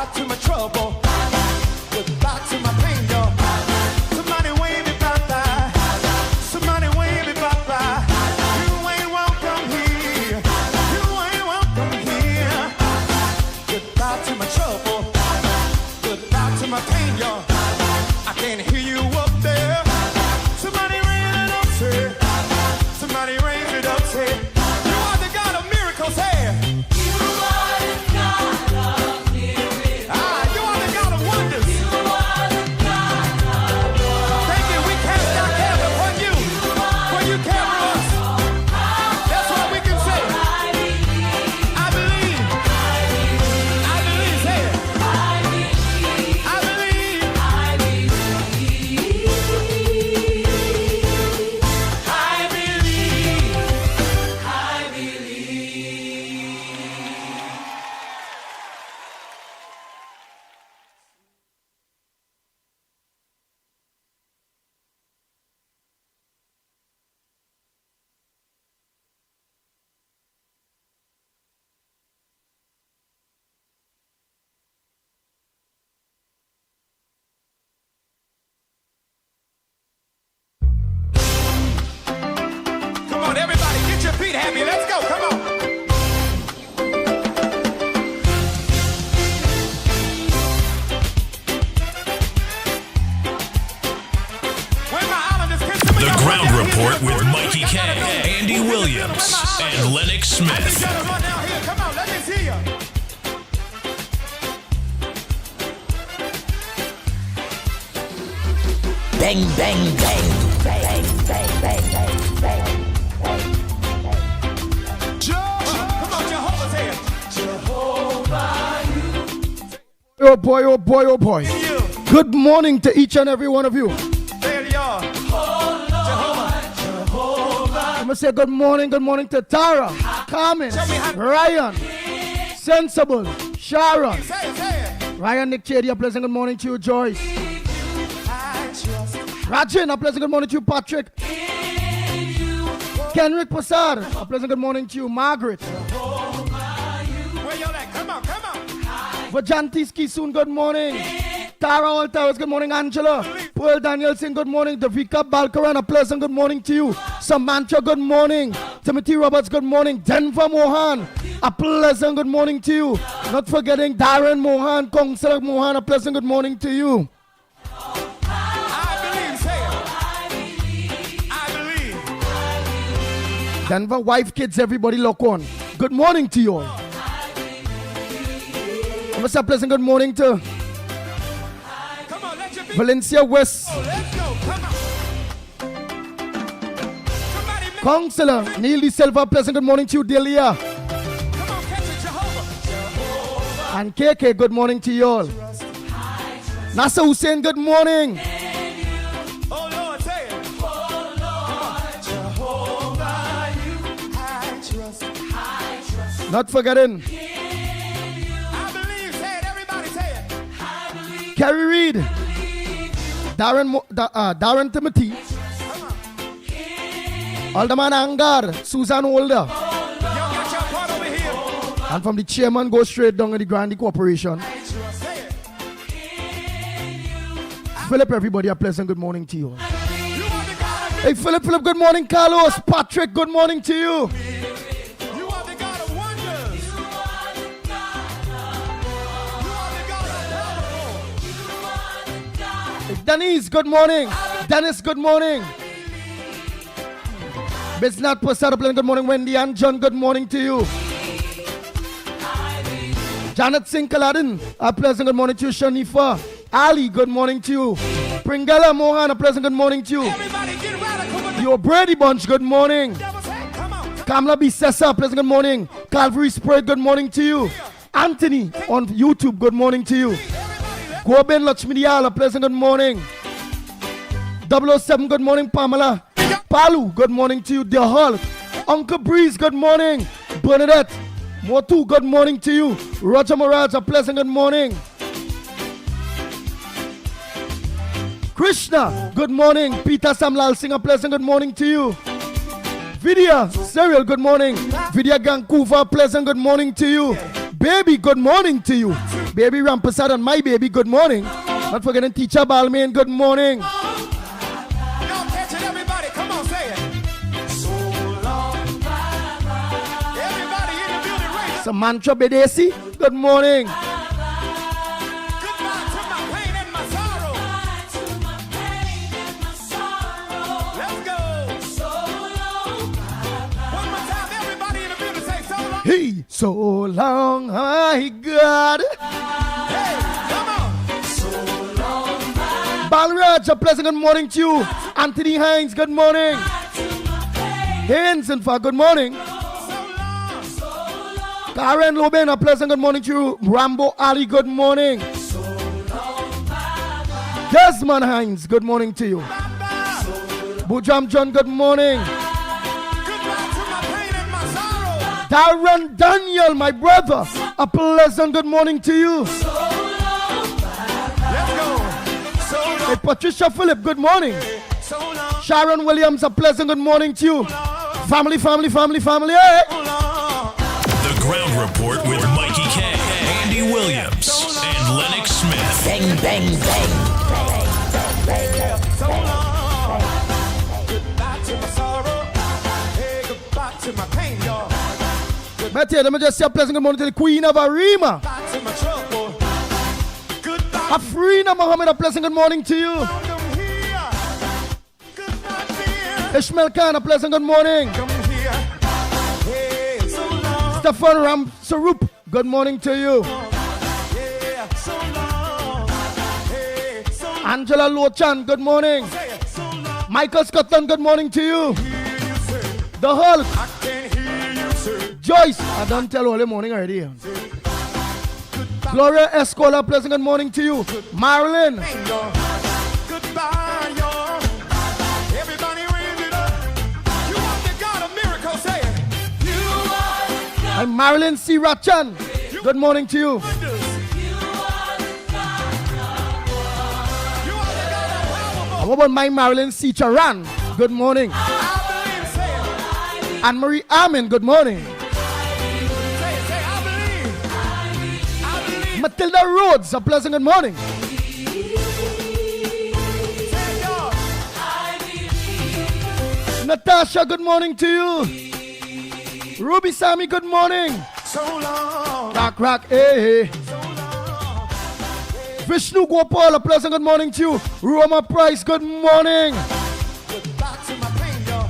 Goodbye to my trouble. Goodbye to my pain, y'all. Somebody wave me bye-bye. Somebody wave me bye-bye. You ain't welcome here. You ain't welcome here. Goodbye to my trouble. Goodbye to my pain, y'all. I can't hear you up there. Somebody raise it up, say. Somebody raise it up, say. You are the God of miracles, hey. You are the God of miracles. You are the God of wonders. You are the God of wonders. Thank you. We cast our care upon you. For you carry us. That's what we can say. I believe. I believe. Say it. I believe. I believe. I believe. Come on, everybody, get your feet happy. Let's go. Come on. Where my islanders? Can some of The y'all Ground run down Report here? with Mickie K, Andy Williams, and Lennox I need Smith. y'all to run down here. Come on, let me see you. Bang, bang, bang, bang, bang, bang, bang, bang. Come on, Jehovah's here. Jehovah, Oh boy, oh boy, oh boy. you. Good morning to each and every one of you. There you are. Jehovah. I'm going to say good morning to Tara, Carmen, Ryan, Sensible, Sharon, Say it, say it. Ryan, Nick Chady, a pleasant good morning to you, Joyce. I trust Rajin, a pleasant good morning to you, Patrick. Kenrick Passar, a pleasant good morning to you, Margaret. where y'all at. Come on, come on. Vajanti Skisoon, good morning. Tara Altawes, good morning, Angela. Pearl Danielson, good morning. Davika Balkaran, a pleasant good morning to you. Samantha, good morning. Timothy Roberts, good morning. Denver Mohan, a pleasant good morning to you. Not forgetting Darren Mohan, Kongsalak Mohan, a pleasant good morning to you. I believe, say it. I believe. Denver wife, kids, everybody lock on. Good morning to you all. I'm going to say a pleasant good morning to Come on, let your feet Valencia West. go. Let's go. Come on. Somebody make, Counselor Neil De Silva, pleasant good morning to you, Delia. come on, catch it, Jehovah. And KK, good morning to you all. Nasser Hussein, good morning. Oh, Lord, say it. Jehovah, you I trust. Not forgetting I believe, say it. Everybody say it. Kerry Reed, Darren Timothy, Alderman Angar, Susan Holder, Y'all got your part over here. and from the chairman go straight down in the Grandi Corporation. Say it. Philip, everybody, a pleasant good morning to you all. You are the God of Hey, Philip, good morning. Carlos, Patrick, good morning to you. You are the God of wonders. You are the God of powerful. Denise, good morning. Dennis, good morning. Bisnat Pasar, good morning. Wendy and John, good morning to you. Janet Singh Kaladin, a pleasant good morning to you. Shanifa, Ali, good morning to you. Pringala Mohan, a pleasant good morning to you. Everybody get radical with the Your Brady Bunch, good morning. devil's head. Come on. Kamla Bisessa, pleasant good morning. Calvary Spread, good morning to you. Anthony on YouTube, good morning to you. Goben Lachmidial, a pleasant good morning. 007, good morning, Pamela. Palu, good morning to you. Dear Hulk. Uncle Breeze, good morning. Bernadette, Motu, good morning to you. Roger Moraj, a pleasant good morning. Krishna, good morning. Peter Samlal Singh, a pleasant good morning to you. Vidya, Serial, good morning. Vidya Vancouver, pleasant good morning to you. Baby, good morning to you. Baby Rampasad and my baby, good morning. Not forgetting Teacher Balmain, good morning. Y'all catch it, everybody. Come on, say it. So long, bye-bye. Everybody in the building, raise it. Samantha Bedesi, good morning. Goodbye to my pain and my sorrow. Let's go. One more time, everybody in the building say so long. Hey, so long, my God. Hey, come on. Balraj, a pleasant good morning to you. Anthony Hines, good morning. Haynes, in fact, good morning. So long. Karen Loben, a pleasant good morning to you. Rambo Ali, good morning. Desmond Hines, good morning to you. Bye-bye. Bujam John, good morning. Goodbye to my pain and my sorrow. Darren Daniel, my brother, a pleasant good morning to you. Let's go. So long. Hey, Patricia Phillip, good morning. So long. Sharon Williams, a pleasant good morning to you. Family, family, family, family. Hey. So long. The Ground Report with Mikey K, Andy Williams, and Lennox Smith. Bang, bang, bang. So long. Goodbye to my sorrow. Hey, goodbye to my pain, y'all. Betty, let me just say a pleasant good morning to the Queen of Arima. Goodbye to my trouble. Goodbye. Afrina Mohammed, a pleasant good morning to you. Come here. Goodbye, dear. Ishmael Khan, a pleasant good morning. Come here. Hey, so long. Stefan Ram Sarup, good morning to you. Yeah, so long. Hey, so long. Angela Lochan, good morning. Say it. So long. Michael Scotland, good morning to you. Hear you say. The Hulk, I can hear you say. Joyce, I don't tell all the morning already. Gloria Escola, pleasant good morning to you. Marilyn, Hey, y'all. Goodbye, y'all. Everybody raise it up. You are the God of miracles. Say it. You are the God and Marilyn C. Rachan, good morning to you. of wonders. You are the God of powerful. How about my Marilyn C. Charan, good morning. I believe. Say it. Anne Marie Amin, good morning. Say it. Say, I believe. I believe. Matilda Rhodes, a pleasant good morning. Say it, y'all. Natasha, good morning to you. Ruby Sammy, good morning. So long. Rock, rock, hey. So long. Vishnu Gopal, a pleasant good morning to you. Roma Price, good morning. Goodbye to my pain, y'all.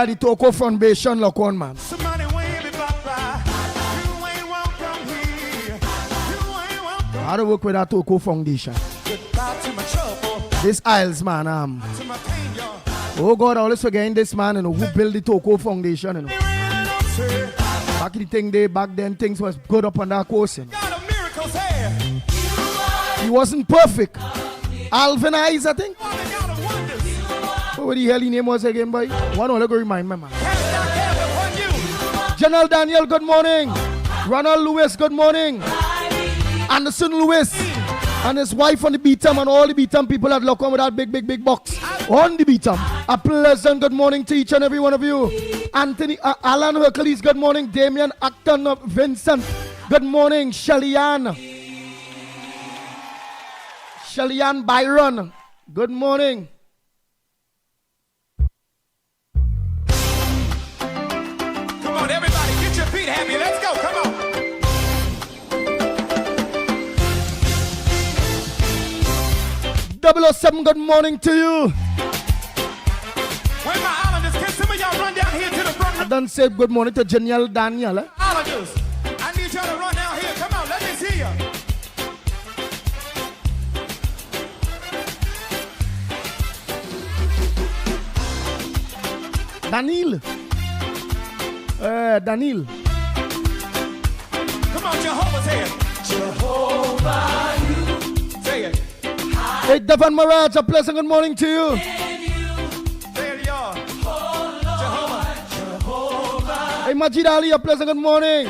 The Toko Foundation, look on, man. Somebody wave me bye-bye. You ain't welcome here. You ain't welcome. How to work with that Toko Foundation. Goodbye to my trouble. This Isles, man. To my pain, y'all. Oh God, I always forgetting this man, who built the Toko Foundation, They really don't say. Back in the thing day, back then things was good up on that course, God of miracles here. He wasn't perfect. Alvin Eyes, I think. You are the God of wonders. What the hell his name was again, boy? One only go remind me, man. Cast down heaven upon you. General Daniel, good morning. Ronald Lewis, good morning. Anderson Lewis and his wife on the beatum and all the beatum people that look on with that big box on the beatum. A pleasant good morning to each and every one of you. Anthony, Alan Hercules, good morning. Damian Acton, Vincent, good morning. Shellyanne Byron, good morning. Come on, everybody, get your feet happy. Let's go. Come on. 007, good morning to you. Where my islanders? Can some of y'all run down here to the front? I done said good morning to General Daniel. Islanders, I need y'all to run down here. Come on, let me see you. Daniel. Daniel. Come on, Jehovah's here. Jehovah, you. Say it. Hey, Devon Mirage, a pleasant good morning to you. Say it, y'all. Jehovah. Hey, Majid Ali, a pleasant good morning.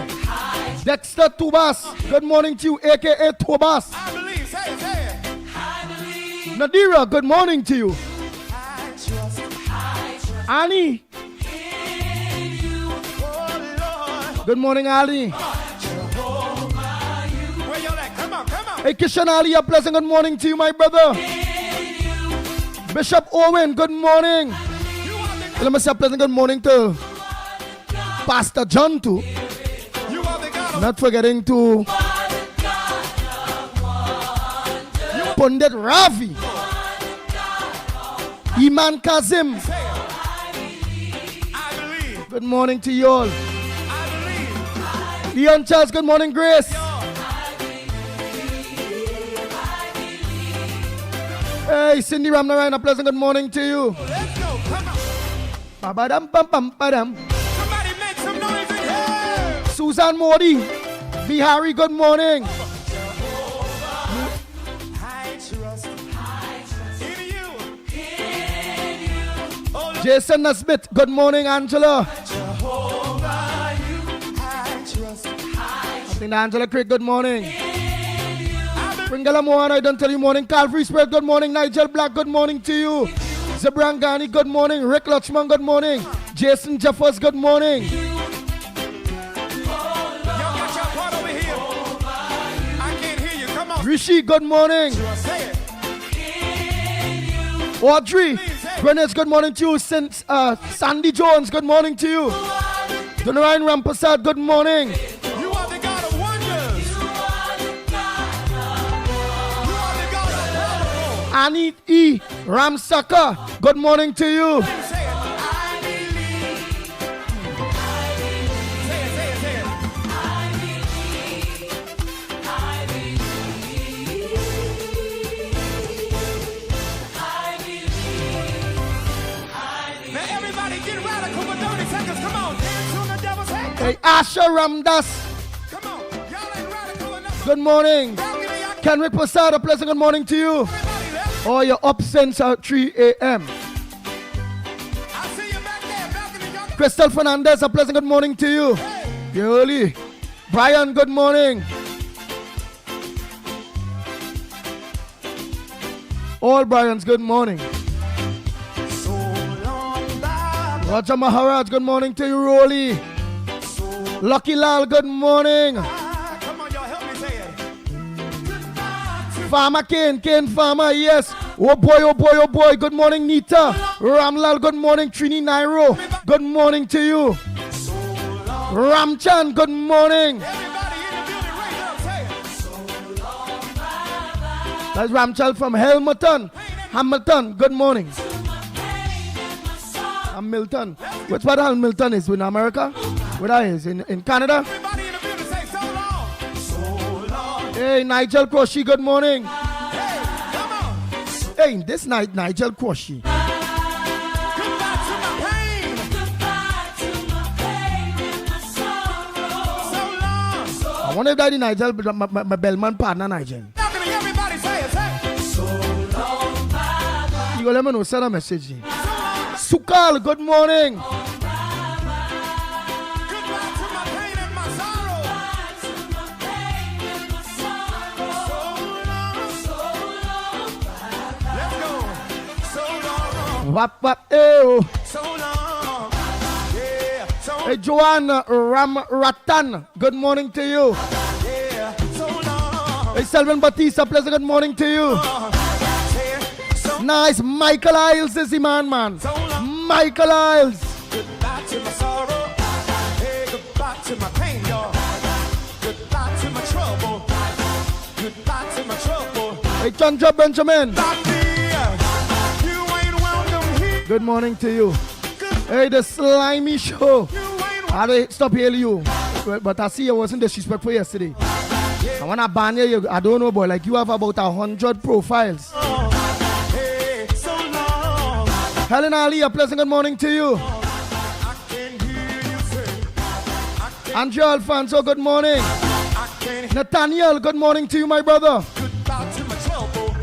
Dexter Tubas, good morning to you, a.k.a. Tubas. I believe. Say it, say it. Nadira, good morning to you. I trust. Annie, In you. Oh, Lord. good morning, Ali. Jehovah, you. Where Hey, Kishan Ali, a pleasant good morning to you, my brother. Bishop Owen, good morning. Let me say a pleasant good morning to Pastor John too. Not forgetting to Pundit Ravi, Iman Kazim. Good morning to you all. Leon Charles, good morning, Grace. Hey, Cindy Ramnarayan, a pleasant good morning to you. Let's go, come on. Ba-ba-dum, bum-bum-ba-dum. Somebody make some noise in here. Susan Modi, Bihari, good morning. I trust in you. Oh, Lord. Jason Nesbitt, good morning, Angela. Jehovah, you I trust. I think Angela Craig, good morning. Pringala Mohan, I don't tell you morning. Calvary Spirit, good morning. Nigel Black, good morning to you. Zabrangani, good morning. Rick Lachman, good morning. Jason Jeffers, good morning. Y'all got your part over here. I can't hear you. Come on. Rishi, good morning. Say it. Audrey, Greenwich, good morning to you. Sandy Jones, good morning to you. Donarayan Rampasad, good morning. You are the God of wonders. You are the God of powerful. Annie E. Ramsaka, good morning to you. Say it. I believe. Say it, say it, say it. Now everybody get radical for 30 seconds. Come on, dance on the devil's head. Hey, Asha Ramdas, Come on, y'all ain't radical enough. good morning. Balcony, y'all Kenrick Prasad, a pleasant good morning to you. everybody left. Oh, you're up since 3 a.m. I see you back there, balcony, y'all. Crystal Fernandez, a pleasant good morning to you. You're early. Brian, good morning. All Brian's, good morning. So long, bye. Roger Maharaj, good morning to you, Rolly. Lucky Lal, good morning. Come on, y'all, help me say it. Farmer Kane Farmer, yes. Oh boy, oh boy, oh boy. Good morning, Nita. Ramlal, good morning. Trini Nairo, good morning to you. Ramchan, good morning. Everybody in the building, raise up, say it. That's Ramchal from Hamilton, good morning. Hamilton. Which part of Hamilton is in America? Where that is? In Canada? Everybody in the building, say so long. So long. Hey, Nigel Croshy, good morning. Hey, come on. Hey, this night, Nigel Croshy. Goodbye to my pain. So long. I wonder if that is Nigel, my Bellman partner, Nigel. Balcony, everybody say it, say it. You go let me know, send a message. Sukal, good morning. Goodbye to my pain and my sorrow. So long. Let's go. So long. Wap, wap, ew. So long. Yeah. So Hey, Joanna Ramratan, good morning to you. yeah. So long. Hey, Selvin Batista, pleasant good morning to you. Say it. So Nice, Michael Isles is the man. so long. Michael Isles. Goodbye to my sorrow. Hey, goodbye to my pain, y'all. Goodbye to my trouble. Goodbye to my trouble. Hey, Chandra Benjamin, Stop me. You ain't welcome here. good morning to you. Hey, the Slimy Show. You ain't I had to stop hearing you, but I see you wasn't disrespectful yesterday. And when I ban you, I don't know, boy, like you have about 100 profiles. Hey, so long. Helen Ali, a pleasant good morning to you. I can hear you say. Andrea Alfonso, good morning. I can hear. Nathaniel, good morning to you, my brother. Goodbye to my trouble.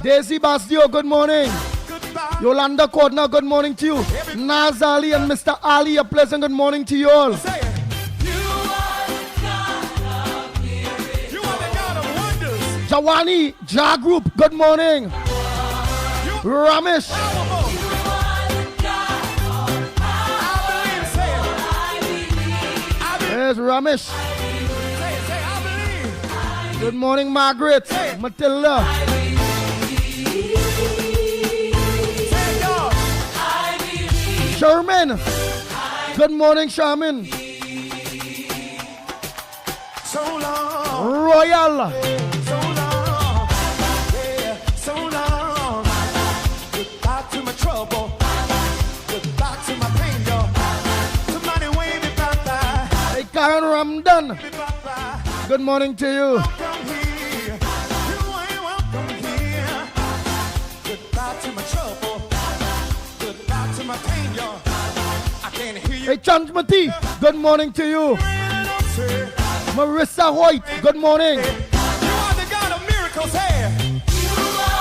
Daisy Bastio, good morning. Goodbye. Yolanda Cordner, good morning to you. Naz Ali and Mr. Ali, a pleasant good morning to you all. Say it. You are the God of wonders. Jawani, Ja Group, good morning. Ramesh, Powerful. I believe. Say it. I believe. there's Ramesh. Say it. Say I believe. Good morning, Margaret. Matilda. Sherman. Good morning, Sherman. So long, Royal. so long, yeah, so long. Goodbye to my trouble, goodbye to my pain, yo. Somebody wave me bye-bye, Hey, Karen Ramdan. me bye-bye. Good morning to you. Welcome here, you ain't welcome here. Goodbye to my trouble, goodbye to my pain, yo. I can't hear you. Hey, Chanchmati. Good morning to you. Say, Marissa Hoyt. Good morning. you are the God of miracles, hey.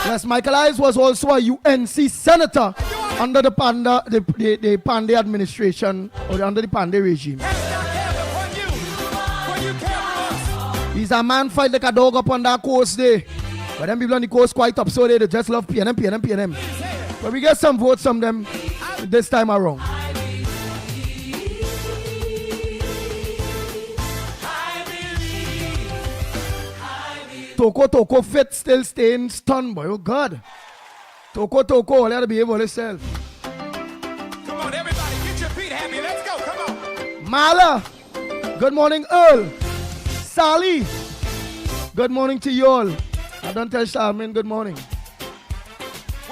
Yes, Michael Eyes was also a UNC senator under the Panda, the Pandey administration, or under the Pandey regime. He's a man fight like a dog up on that coast there. But them people on the coast quite up, so they just love PNM. But we get some votes from them this time around. Toko fit still staying stunned, boy. Oh God. Toko, let her behave on herself. Come on, everybody, get your feet happy. Let's go. Come on. Mala. Good morning, Earl. Sally. Good morning to you all. I don't tell Charmaine good morning.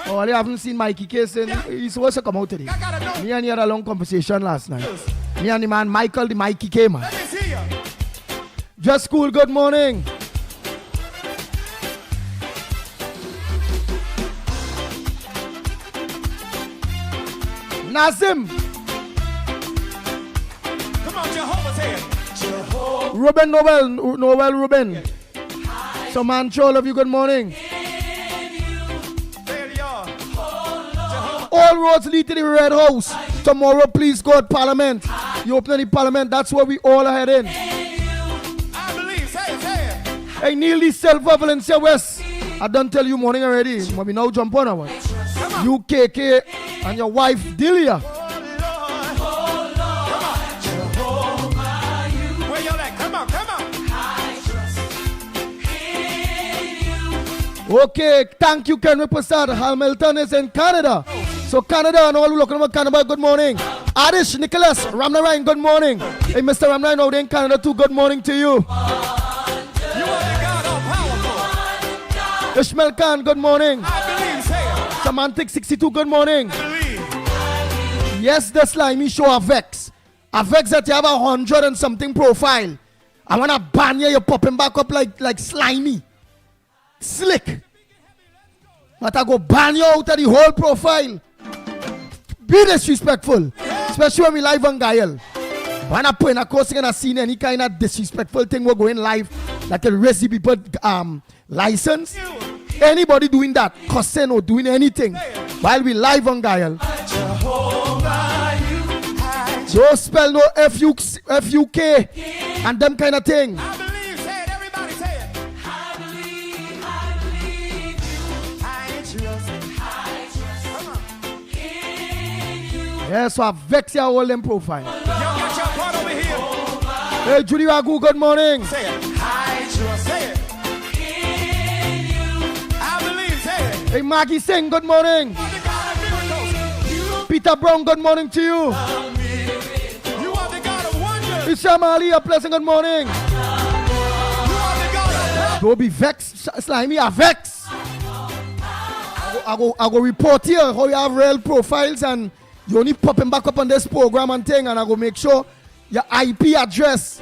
Oh, I haven't seen Mikey Kaysen. He's supposed to come out today. I gotta know. Me and he had a long conversation last night. Me and the man Michael, the Mikey K man. Let me see you. Just cool, good morning. Nazim. Come on, Jehovah's head. Jehovah. Ruben Noel Ruben. So man, all of you, good morning. There you are. Jehovah. All roads lead to the Red House. Tomorrow, please God, Parliament. You open the Parliament, that's where we all are heading. I believe. Say it. Hey, Neil Lee Silva, Valencia West. I done tell you morning already. Maybe now jump on one. You KK and your wife Delia. Oh, Lord. Come on. Where y'all at? Come on. Okay, thank you, Ken Prasad. Hamilton is in Canada. So Canada and all who looking about Canada, good morning. Adish, Nicholas, Ramnarayan, good morning. Hey, Mr. Ramnarayan out there in Canada too, good morning to you. You are the God all powerful. Ishmael Khan, good morning. I believe. Say it. Semantic 62, good morning. Believe. Yes, the slimy show Avex. Avex that you have 100 and something profile. I wanna ban you, you're popping back up like slimy. Slick. But I go ban you out of the whole profile. Be disrespectful. Especially when we live on Gael. When I put in a course and I seen any kind of disrespectful thing we're going live, like a resi people license. Anybody doing that, cussing or doing anything while we live on Gael. Don't spell no F-U-K and them kind of thing. I believe. Say it. Everybody say it. I believe. I trust. Come on. Yeah, so I vex your whole them profile. Y'all got your part over here. Hey, Judy Ragu, good morning. Say it. I trust. Say it. I believe. Say it. Hey, Maggie Singh, good morning. You are the God of miracles. Peter Brown, good morning to you. You are the God of wonders. Isham Ali, a pleasant good morning. You are the God of power. Don't be vexed, slimy, I vex. I go report here how you have real profiles and you only popping back up on this program and thing, and I go make sure your IP address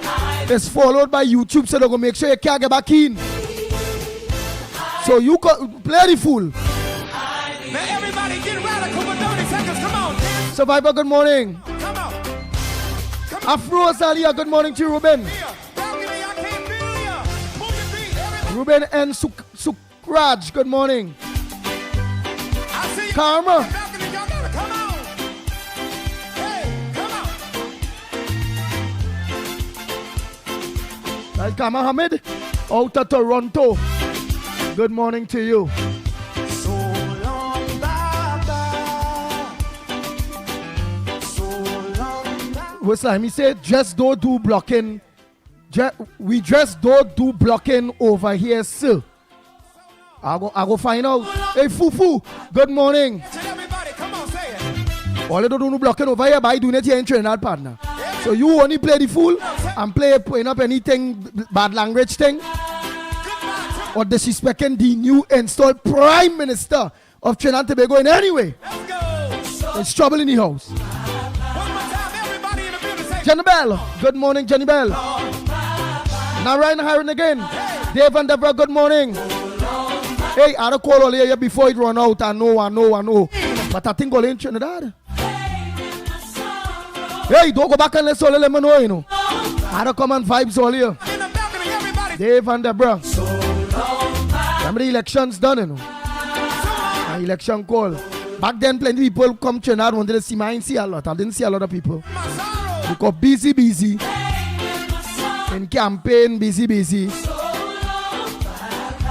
is followed by YouTube, so they go make sure you can't get back in. So you play the fool. Now everybody get radical for 30 seconds. Come on. Survivor, good morning. Come on. Afro Salia, good morning to you, Ruben. Here. Balcony, I can't feel ya. Move your feet. Everybody. Ruben and Sukraj, good morning. I see you. Karma. Balcony, y'all gotta come on. Hey, come on. Welcome, Mohammed, out of Toronto. Good morning to you. So long, bye-bye. So long, bye-bye. What's like me say, just don't do blocking We just don't do blocking over here, sir. I go find out. Hey, Fufu, good morning. Everybody, come on, say it. All you don't do no blocking over here, but I do it here in Trinidad, partner. So you only play the fool and putting up anything bad language thing or disrespecting the new installed Prime Minister of Trinidad and Tobago in any way. Let's go. It's trouble in the house. One more time, everybody in the building say, Jenny Bell, good morning, Jenny Bell. Now Ryan hiring again. Dave and Deborah, good morning. Hey, I don't call all here before it run out. I know. But I think all in Trinidad. Hey, don't go back and let Sole let me know, you know. I don't come and vibes all here. in the balcony, everybody. Dave and Deborah. Remember the elections done, you know. An election call. Back then, plenty people come to Trinidad wanted to see me. I didn't see a lot. I didn't see a lot of people. Because busy. In campaign, busy.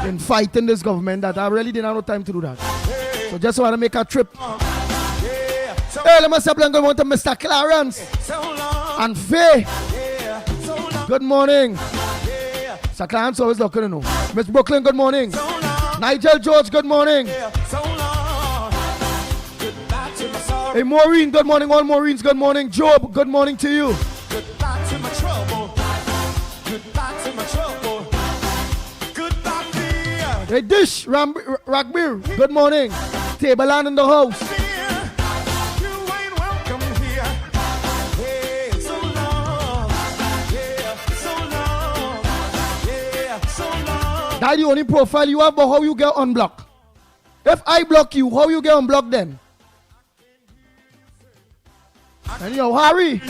In fighting this government that I really didn't have no time to do that. So just want to make a trip. Hey, let me say good morning to Mr. Clarence and Faye. Good morning. Mr. Clarence always looking to know. Miss Brooklyn, good morning. Nigel George, good morning. Hey, Maureen, good morning. All Maureens, good morning. Job, good morning to you. Goodbye to my trouble. Goodbye to my trouble. Goodbye, dear. Hey, Dish, Ragbir, good morning. Table land in the house. You ain't welcome here. Hey, so long. Yeah, so long. Yeah, so long. That's the only profile you have, but how you get unblocked? If I block you, how you get unblocked then? Anyhow, Harry.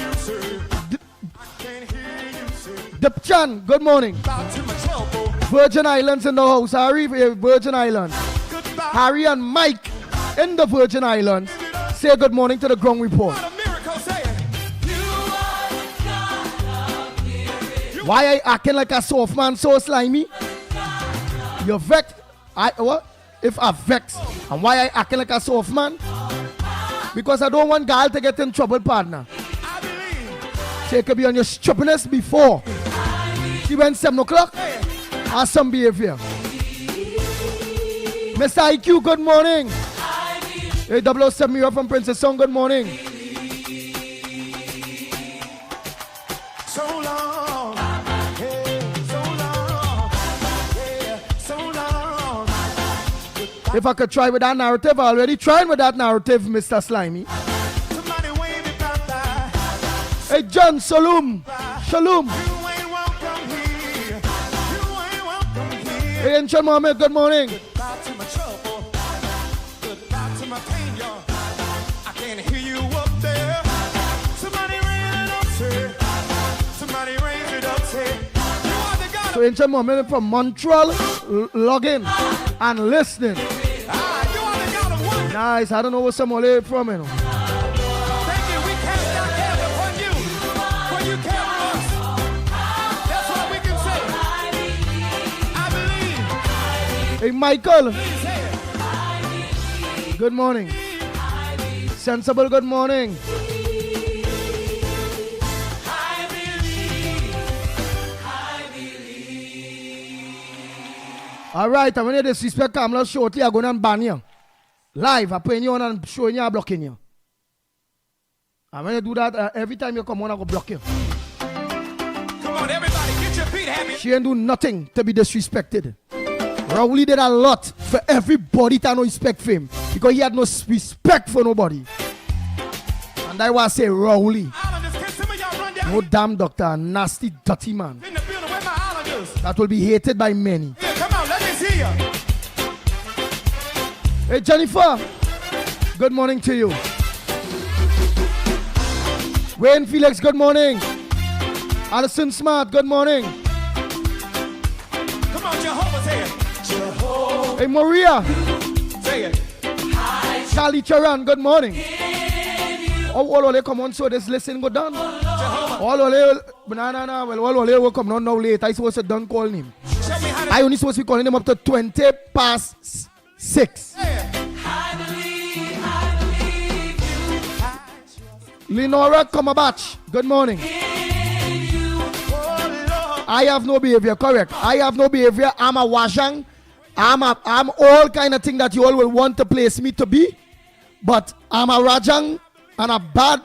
Dipchan, good morning. Virgin Islands in the house. Harry, Virgin Islands. Harry and Mike in the Virgin Islands. Say good morning to the ground report. Why I acting like a soft man so slimy? You're vexed. What? If I vex. And why I acting like a soft man? Because I don't want girl to get in trouble, partner. She could be on your stupidness before. She went 7 o'clock. Has some behavior. Mr. IQ, good morning. Hey, 007 here from Princess Song, good morning. So long. Hey, so long. Yeah, so long. If I could try with that narrative, I already tried with that narrative, Mr. Slimy. Somebody wave me bye-bye. Hey, John, Shalom. Shalom. You ain't welcome here. You ain't welcome here. Hey, Enchel Mohammed, good morning. Goodbye to my trouble. Goodbye to my pain, y'all. I can't hear you up there. Somebody raise it up, say. Somebody raise it up, say. You are the God. So Enchel Mohammed from Montreal, logging and listening. You are the God of wonder. Nice, I don't know where somebody from, you know. Thank you. We cast our care upon you. For you care for us. That's what we can say. I believe. Hey, Michael, Please say it. good morning. Sensible, good morning. All right, I'm going to disrespect Kamala shortly. I'm going to ban you. Live, I'm putting you on and showing you I'm blocking you. I'm going to do that every time you come on, I'm going to block you. Come on, everybody, get your feet happy. She ain't do nothing to be disrespected. Rowley did a lot for everybody to no respect for him. Because he had no respect for nobody. And I want to say Rowley. Islanders, can some of y'all run down No damn doctor, a nasty, dirty man. in the building? Where my Islanders? That will be hated by many. Yeah, come on, let me see you. Hey, Jennifer. Good morning to you. Wayne Felix, good morning. Alison Smart, good morning. Come on, Jehovah, say it. Jehovah, Hey, Maria. say it. Charlie Charan, good morning. Oh, all they come on, so this listen go down. Jehovah, All will come on now late. I supposed to done calling him. show me how to I only supposed to be calling him up to 20 past 6. say it. Lenora Comabatch, good morning. Oh, Lord, I have no behavior, correct. I have no behavior. I'm a wajang. I'm all kind of thing that you all will want to place me to be. But I'm a rajang and a bad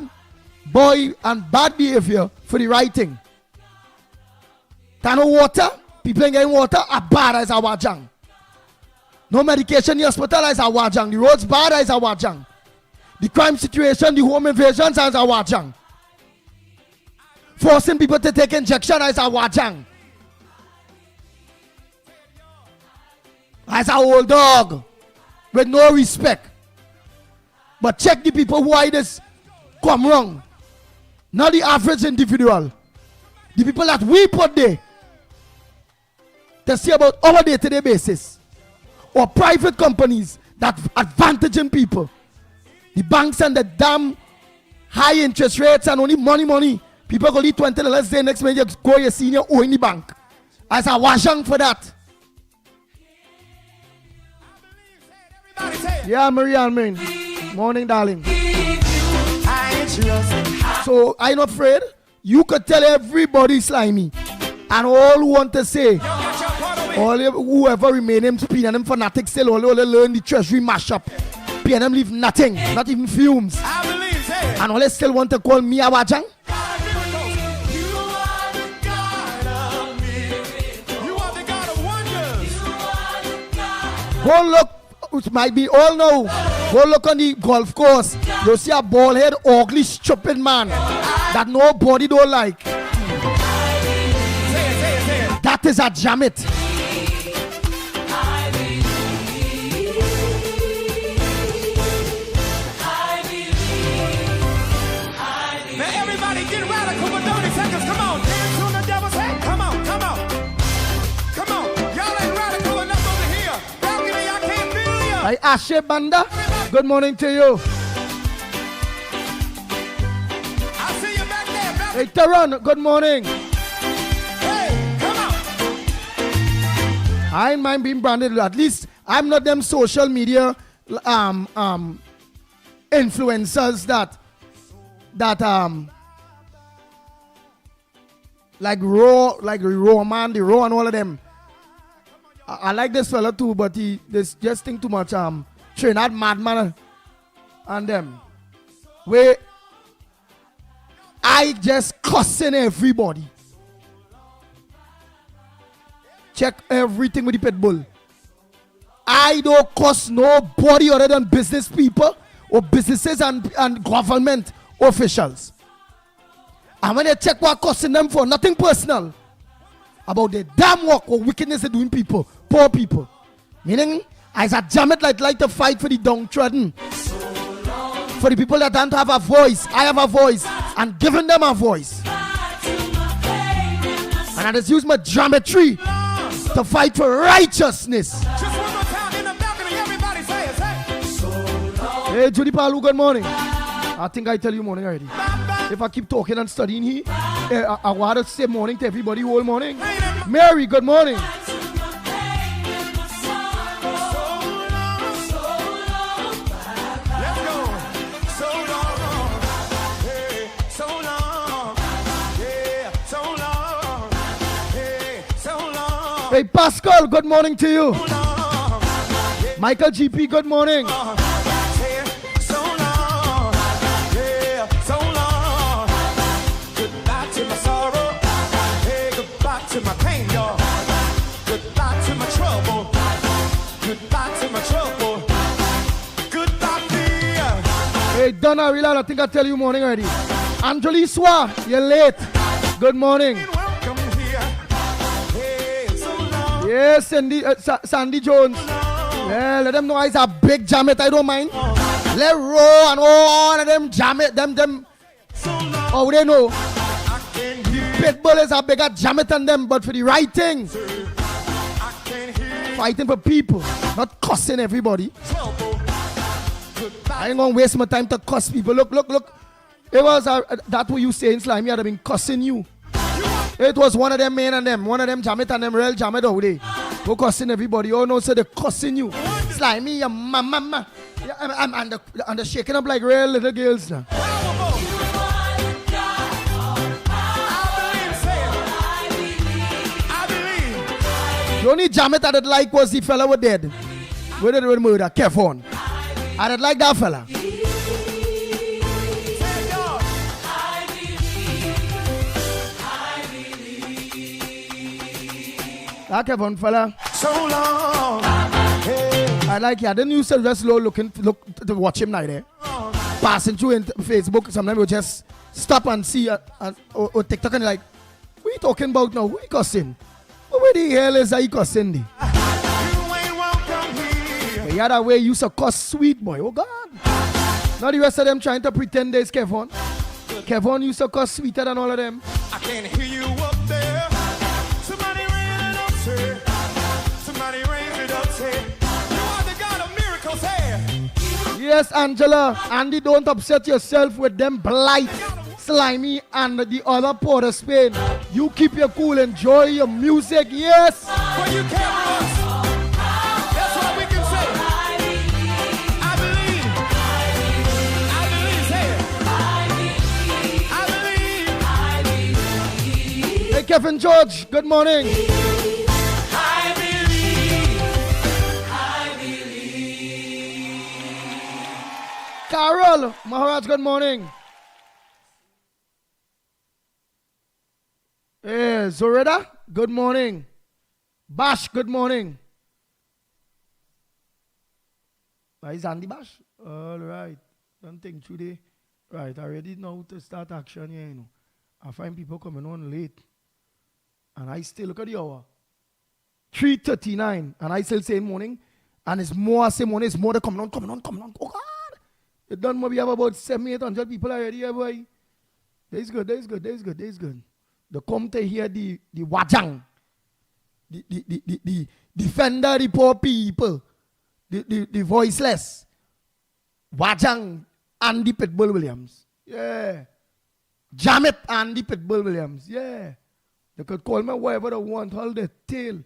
boy and bad behavior for the right thing. No water, people ain't getting water, are bad as a wajang. No medication in the hospital as a wajang. The roads bad as a wajang. The crime situation, the home invasions as a wajang. Forcing people to take injection as a wajang. As a old dog with no respect. But check the people who are this come wrong. Not the average individual. The people that we put there to see about our day-to-day basis. Or private companies that advantaging people. The banks and the damn high interest rates and only money. People go leave $20 day next month you go your senior or in the bank. As a washang for that. Yeah, Maria and Main. Morning, darling. So, I'm not afraid. You could tell everybody slimy. And all who want to say, all whoever remain him, pay them fanatics, still all learn the treasury mashup. Pay them leave nothing, not even fumes. And all they still want to call me a wajang. Go look. Which might be all now. Go look on the golf course. You'll see a bald head, ugly, stupid man that nobody don't like. That is a jammit. Now everybody get radical for 30 seconds. Come on, dance on the devil's head. Come on. Come on. Y'all ain't radical enough over here. Balcony, I can't feel you. Hey, Ashe Banda, good morning to you. I see you back there. Hey, Taran, good morning. Hey, come on. I ain't mind being branded. At least I'm not them social media influencers that like Raw man, the Raw and all of them. I like this fella too, but he just think too much Trinidad madman and them. Where I just cussing everybody. Check everything with the pit bull. I don't cuss nobody other than business people or businesses and government officials. And when they check what cussing them for, nothing personal. About the damn work or wickedness they're doing people, poor people. Meaning, as a jammet like to fight for the downtrodden. For the people that don't have a voice, I have a voice. And giving them a voice. And I just use my geometry to fight for righteousness. Just one more time in the balcony, everybody say it. Hey, Judy Palu, good morning. I think I tell you morning already. If I keep talking and studying here, I want to say morning to everybody all morning. Mary, good morning. Let's go. So long. Hey, so long. Yeah, so long. Hey, so long. Hey, Pascal, good morning to you. So long. Michael GP, good morning. Hey, so long. Yeah, so long. Goodbye to my sorrow. Hey, goodbye to my pain, y'all. Goodbye to my trouble. Goodbye to my trouble. Goodbye, fear. Hey, Donna Rila, I think I tell you morning already. Anjali Swa, you're late. Good morning. Welcome here. Hey, so long. Yes, Sandy Jones. Yeah, let them know it's a big jammit, I don't mind. Let roll and all of them jammit, them. Oh, they know. I can hear. Pitbull is a bigger jammit than them, but for the right thing. I can hear Fighting for people, not cussing everybody. trouble. Goodbye. I ain't gonna waste my time to cuss people. Look. It was that what you saying, Slimy, I'd have been cussing you. It was one of them men and them, one of them jammit and them real jammit out there. Go cussing everybody. Oh no, so they cussing you. Slimy, your mama. Yeah, I'm the shaking up like real little girls now. I believe, say it. The only Jamet I did like was the fella who dead. Where did we murder? Kevon. I did like that fella. That Kevon fella. So long. I like it. I didn't used to just look to watch him like that. Passing through in Facebook, sometimes we just stop and see or TikTok and like, what are you talking about now? Who are you cussing? Where the hell is that you cussing? You ain't welcome here. But yeah, that way you used to cuss sweet boy. Oh God. Now the rest of them trying to pretend there's Kevon. Kevon used to cuss sweeter than all of them. I can't hear you up there. Somebody raise it up, say. Somebody raise it up, say. You are the God of miracles, hey. Yes, Angela. Andy, don't upset yourself with them blight, slimy, and the other Port of Spain. You keep your cool, enjoy your music, yes. Well, you carry us. That's all we can say. I believe. I believe, say it. I believe. Hey, Kevin George, good morning. I believe. Carol, Maharaj, good morning. Hey, Zoreda, good morning. Bash, good morning. Is Andy Bash? All right. Don't think today. Right, I already know to start action here, you know. I find people coming on late. And I still look at the hour. 3:39. And I still say morning. And it's more, I say morning, it's more to coming on. Oh God. It done maybe have about 700-800 people already here, boy. That's good. They come to hear the wajang. The defender the poor people. The voiceless. Wajang Andy Pitbull Williams. Yeah. Jamet Andy Pitbull Williams. Yeah. They could call me whatever they want, hold their tail.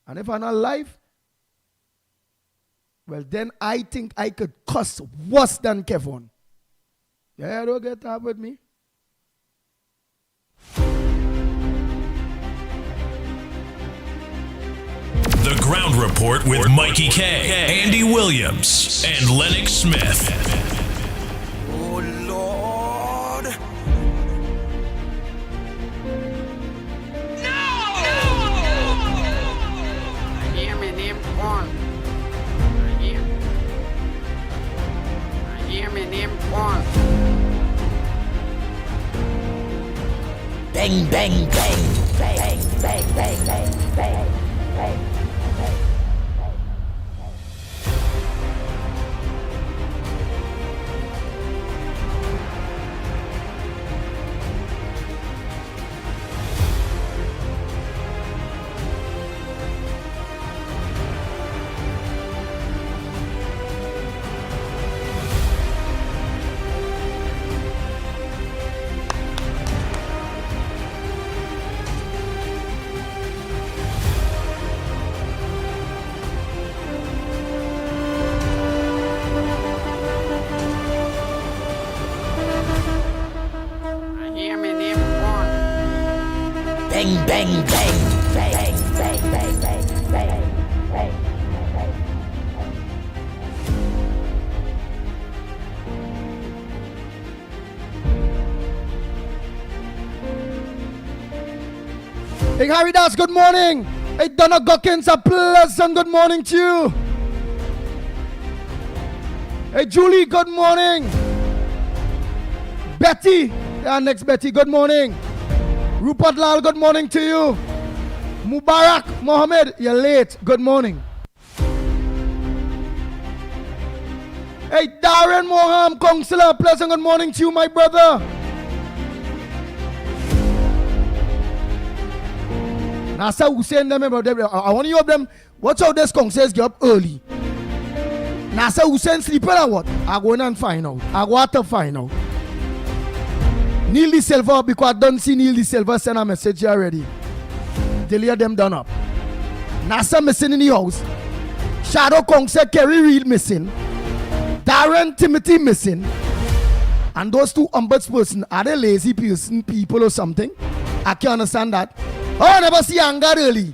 And if I'm not alive, well, then I think I could cuss worse than Kevon. Yeah, don't get up with me. The Ground Report with Mikey K, Andy Williams, and Lennox Smith. Oh, Lord. I hear my name called. I hear my name called. Bang, bang, bang, bang, bang, bang, bang, bang, bang. Bang, bang, bang, bang, bang, bang, bang, bang, bang. Hey, Harry Das, good morning. Hey, Donna Gockins, a pleasant good morning to you. Hey, Julie, good morning. Betty, our next Betty, good morning. Rupert Lal, good morning to you. Mubarak Mohammed, you're late. Good morning. Hey, Darren Moham, Counselor, pleasant good morning to you, my brother. Nasa Hussein, I want you of them. Watch out, this Counselors get up early. Nasa Hussein sleeping or what? I go in and find out. I go out to find out. Neil De Silva, because I don't see Neil De Silva send a message here already. Delay them done up. Nasa missing in the house. Shadow Kong said Kerry Reed missing. Darren Timothy missing. And those two ombudsperson, are they lazy people or something? I can't understand that. Oh, I never see Anga really.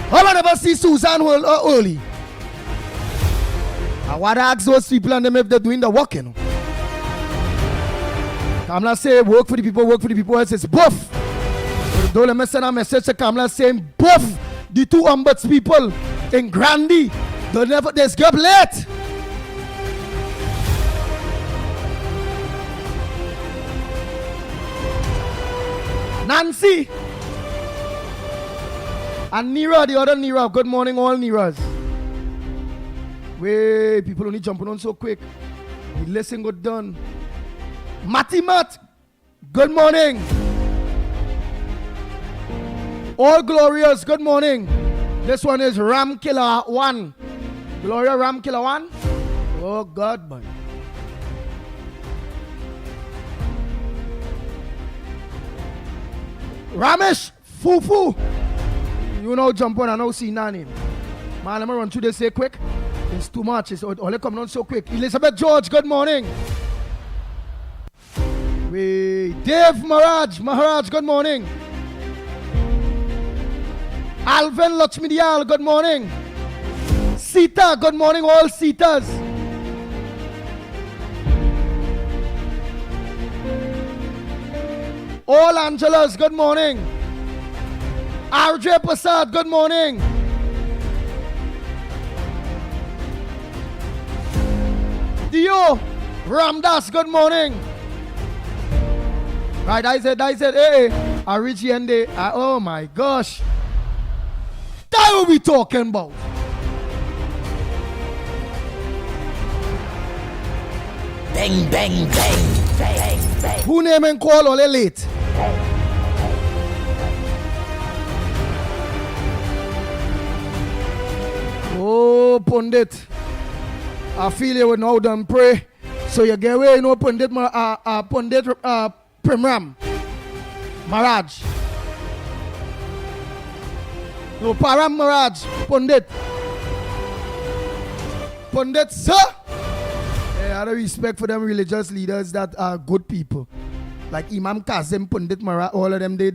Oh, I never see Susan early. I want to ask those people and them if they're doing the work, you know. Kamala say work for the people, else it's both. Don't let me send a message to Kamala saying both the two ombuds people in Grandy. Don't never there's get late. Nancy and Nira, the other Nira. Good morning, all Niras. Wait, people only jumping on so quick. The lesson got done. Matty Matt, good morning. All Glorious, good morning. This one is Ram Killer 1. Gloria Ram Killer 1. Oh God, boy. Ramesh Fufu. You know, jump on, I know see name. Man, let me run through this say quick. It's too much. It's all coming on so quick. Elizabeth George, good morning. Dave Maharaj, good morning. Alvin Lakshmidial, good morning. Sita, good morning, all Sitas. All Angelas, good morning. RJ Prasad, good morning. Dio Ramdas, good morning. Right, I said, hey, Arichi Ende, oh my gosh. That what we talking about. Bang, bang, bang, bang, bang. Who name and call or late? Oh, Pundit. I feel you will now done pray. So you get away, you know, Pundit Primram. Maraj. No, Param Maraj. Pundit. Pundit, sir. I have respect for them religious leaders that are good people. Like Imam Kazim, Pundit Maraj, all of them, they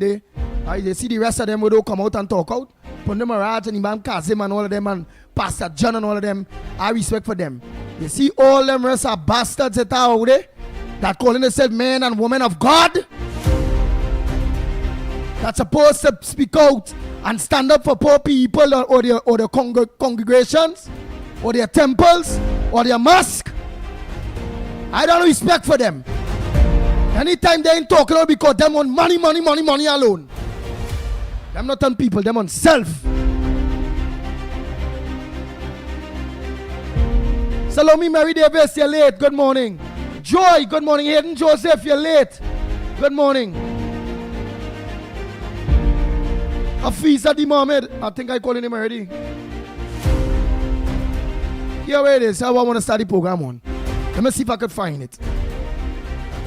see the rest of them will come out and talk out. Pundit Maraj and Imam Kazim and all of them and Pastor John and all of them, I respect for them. You see all them rest are bastards that are out there that calling themselves men and women of God that's supposed to speak out and stand up for poor people or their congregations or their temples or their mosque. I don't respect for them. Anytime they ain't talking about because them on money alone. Them not on people, them on self. Salome Mary Davis, you're late. Good morning. Joy, good morning. Hayden Joseph, you're late. Good morning. Afiza Di Mohammed, I think I called him already. Here where it is. I want to start the program on. Let me see if I could find it.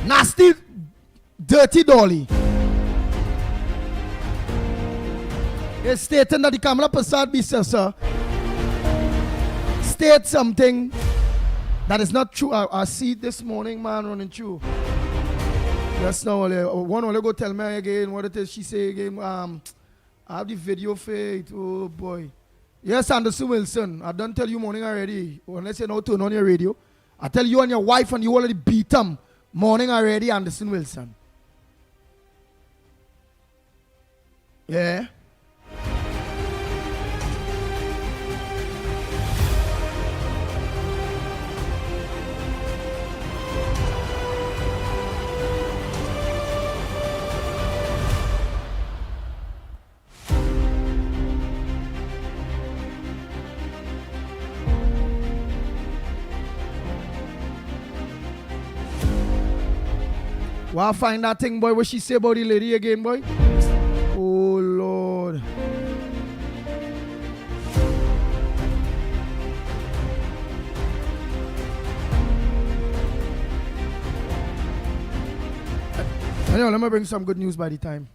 Nasty, dirty Dolly. It's stating that the Kamala Prasad sir, state something that is not true. I see it this morning, man, running through. Just now, one will go tell me again what it is she say again. I have the video for it. Oh boy. Yes, Anderson Wilson. I don't tell you morning already. Unless you know turn on your radio. I tell you and your wife and you already beat them. Morning already, Anderson Wilson. Yeah. Well, I find that thing, boy, what she say about the lady again, boy? Oh, Lord. Anyway, let me bring some good news by the time.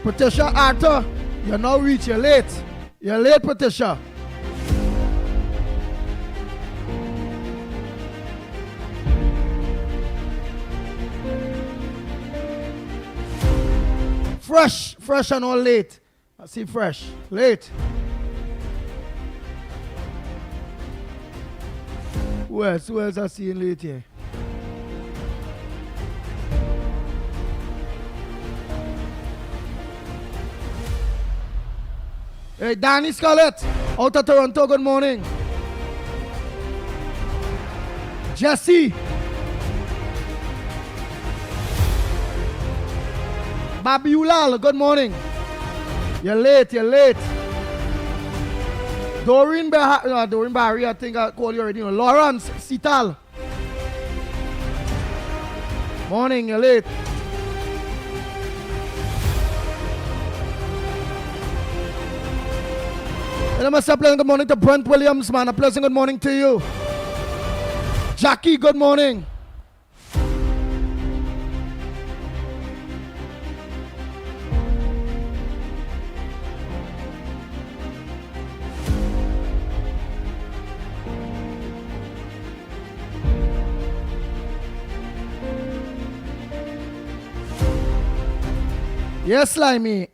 Patricia Arthur, you're now reached. You're late. You're late, Patricia. Fresh and all late. I see fresh. Late. Who else I see late here? Hey, Danny Scarlett, out of Toronto, good morning. Jesse. Babi Ulal, good morning. You're late. Doreen Barry, I think I called you already. Lawrence Sital. Morning, you're late. And I must say a pleasant good morning to Brent Williams, man. A pleasant good morning to you. Jackie, good morning. Yes, Slimy.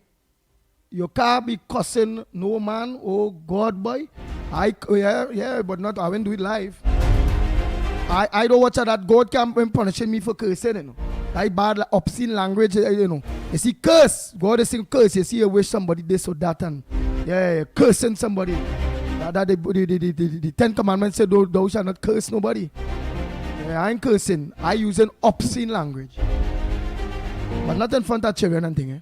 You can't be cussing no man. Oh God, boy. Yeah, but not I won't do it live. I don't watch that God can punishing me for cursing, you know. I bad obscene language, you know. You see curse. God is saying curse. You see you wish somebody this or that and cursing somebody. The 10 Commandments say thou shalt not curse nobody. Yeah, I ain't cursing. I using obscene language. But not in front of children and thing,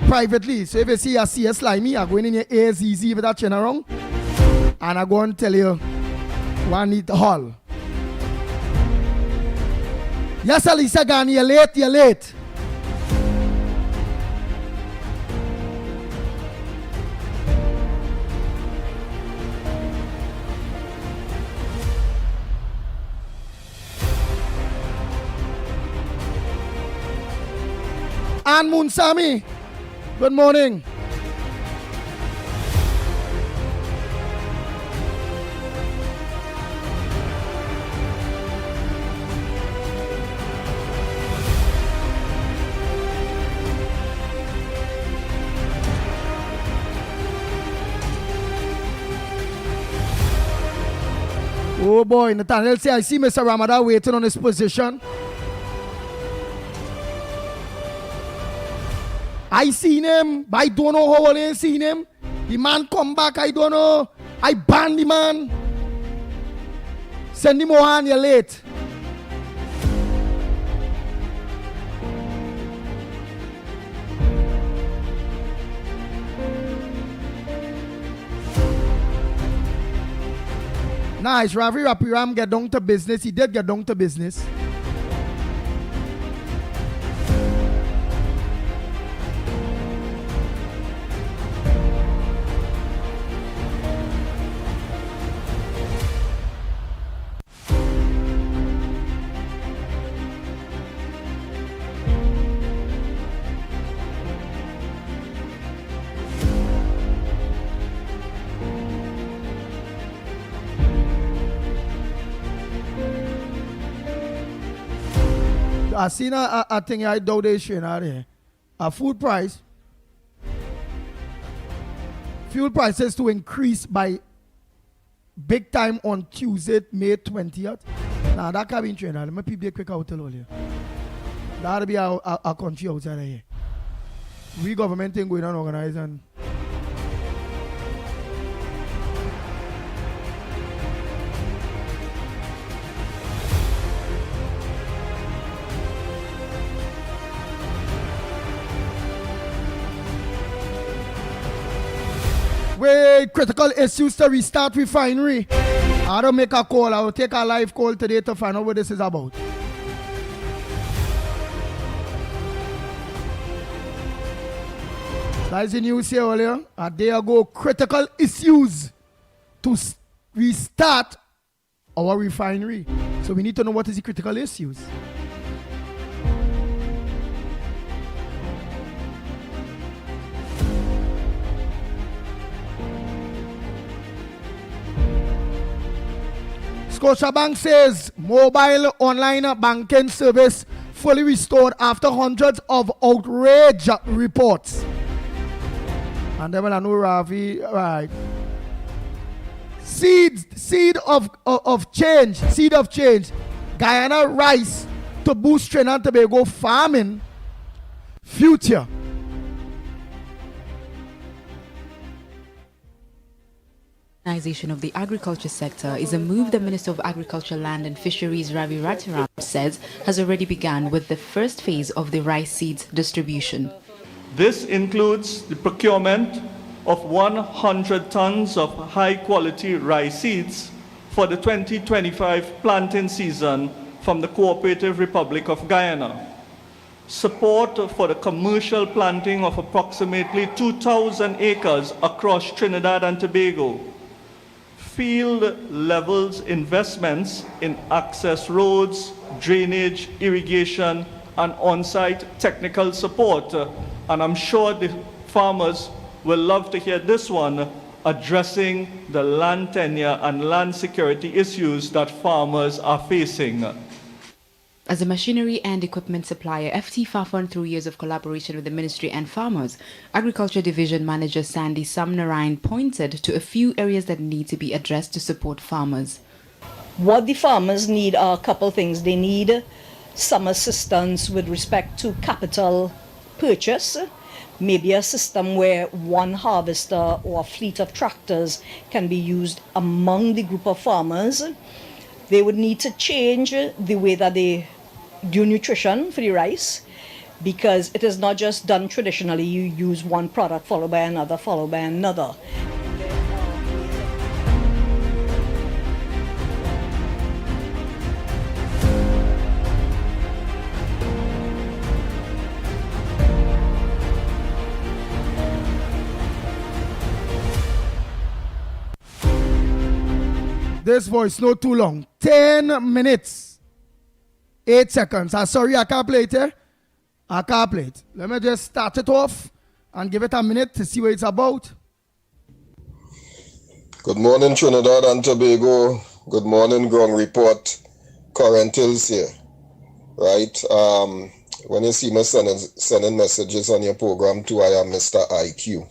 privately. So if you see a CS Slimy, I'm going in your ears easy with that chin around. And I'm going to tell you one need hall. Yes, Alisa Gani, you're late. Ann Munsami, good morning. Oh boy, Nathaniel say, I see Mr. Ramadan waiting on his position. I seen him, but I don't know how I seen him. The man come back, I don't know. I ban the man. Send him on, you're late. Nice, Ravi Rapiram get down to business. He did get down to business. I seen a thing I donation out there. A food price. Fuel prices to increase by big time on Tuesday, May 20th. Now that can be trend. Let me be quick out tell you. That'll be a country outside of here. We government thing going on organizing. With critical issues to restart refinery. I don't make a call. I will take a live call today to find out what this is about. That's the news here earlier. A day ago, critical issues to restart our refinery. So we need to know what is the critical issues. Scotiabank says mobile online banking service fully restored after hundreds of outrage reports. And then when I know Ravi, right. Seed of change. Guyana rice to boost Trinidad and Tobago farming future. Organization of the agriculture sector is a move the Minister of Agriculture, Land and Fisheries Ravi Ratiram says has already begun with the first phase of the rice seeds distribution. This includes the procurement of 100 tons of high-quality rice seeds for the 2025 planting season from the Cooperative Republic of Guyana. Support for the commercial planting of approximately 2,000 acres across Trinidad and Tobago. Field levels investments in access roads, drainage, irrigation, and on-site technical support. And I'm sure the farmers will love to hear this one, addressing the land tenure and land security issues that farmers are facing. As a machinery and equipment supplier, FT Fafon, through years of collaboration with the ministry and farmers, Agriculture Division Manager Sandy Samnarayan pointed to a few areas that need to be addressed to support farmers. What the farmers need are a couple things. They need some assistance with respect to capital purchase, maybe a system where one harvester or a fleet of tractors can be used among the group of farmers. They would need to change the way that they do nutrition for the rice, because it is not just done traditionally. You use one product followed by another, followed by another. This voice not too long. 10 minutes. 8 seconds. I'm sorry, I can't play it here. I can't play it. Let me just start it off and give it a minute to see what it's about. Good morning, Trinidad and Tobago. Good morning, Ground Report. Current Hills here. Right? When you see me sending messages on your program too, I am Mr. IQ.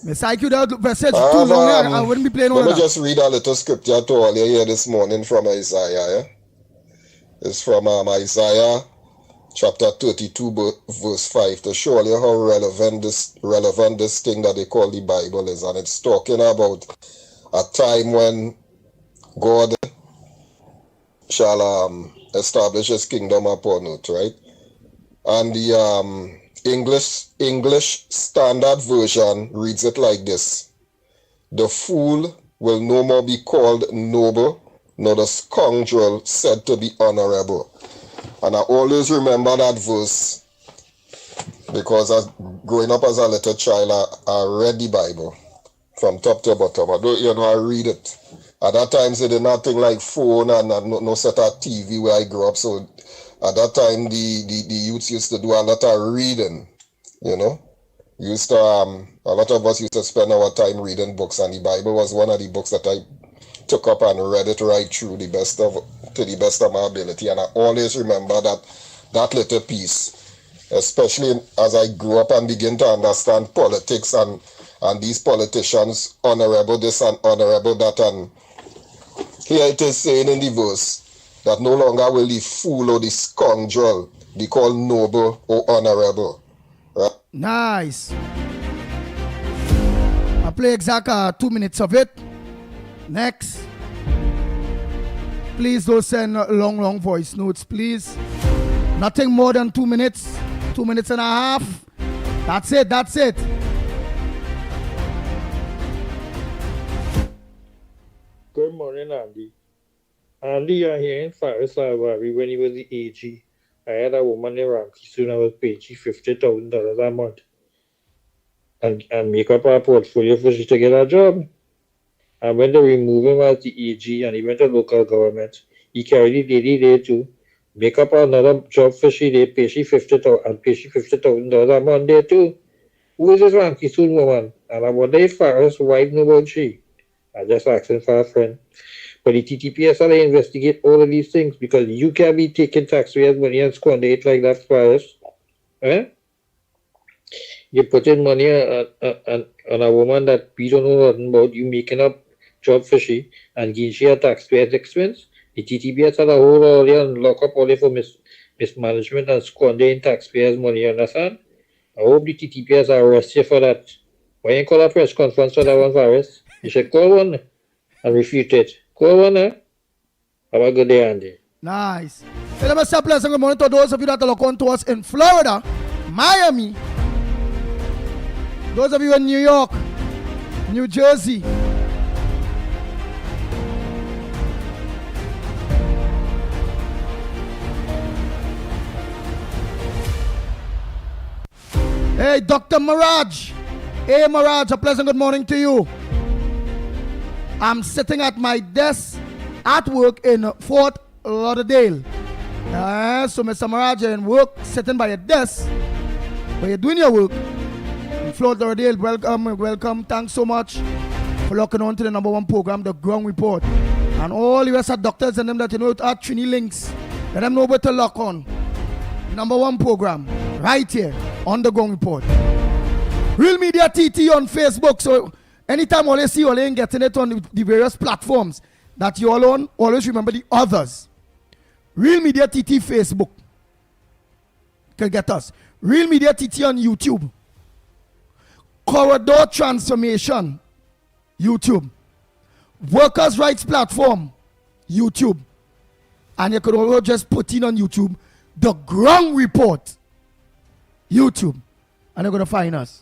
Mr. IQ, that message too long. I wouldn't be playing all of that. Let me just read a little scripture to all you here this morning from Isaiah. Yeah? It's from Isaiah chapter 32 verse 5 to show you how relevant this thing that they call the Bible is. And it's talking about a time when God shall establish his kingdom upon earth, right? And the English Standard Version reads it like this: the fool will no more be called noble, nor the scoundrel said to be honorable. And I always remember that verse because growing up as a little child, I read the Bible from top to bottom. I read it. At that time, it did nothing like phone and no set of TV where I grew up. So at that time, the youths used to do a lot of reading, you know. A lot of us used to spend our time reading books, and the Bible was one of the books that I took up and read it right through to the best of my ability. And I always remember that little piece, especially as I grew up and began to understand politics and these politicians, honorable this and honorable that. And here it is saying in the verse that no longer will the fool or the scoundrel be called noble or honorable. Right? Nice. I'll play exact 2 minutes of it. Next. Please don't send long voice notes, please. Nothing more than 2 minutes. 2 minutes and a half. That's it. Good morning, Andy. Andy, I hear in Farisawari when he was the AG. I had a woman named Ramsey soon. I was paying $50,000 a month and make up our portfolio for she to get a job. And when they remove him as the AG and he went to local government, he carried the lady there too. Make up another job for she, they pay she $50,000 a month there too. Who is this Ramsey soon woman? And I wonder if Faris wife know about she. I just asking for a friend. For the TTPS, they investigate all of these things because you can't be taking taxpayers' money and squander it like that, Faris. You put in money on a woman that we don't know nothing about, you making up job for she, and give she a taxpayer's expense. The TTPS had a whole area and lock up all for mismanagement and squandering taxpayers' money, you understand? I hope the TTPS are arrested for that. Why you call a press conference for that one, Faris? You should call one and refute it. Call one, Have a good day, Andy. Nice. Hey, let me say a pleasant good morning to those of you that are looking to us in Florida, Miami, those of you in New York, New Jersey. Hey, Dr. Mirage. Hey, Mirage, a pleasant good morning to you. I'm sitting at my desk at work in Fort Lauderdale. So, Mr. Mirage, you're in work, sitting by your desk, but you're doing your work. In Fort Lauderdale, welcome. Thanks so much for locking on to the number one program, The Ground Report. And all the rest of doctors and them that you know are Trini links, let them know where to lock on. Number one program, right here on The Ground Report. Real Media TT on Facebook. So anytime all you see, all you getting it on the various platforms that you all on, always remember the others. Real Media TT Facebook can get us. Real Media TT on YouTube. Corridor Transformation, YouTube. Workers' Rights Platform, YouTube. And you could also just put in on YouTube, The Ground Report, YouTube. And you're going to find us.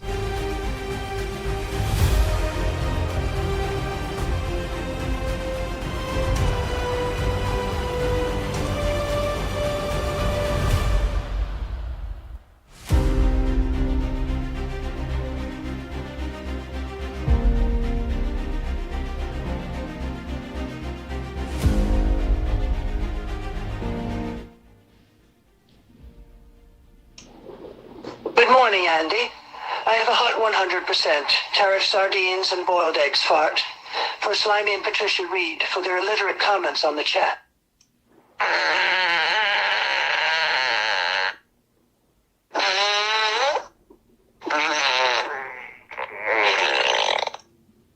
Good morning, Andy. I have a hot 100% tariff sardines and boiled eggs fart for Slimy and Patricia Reed for their illiterate comments on the chat.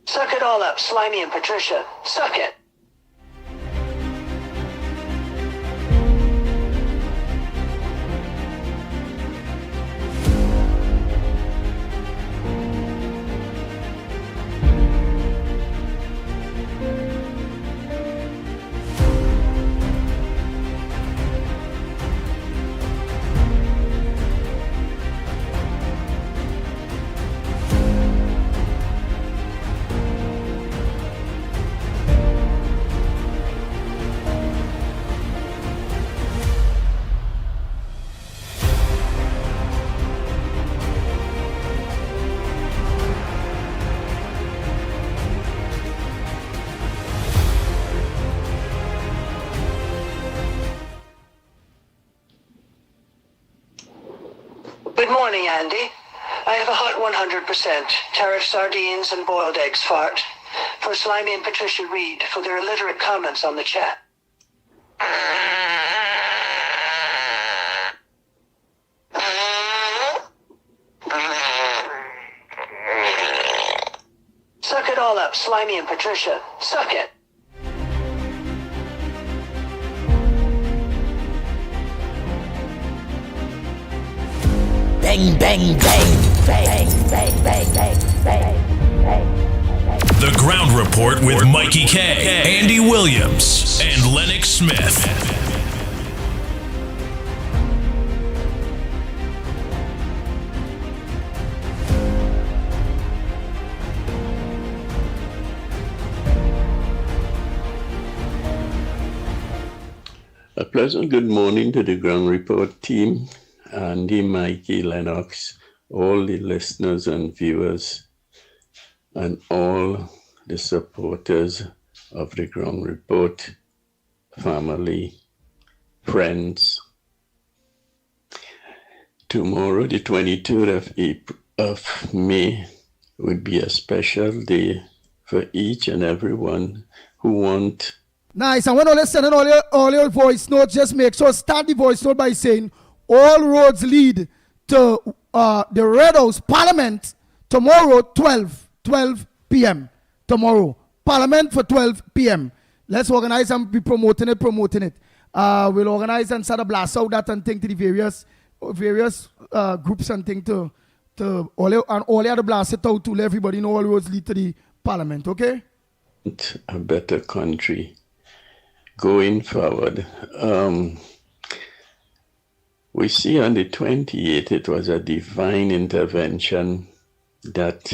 Suck it all up, Slimy and Patricia. Suck it. Good morning, Andy. I have a hot 100% tariff sardines and boiled eggs fart for Slimy and Patricia Reed for their illiterate comments on the chat. Suck it all up, Slimy and Patricia. Suck it. Bang, bang, bang, bang, bang, bang, bang, bang, bang. The Ground Report with Mickie K, Andy Williams, and Lennox Smith. A pleasant good morning to the Ground Report team. Andy, Mickie, Lennox, all the listeners and viewers, and all the supporters of the Ground Report, family, friends. Tomorrow, the 23rd of May, would be a special day for each and everyone who want Nice. And when you're sending all your voice notes, just make sure start the voice note by saying all roads lead to the Red House Parliament tomorrow, 12 p.m. Tomorrow. Parliament for 12 p.m. Let's organize and be promoting it. We'll organize and start a blast out that and thing to the various groups and thing to all the other blast it out to let everybody know all roads lead to the Parliament, okay? A better country going forward. We see on the 28th, it was a divine intervention that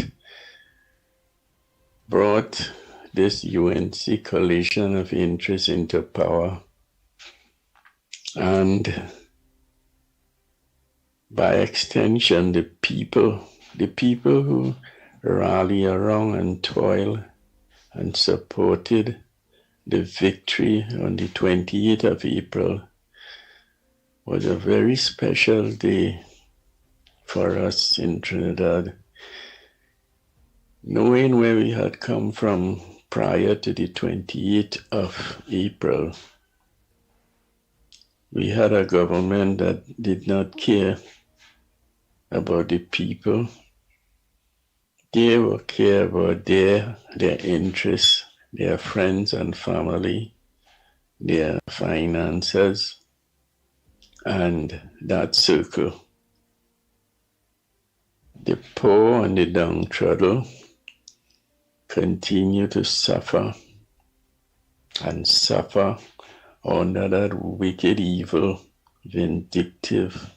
brought this UNC coalition of interest into power. And by extension, the people who rally around and toil and supported the victory on the 28th of April was a very special day for us in Trinidad. Knowing where we had come from prior to the 28th of April, we had a government that did not care about the people. They will care about their interests, their friends and family, their finances, and that circle. The poor and the downtrodden continue to suffer and suffer under that wicked, evil, vindictive,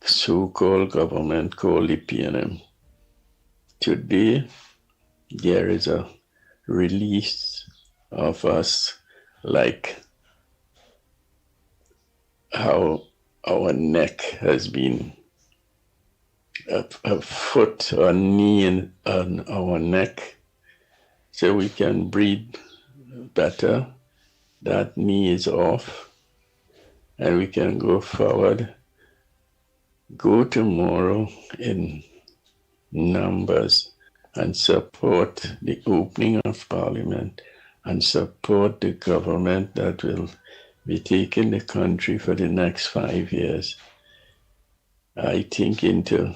so-called government called the PNM. Today, there is a release of us like how our neck has been, a foot or knee on our neck so we can breathe better. That knee is off and we can go forward. Go tomorrow in numbers and support the opening of Parliament and support the government that will be taking the country for the next 5 years. I think into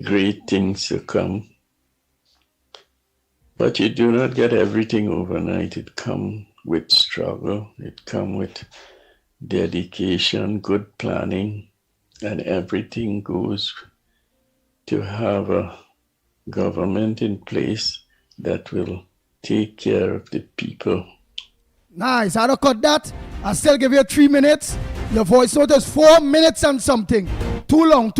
great things to come. But you do not get everything overnight. It comes with struggle. It comes with dedication, good planning, and everything goes to have a government in place that will take care of the people. Nice. I don't cut that. I still give you 3 minutes. Your voice note is 4 minutes and something. Too long.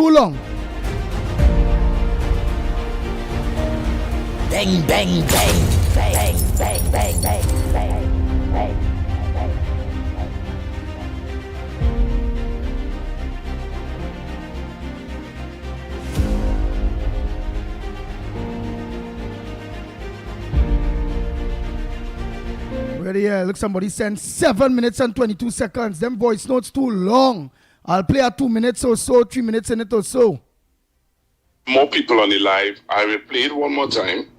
Bang, bang, bang, bang, bang, bang, bang, bang, bang. Ready here. Look, somebody sent 7 minutes and 22 seconds. Them voice notes too long. I'll play at 2 minutes or so, 3 minutes in it or so. More people on the live. I will play it one more time.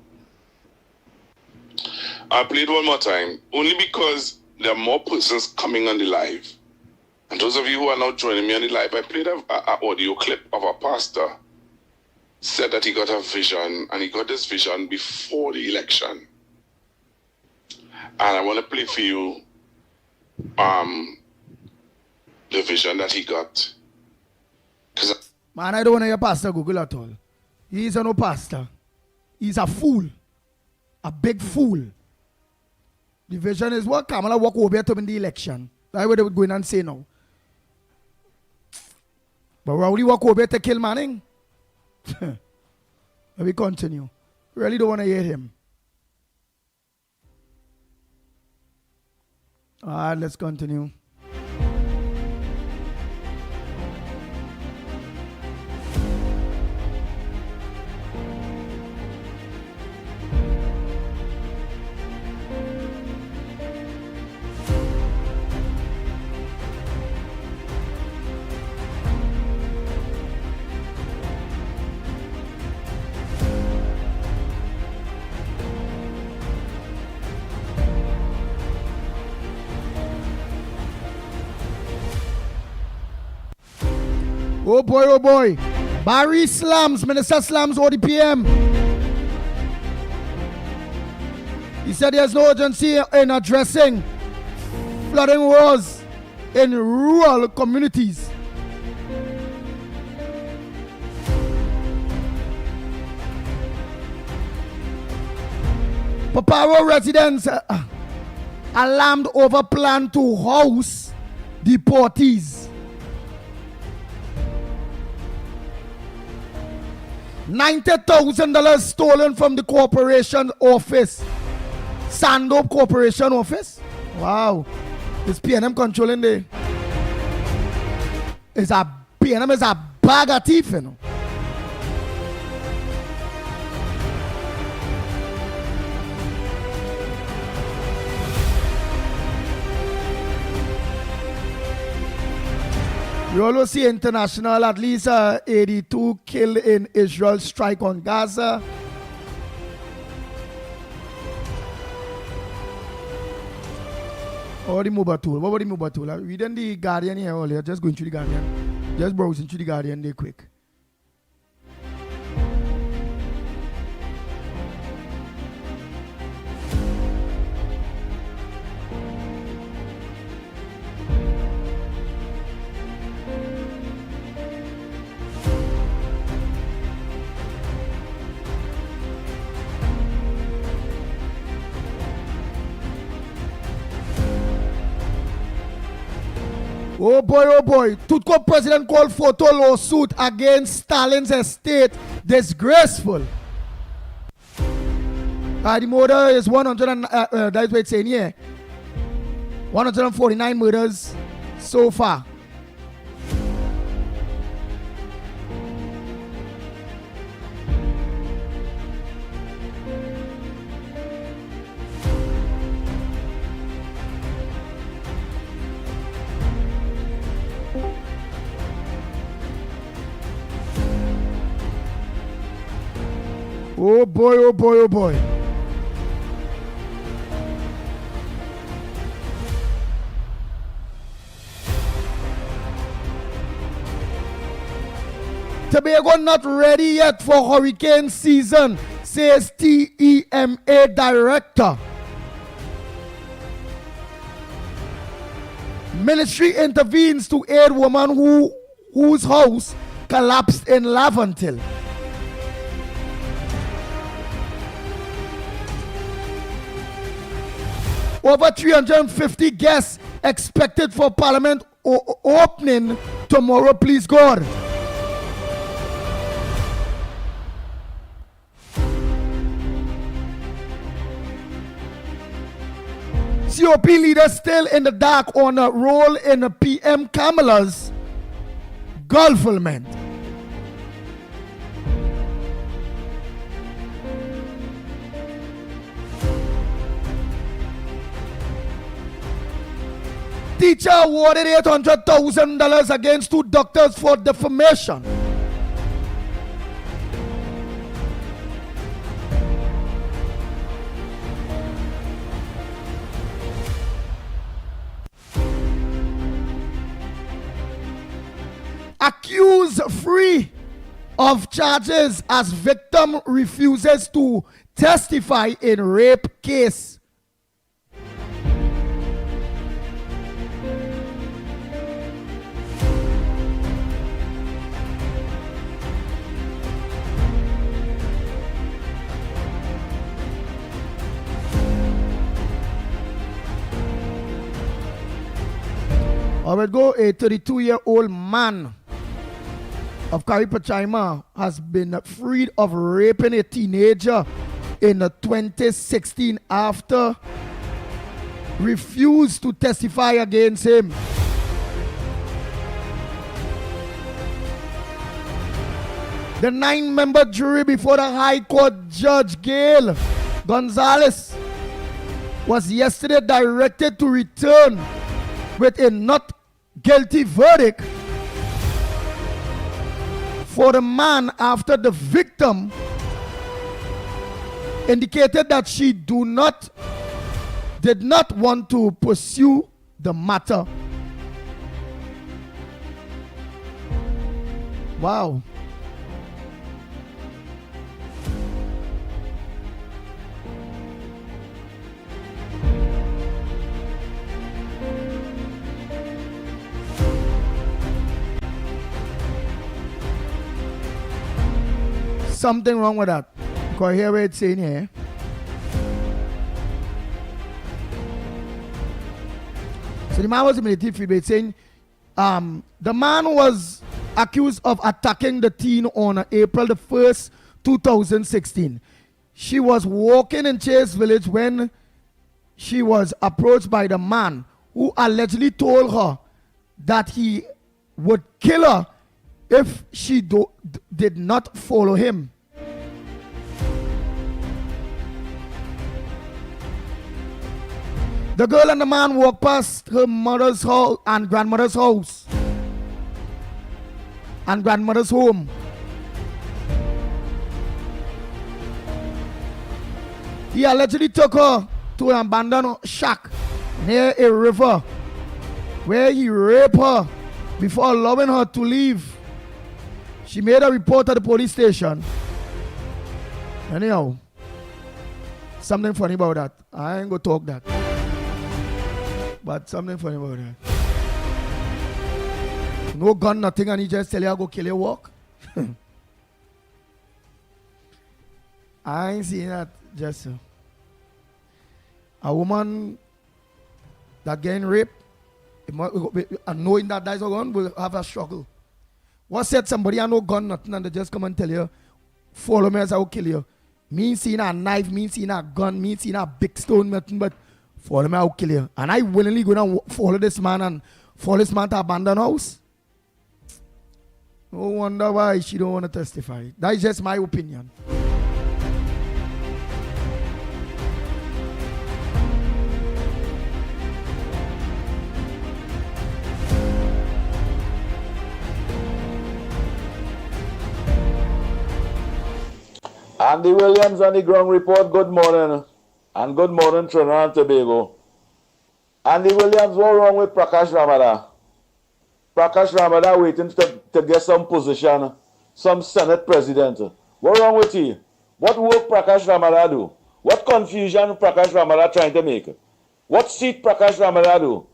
I'll play it one more time, only because there are more persons coming on the live. And those of you who are now joining me on the live, I played an audio clip of a pastor said that he got a vision, and he got this vision before the election. And I want to play for you the vision that he got. Man, I don't want to hear Pastor Google at all. He's no pastor. He's a fool. A big fool. The vision is what Kamala walk over to win the election. That's what they would go in and say now. But Rowley walk over to kill Manning. Let me continue. Really don't want to hear him. Alright, let's continue. Oh boy, oh boy. Barry Slams, Minister Slams, ODPM. He said there's no urgency in addressing flooding woes in rural communities. Paparo residents alarmed over plan to house deportees. $90,000 stolen from the corporation office. Sandope Corporation office? Wow. Is PNM controlling the... PNM is a bag of thief, you know. You always see international, at least 82 killed in Israel strike on Gaza. What about the Mubatul? What about the Mubatul? Reading the Guardian here earlier, just going through the Guardian. Just browsing through the Guardian there quick. Oh boy. Tutco president called photo lawsuit against Stalin's estate disgraceful. The murder is 100 and, that's what it's saying here. 149 murders so far. Oh boy. Tobago not ready yet for hurricane season, says TEMA director. Ministry intervenes to aid woman whose house collapsed in Laventille. Over 350 guests expected for Parliament opening tomorrow, please God. COP leaders still in the dark on a role in the PM Kamala's Gulflement. Teacher awarded $800,000 against 2 doctors for defamation. Accused free of charges as victim refuses to testify in rape case. I will go. A 32-year-old man of Karipachima has been freed of raping a teenager in 2016 after refused to testify against him. The 9-member jury before the High Court Judge Gail Gonzalez was yesterday directed to return with a not guilty verdict for the man after the victim indicated that she did not want to pursue the matter. Wow. Something wrong with that. Because hear what it's saying here. So the man was immediately freed, saying the man was accused of attacking the teen on April the 1st, 2016. She was walking in Chase Village when she was approached by the man who allegedly told her that he would kill her if she did not follow him. The girl and the man walked past her mother's house and grandmother's house and grandmother's home. He allegedly took her to an abandoned shack near a river where he raped her before allowing her to leave. She made a report at the police station. Anyhow, something funny about that. I ain't gonna talk that. But something funny about that. No gun, nothing, and he just tell you go kill your walk. I ain't seen that just a woman that getting raped, and knowing that that's a gun, will have a struggle. What said somebody I no gun, nothing, and they just come and tell you, follow me as I will kill you. Me seeing a knife, me seeing a gun, me seeing a big stone, nothing, but follow me, I will kill you. And I willingly gonna follow this man and follow this man to abandon house. No wonder why she don't want to testify. That is just my opinion. Andy Williams on the ground report, good morning. And good morning, Trinidad and Tobago. Andy Williams, what's wrong with Prakash Ramada? Prakash Ramada waiting to get some position, some Senate president. What's wrong with you? What work Prakash Ramada do? What confusion Prakash Ramada trying to make? What seat Prakash Ramada do?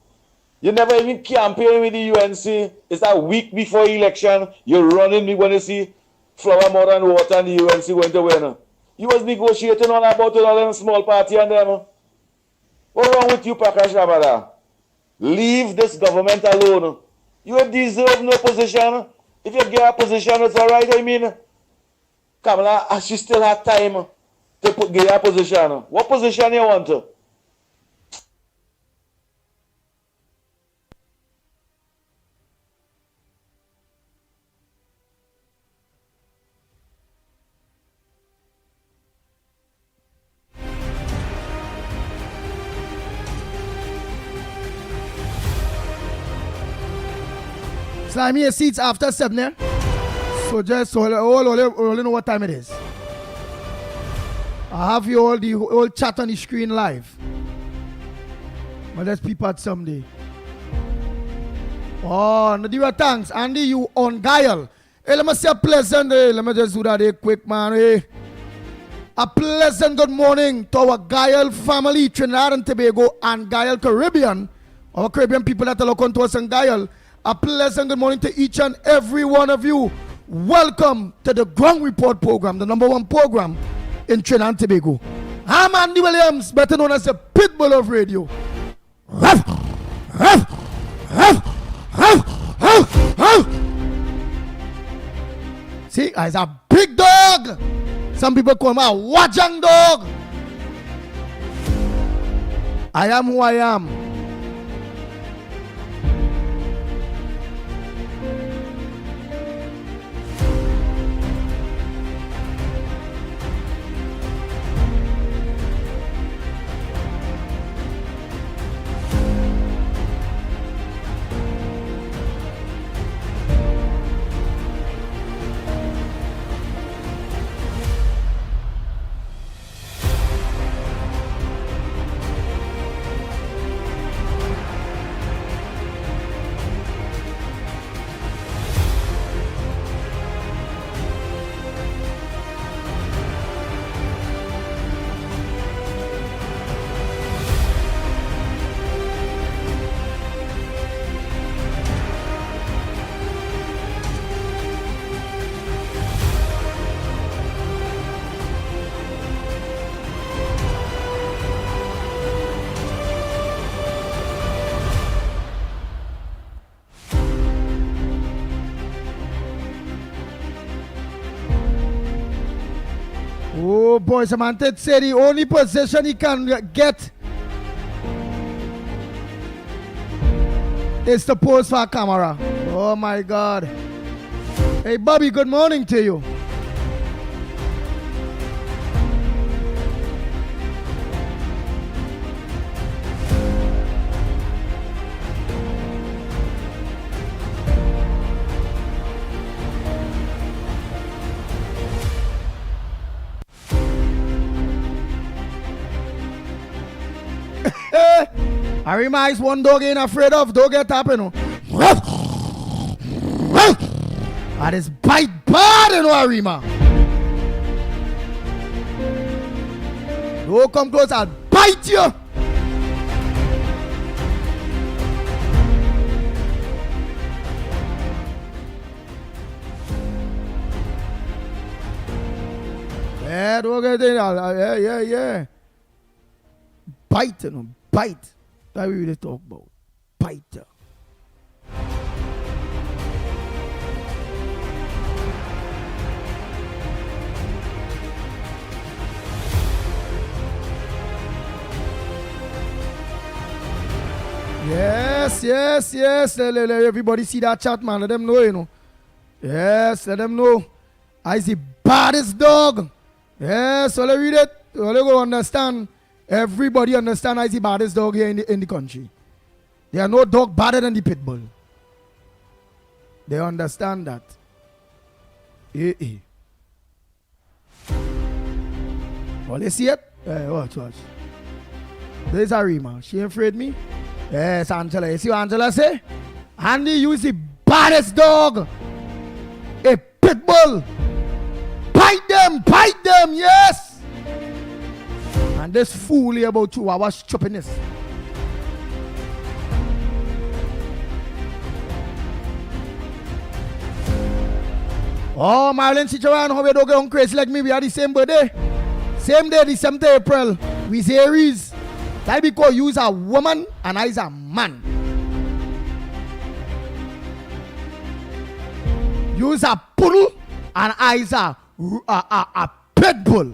You never even campaign with the UNC. It's a week before election. You're running me when you see flower more than water and the UNC going to win. You was negotiating on about it all in small party and them. What's wrong with you, Prakash Ramada? Leave this government alone. You deserve no position. If you get a position, it's all right. I mean, Kamala, she still has time to get a position. What position you want? Slimy your seats after 7, eh? So just all know what time it is. I have you all the whole chat on the screen live. But let's peep at someday. Oh, Nadira, thanks. Andy, you on Guile. Hey, let me say a pleasant day. Let me just do that quick, man. Hey. A pleasant good morning to our Guile family, Trinidad and Tobago, and Guile Caribbean. Our Caribbean people that are looking to us in Guile. A pleasant good morning to each and every one of you. Welcome to the Ground Report program, the #1 program in Trinidad and Tobago. I'm Andy Williams, better known as the Pitbull of Radio. Ruff, ruff, ruff, ruff, ruff, ruff. See, it's a big dog. Some people call me a Wajang dog. I am who I am. boy, Samantha said the only position he can get is to pose for a camera. Oh my God. Hey Bobby, good morning to you. Arima is one dog ain't afraid of. Don't get up, you know. That is bite bad, you know, Arima. Don't come close, I'll bite you. Yeah, don't get in. Yeah. Bite, you know, bite. That's what we really talk about. Bite. Yes. Let everybody see that chat, man. Let them know, you know. Yes, let them know. I the baddest dog. Yes, so let read it. So let go understand. Everybody understand I the baddest dog here in the country. There are no dog badder than the pit bull. They understand that. Well, you see it? Watch. There's Arima. She ain't afraid me? Yes, Angela. You see what Angela say? Andy, you is the baddest dog. A pit bull. Bite them, yes. And this fool here about 2 hours chopping this. Oh, Marlon, sit around, how we don't get on crazy like me. We are the same birthday. Same day, the 7th April. We Aries. That because you is a woman and I is a man. You is a poodle and I is a pit bull.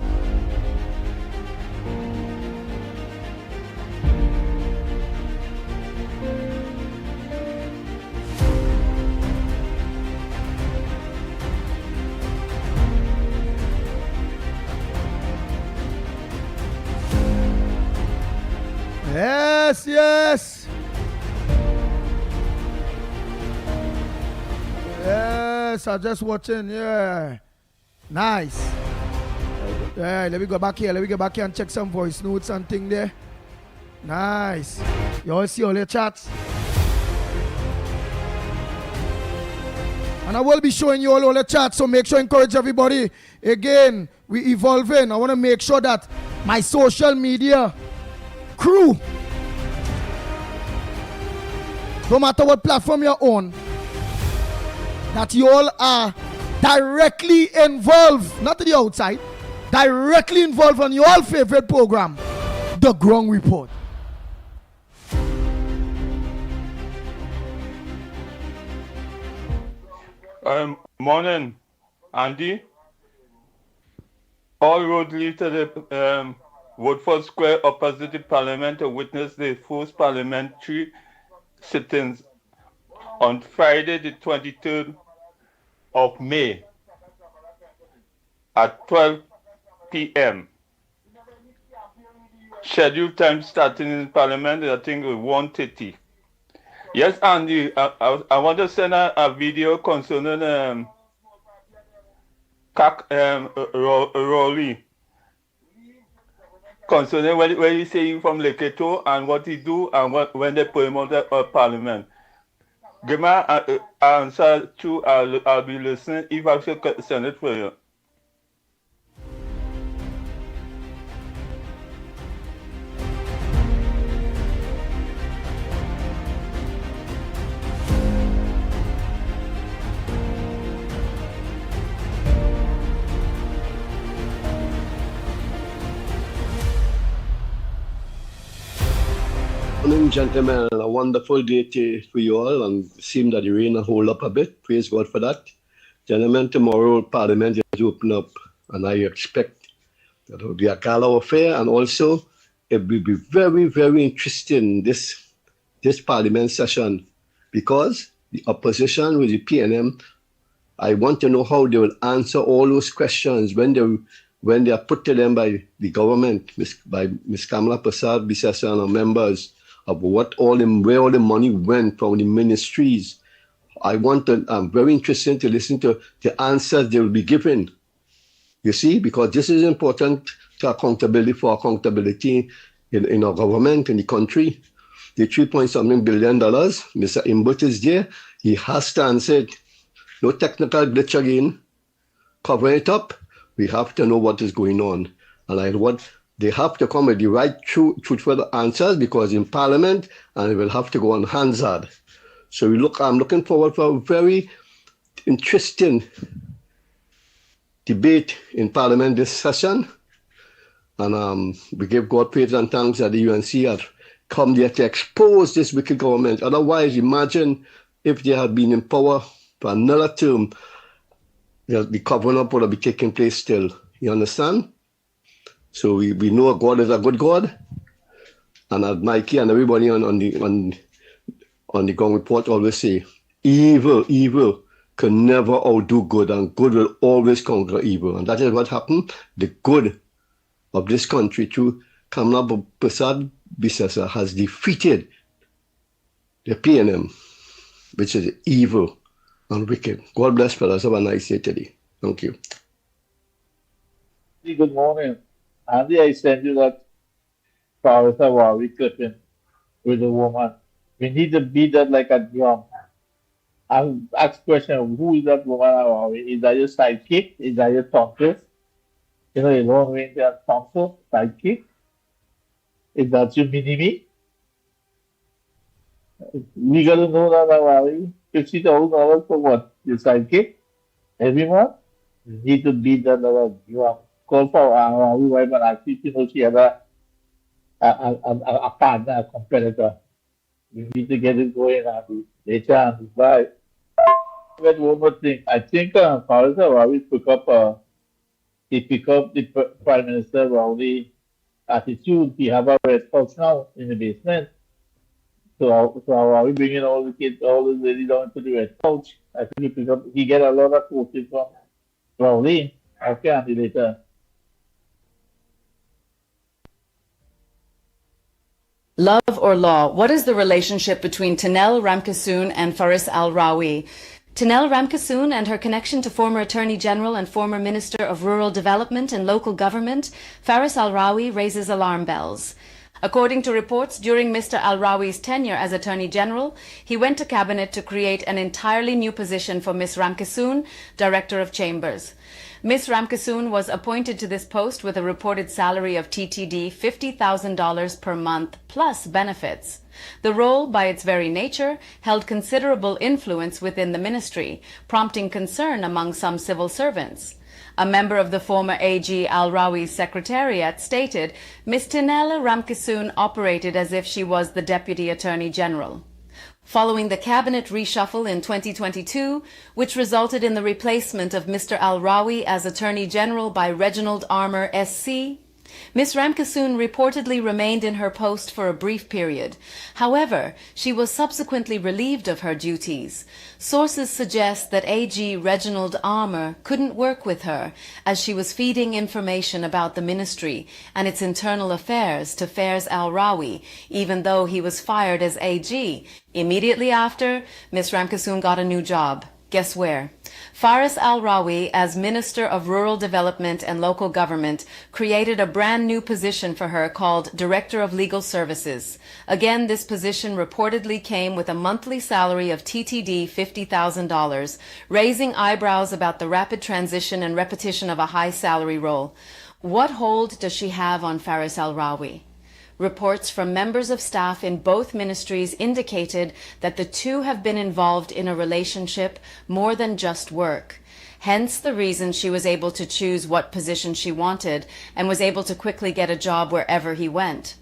Yes. Yes, I'm just watching. Yeah. Nice. Yeah, let me go back here. And check some voice notes and thing there. Nice. You all see all your chats. And I will be showing you all the chats, so make sure to encourage everybody. Again, we evolving. I want to make sure that my social media crew, no matter what platform you're on, that you all are directly involved, not to the outside, directly involved on your all favorite program, The Ground Report. Morning, Andy. All roads lead to the Woodford Square opposite the Parliament to witness the first parliamentary sittings on Friday the 23rd of May at 12 p.m. Scheduled time starting in Parliament, I think, at 1:30. Yes, Andy, I want to send a video concerning Rowley. Concerning when he say from Leketo and what he do and when they put him out of Parliament. Give me an answer to, I'll be listening if I should send it for you. Morning, gentlemen. A wonderful day for you all, and it seems that the rain will hold up a bit. Praise God for that. Gentlemen, tomorrow Parliament is open up, and I expect There will be a gala affair, and also it will be very, very interesting this parliament session, because the opposition with the PNM, I want to know how they will answer all those questions when they are put to them by the government, by Ms. Kamala Prasad Bisesa and her members, of where all the money went from the ministries. I'm very interested to listen to the answers they will be given. You see, because this is important to accountability in our government, in the country. The $3.something billion, Mr. Imbut is there. He has to answer it. No technical glitch again. Cover it up. We have to know what is going on. And they have to come with the right, truthful answers, because in Parliament, and it will have to go on Hansard. So I'm looking forward for a very interesting debate in Parliament this session. And we give God praise and thanks that the UNC have come there to expose this wicked government. Otherwise, imagine if they had been in power for another term, the covering up would have been taking place still. You understand? So we know God is a good God. And as Mickie and everybody on the Gong Report always say, evil can never outdo good, and good will always conquer evil. And that is what happened. The good of this country through Kamala Prasad Bisesa has defeated the PNM, which is evil and wicked. God bless, fellas. Have a nice day today. Thank you. Good morning. Andy, I sent you that Paris Hawaii clipping with the woman. We need to beat that like a drum. I ask question, who is that woman Hawaii? Is that your sidekick? Is that your tonsil? You know, you don't win that tonsil, sidekick? Is that your mini-me? We got to know that Hawaii. $50,000 for what? Your sidekick? Every month? You need to beat that like a drum. Call for Hawaii wife and actually, you know, she had a partner, a competitor. We need to get it going, Andy. Later, Andy. Bye. But one more thing. I think Paris Hawaii pick up the Prime Minister Rowley attitude. He have a red couch now in the basement. So are we bringing all the kids, all the ladies down to the red couch? I think he get a lot of coaching from Rowley. Okay, Andy, later. Love or law? What is the relationship between Tanel Ramkissoon and Faris Al-Rawi? Tanel Ramkissoon and her connection to former Attorney General and former Minister of Rural Development and Local Government, Faris Al-Rawi, raises alarm bells. According to reports, during Mr. Al-Rawi's tenure as Attorney General, he went to Cabinet to create an entirely new position for Ms. Ramkissoon, Director of Chambers. Ms. Ramkissoon was appointed to this post with a reported salary of TTD $50,000 per month plus benefits. The role, by its very nature, held considerable influence within the ministry, prompting concern among some civil servants. A member of the former AG Al-Rawi's secretariat stated, Ms. Tanel Ramkissoon operated as if she was the Deputy Attorney General. Following the cabinet reshuffle in 2022, which resulted in the replacement of Mr. Al-Rawi as Attorney General by Reginald Armour SC, Ms. Ramkissoon reportedly remained in her post for a brief period. However, she was subsequently relieved of her duties. Sources suggest that AG Reginald Armour couldn't work with her as she was feeding information about the ministry and its internal affairs to Faris Al-Rawi, even though he was fired as AG. Immediately after, Ms. Ramkissoon got a new job. Guess where? Faris Al-Rawi, as Minister of Rural Development and Local Government, created a brand new position for her called Director of Legal Services. Again, this position reportedly came with a monthly salary of TTD $50,000, raising eyebrows about the rapid transition and repetition of a high salary role. What hold does she have on Faris Al-Rawi? Reports from members of staff in both ministries indicated that the two have been involved in a relationship more than just work. Hence the reason she was able to choose what position she wanted and was able to quickly get a job wherever he went.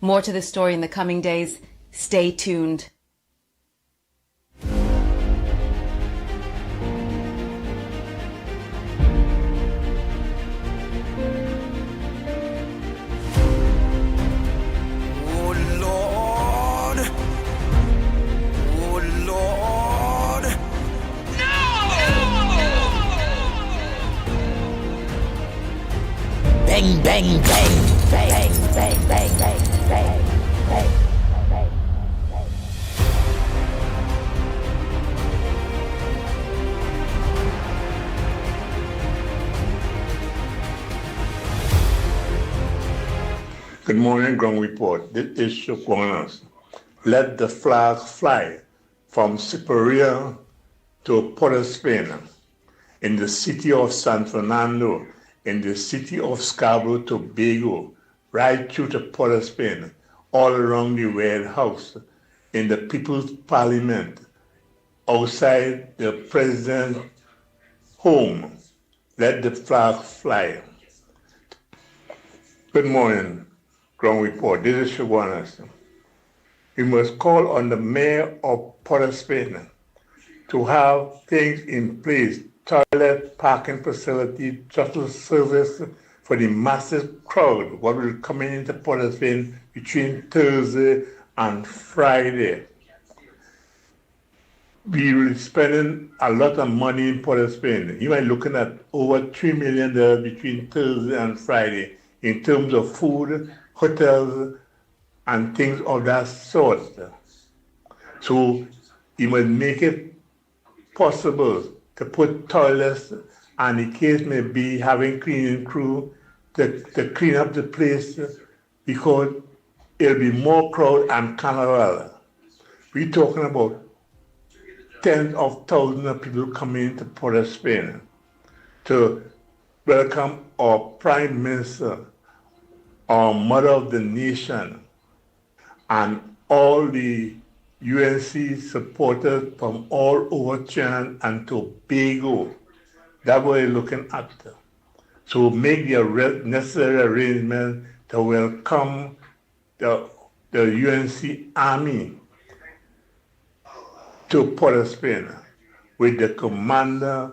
More to the story in the coming days. Stay tuned. bang, bang, bang, bang, bang, bang, bang, bang, bang. Good morning, Ground Report. This is Shukwanas. Let the flag fly from Superior to Port of Spain, in the city of San Fernando, in the city of Scarborough, Tobago, right through to Port of Spain, all around the White House, in the People's Parliament, outside the President's home. Let the flag fly. Good morning, Ground Report. This is Shukwanas. We must call on the mayor of Port of Spain to have things in place, toilet, parking facility, shuttle service for the massive crowd what will come into Port of Spain between Thursday and Friday. We will be spending a lot of money in Port of Spain. You are looking at over $3 million between Thursday and Friday in terms of food, hotels, and things of that sort. So you must make it possible to put toilets, and the case may be having cleaning crew to clean up the place, because it'll be more crowd and carnival. We're talking about tens of thousands of people coming to Port of Spain to welcome our Prime Minister, our Mother of the Nation, and all the UNC supporters from all over Trinidad and Tobago. That's what we're looking at. So make the necessary arrangements to welcome the UNC Army to Port of Spain with the commander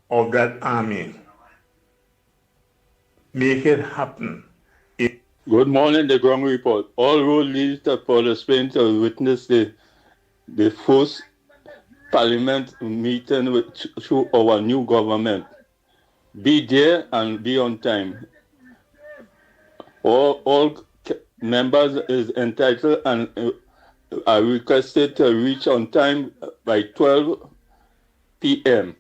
of that army. Make it happen. Good morning, the Ground Report. All road leads to Port of Spain to witness the first Parliament meeting through our new government. Be there and be on time. All members is entitled and are requested to reach on time by 12 p.m.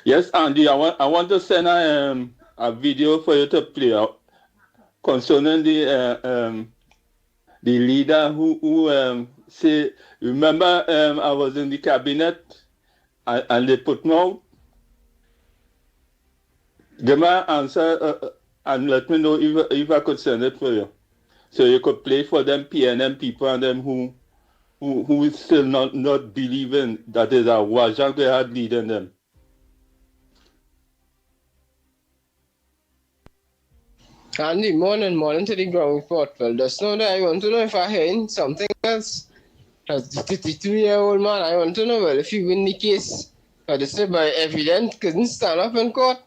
Yes, Andy, I want to send a video for you to play out concerning the leader who say, remember I was in the cabinet and they put me out. Give me an answer and let me know if I could send it for you. So you could play for them PNM people and them who is still not believing that is a Wajak they had leading them. Andy, morning to the Ground Report. Well, just know that I want to know if I hearing something else. As the 52-year-old man, I want to know, well, if you win the case, or they say by evidence couldn't stand up in court.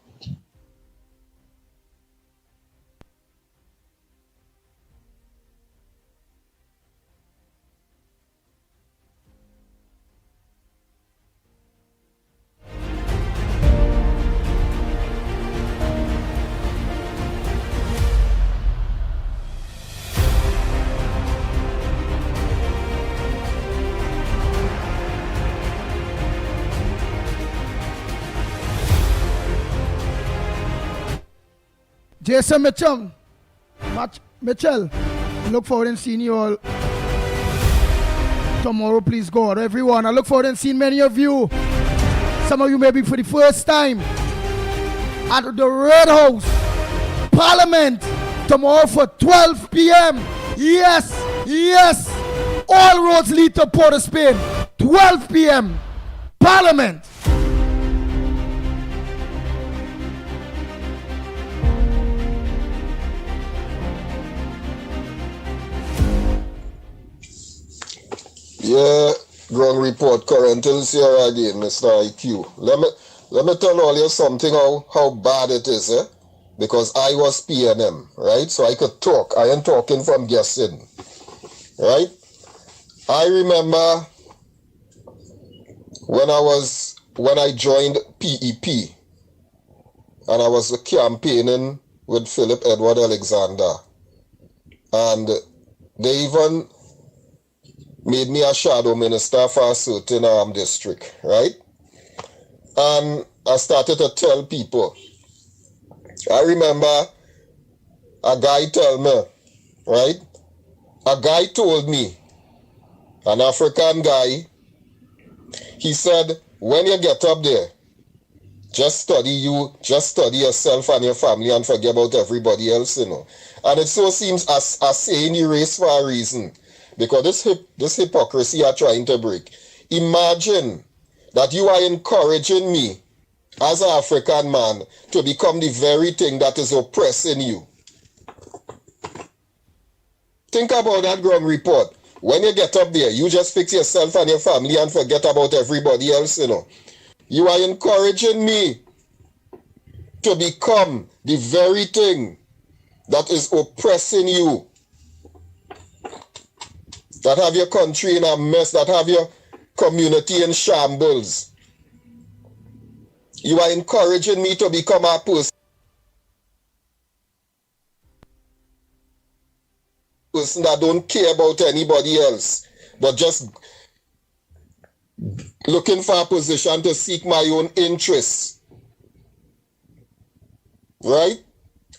Jason Mitchell, look forward to seeing you all tomorrow, please God. Everyone, I look forward to seeing many of you. Some of you maybe for the first time at the Red House, Parliament, tomorrow for 12 p.m. Yes, all roads lead to Port of Spain, 12 p.m. Parliament. Yeah, Ground Report, current till here again, Mr. IQ. Let me tell all you something how bad it is, eh? Because I was PNM, right? So I could talk. I am talking from guessing, right? I remember when I joined PEP and I was campaigning with Philip Edward Alexander. And they even made me a shadow minister for a certain district, right? And I started to tell people. I remember a guy tell me, right? A guy told me, an African guy, he said, when you get up there, just study yourself and your family and forget about everybody else, you know. And it so seems as saying the race for a reason. Because this hypocrisy are trying to break. Imagine that you are encouraging me as an African man to become the very thing that is oppressing you. Think about that ground report. When you get up there, you just fix yourself and your family and forget about everybody else, you know. You are encouraging me to become the very thing that is oppressing you, that have your country in a mess, that have your community in shambles. You are encouraging me to become a person that don't care about anybody else, but just looking for a position to seek my own interests, right?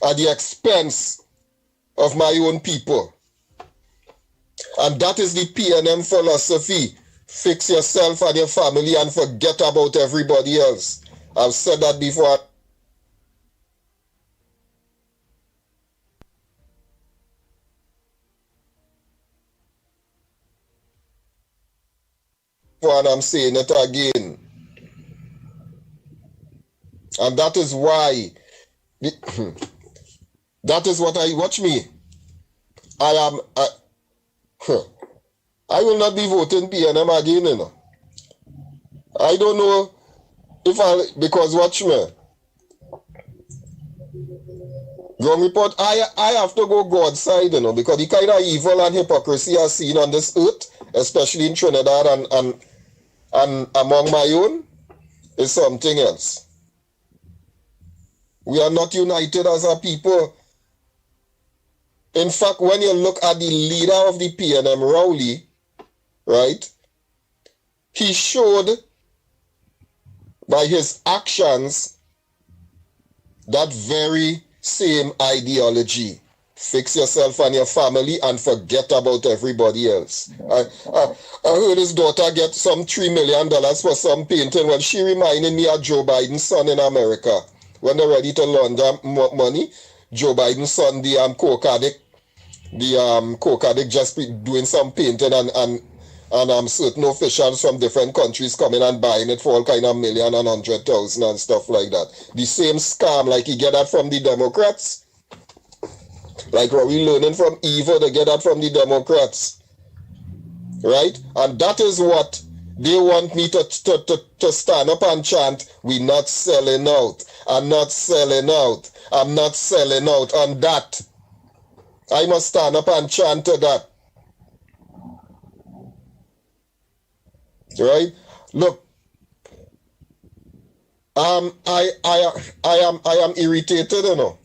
At the expense of my own people. And that is the PNM philosophy. Fix yourself and your family and forget about everybody else. I've said that before. And I'm saying it again. And that is why, that is what watch me. I will not be voting PNM again, you know. I don't know because watch me. Ground report, I have to go God's side, you know, because the kind of evil and hypocrisy I've seen on this earth, especially in Trinidad and among my own, is something else. We are not united as a people. In fact, when you look at the leader of the PNM, Rowley, right, he showed by his actions that very same ideology. Fix yourself and your family and forget about everybody else. I heard his daughter get some $3 million for some painting. Well, she reminded me of Joe Biden's son in America. When they're ready to launder money, Joe Biden's son, the coke addict, just doing some painting and certain officials from different countries coming and buying it for all kind of million and 100,000 and stuff like that. The same scam, like he get that from the Democrats. Like what we learning from evil, they get that from the Democrats. Right? And that is what they want me to stand up and chant, we not selling out. I'm not selling out. I'm not selling out on that. I must stand up and chant to that. Right? Look, I am irritated, you know.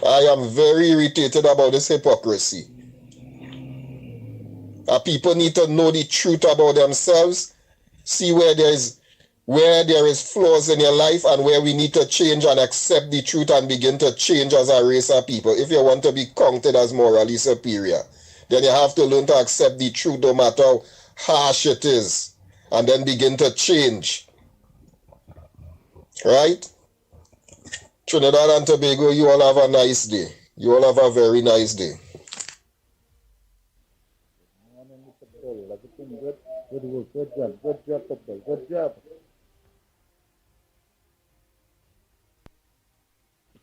I am very irritated about this hypocrisy. People need to know the truth about themselves, see where there is flaws in your life and where we need to change and accept the truth and begin to change as a race of people. If you want to be counted as morally superior, then you have to learn to accept the truth no matter how harsh it is, and then begin to change. Right? Trinidad and Tobago, you all have a nice day. You all have a very nice day. Good job.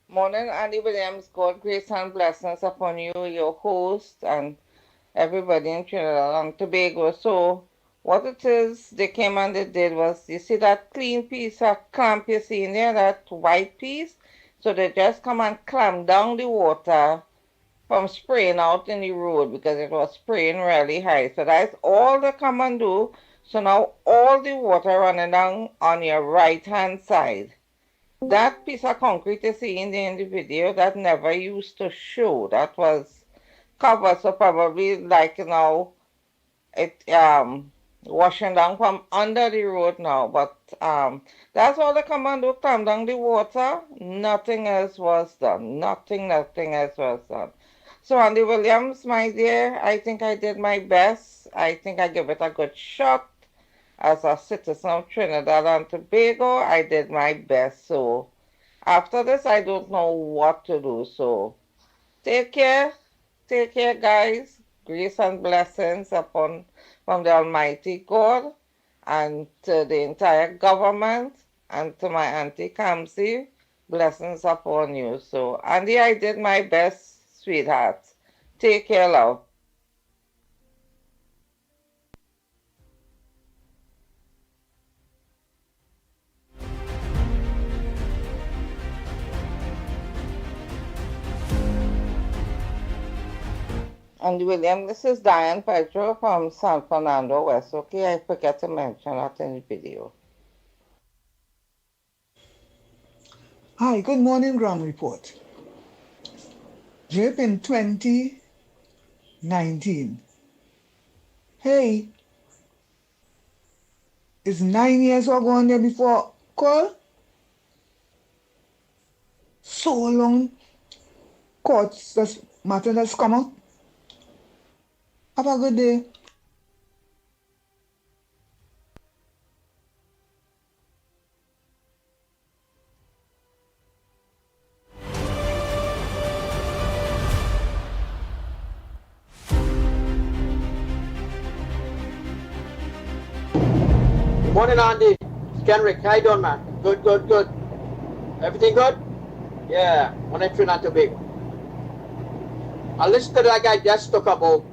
Morning, Andy Williams. God grace and blessings upon you, your host, and everybody in Trinidad and Tobago. So, what it is they came and they did was, you see that clean piece of clamp you see in there, that white piece? So they just come and clamp down the water from spraying out in the road because it was spraying really high. So that's all they come and do. So now all the water running down on your right hand side. That piece of concrete you see in the video, that never used to show. That was covered, so probably like now it washing down from under the road now. But that's all they come and do, climb down the water. Nothing else was done. Nothing else was done. So Andy Williams, my dear, I think I did my best. I think I gave it a good shot. As a citizen of Trinidad and Tobago, I did my best. So after this, I don't know what to do. So take care, guys. Grace and blessings upon from the Almighty God and to the entire government and to my Auntie Kamsi. Blessings upon you. So, Andy, I did my best, sweetheart. Take care, love. And William, this is Diane Petro from San Fernando West. Okay, I forget to mention that in the video. Hi, good morning, Ground Report. Drip in 2019. Hey, it's 9 years ago on there before call. So long courts that's matter that's come out. Have a good day. Morning, Andy. It's Kenrick. How you doing, man? Good, good, good. Everything good? Yeah, on Trinidad and Tobago. I listened to that guy just talk about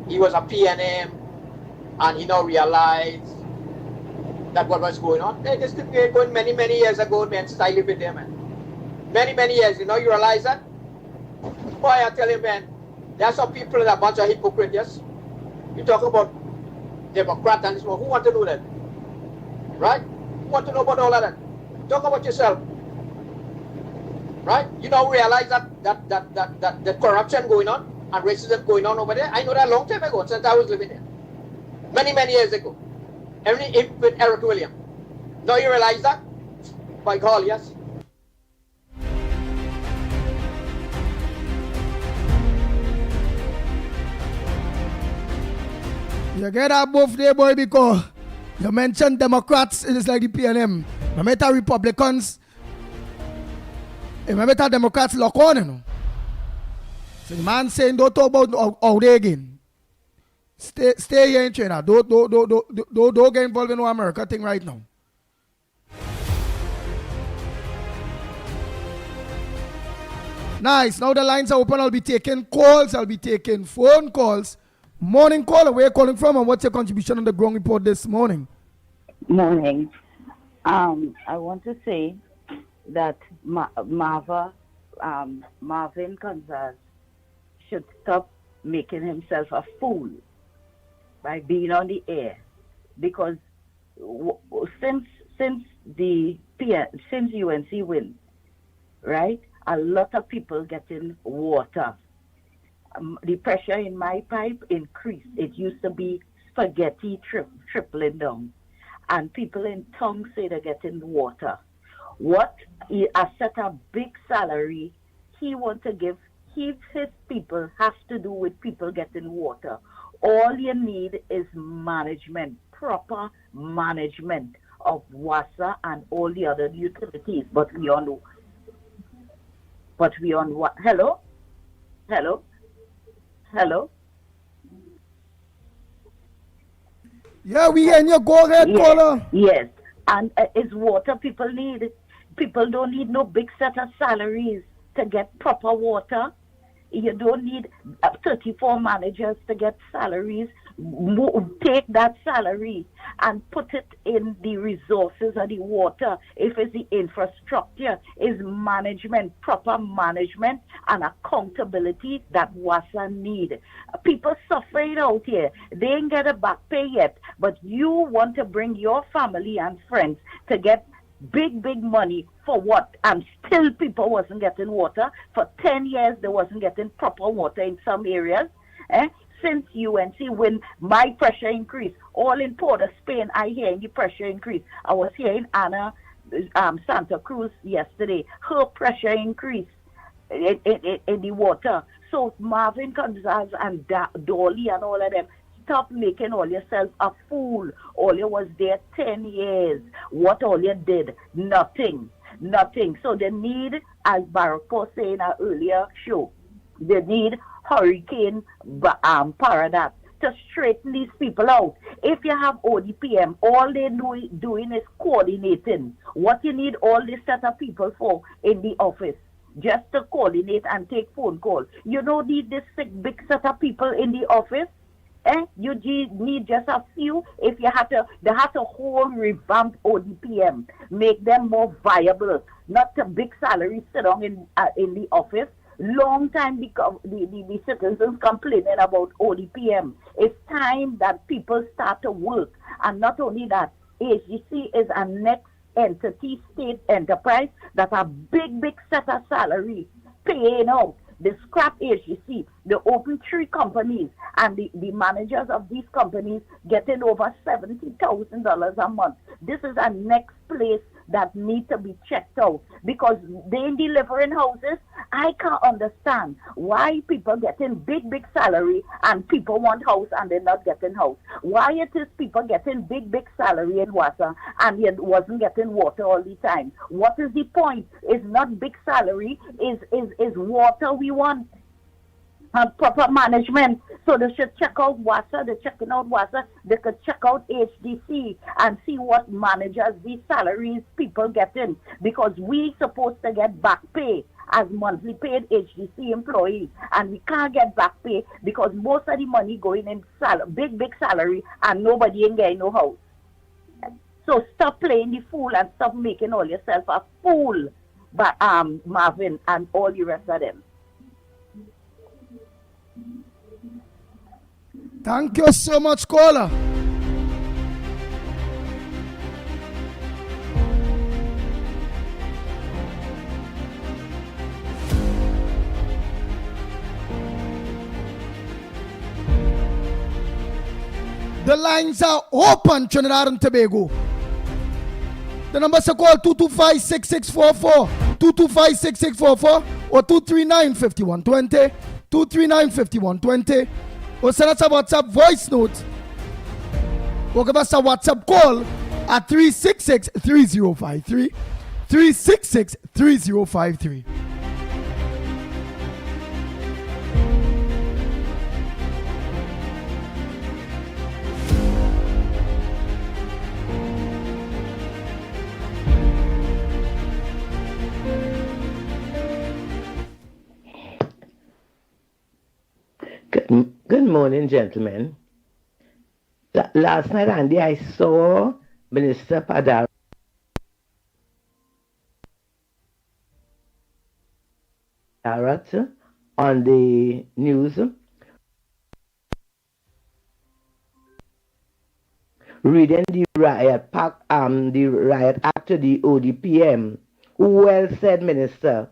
he was a PNM and he now realized that what was going on. Hey, this could be going many, many years ago, man. Style with them, man. Many, many years. You know, you realize that? Boy, I tell you, man, there are some people that are a bunch of hypocrites, yes? You talk about Democrat and this one. Who want to do that? Right? Who want to know about all of that? Talk about yourself. Right? You now realize that the corruption going on and racism going on over there. I know that a long time ago, since I was living there. Many, many years ago. With Eric Williams. Now you realize that? By God, yes. You get that both there, boy, because you mentioned Democrats, it is like the PNM. No matter Republicans, no matter Democrats lock on, you know. So the man saying, don't talk about out there again. Stay here in China. Don't get involved in no America thing right now. Nice. Now the lines are open. I'll be taking calls. I'll be taking phone calls. Morning caller, where are you calling from and what's your contribution on the ground report this morning? Morning. I want to say that Marvin Gonzalez should stop making himself a fool by being on the air, because since UNC win, right, a lot of people getting water. The pressure in my pipe increased. It used to be spaghetti tripling down, and people in town say they're getting water. What he has set a big salary he want to give his people has to do with people getting water. All you need is management, proper management of WASA and all the other utilities. But we on what? Hello? Yeah, we hear you. Go ahead, caller. Yes. And it's water people need. People don't need no big set of salaries to get proper water. You don't need 34 managers to get salaries. Take that salary and put it in the resources of the water. If it's the infrastructure, is management, proper management and accountability that WASA need. People suffering out here. They ain't get a back pay yet, but you want to bring your family and friends to get Big, big money for what? And still people wasn't getting water. For 10 years, they wasn't getting proper water in some areas. Since UNC, when my pressure increased, all in Port of Spain, I hear the pressure increase. I was hearing Anna Santa Cruz yesterday. Her pressure increased in the water. So Marvin Gonzalez and Dolly and all of them, stop making all yourself a fool. All you was there 10 years. What all you did? Nothing. Nothing. So they need, as Barack was saying in an earlier show, they need Hurricane Paradise to straighten these people out. If you have ODPM, all they doing is coordinating. What you need all this set of people for in the office? Just to coordinate and take phone calls. You don't need this big set of people in the office. You need just a few. If you have to, they have to whole revamp ODPM, make them more viable. Not a big salary sit down in the office. Long time the citizens complaining about ODPM. It's time that people start to work. And not only that, HGC is a next entity, state enterprise that a big set of salary paying out. The scrap HGC, the open 3 companies, and the managers of these companies getting over $70,000 a month. This is a next place that need to be checked out, because they delivering houses. I can't understand why people getting big salary and people want house and they're not getting house. Why it is people getting big salary in water and yet wasn't getting water all the time. What is the point? It's not big salary, is water we want. Proper management. So they should check out WASA. They're checking out WASA. They could check out HDC and see what managers, these salaries people get in. Because we supposed to get back pay as monthly paid HDC employees. And we can't get back pay because most of the money going in big salary and nobody ain't getting no house. So stop playing the fool and stop making all yourself a fool. But Marvin and all the rest of them. Thank you so much, caller. The lines are open, Trinidad and Tobago. The numbers to call 225-6644, 225-6644, or 239-5120, 239-5120. Or send us a WhatsApp voice note. Or give us a WhatsApp call at 366-3053. 366-3053. Good morning, gentlemen. Last night, Andy, I saw Minister Padar on the news reading the riot act to the ODPM. Well said, Minister.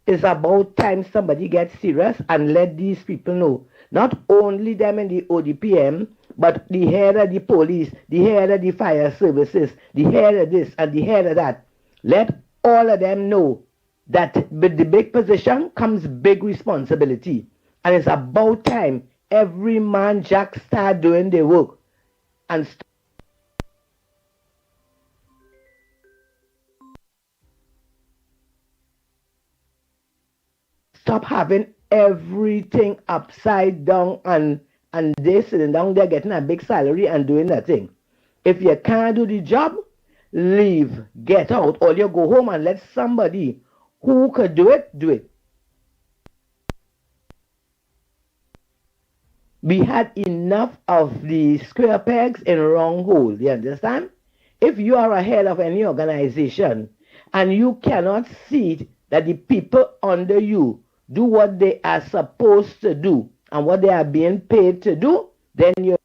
It's about time somebody gets serious and let these people know. Not only them in the ODPM, but the head of the police, the head of the fire services, the head of this and the head of that. Let all of them know that with the big position comes big responsibility. And it's about time every man jack start doing their work and stop having everything upside down and they sitting down there getting a big salary and doing nothing. If you can't do the job, leave, get out, or you go home and let somebody who could do it, do it. We had enough of the square pegs in wrong hole, you understand? If you are a head of any organization and you cannot see that the people under you do what they are supposed to do and what they are being paid to do, then you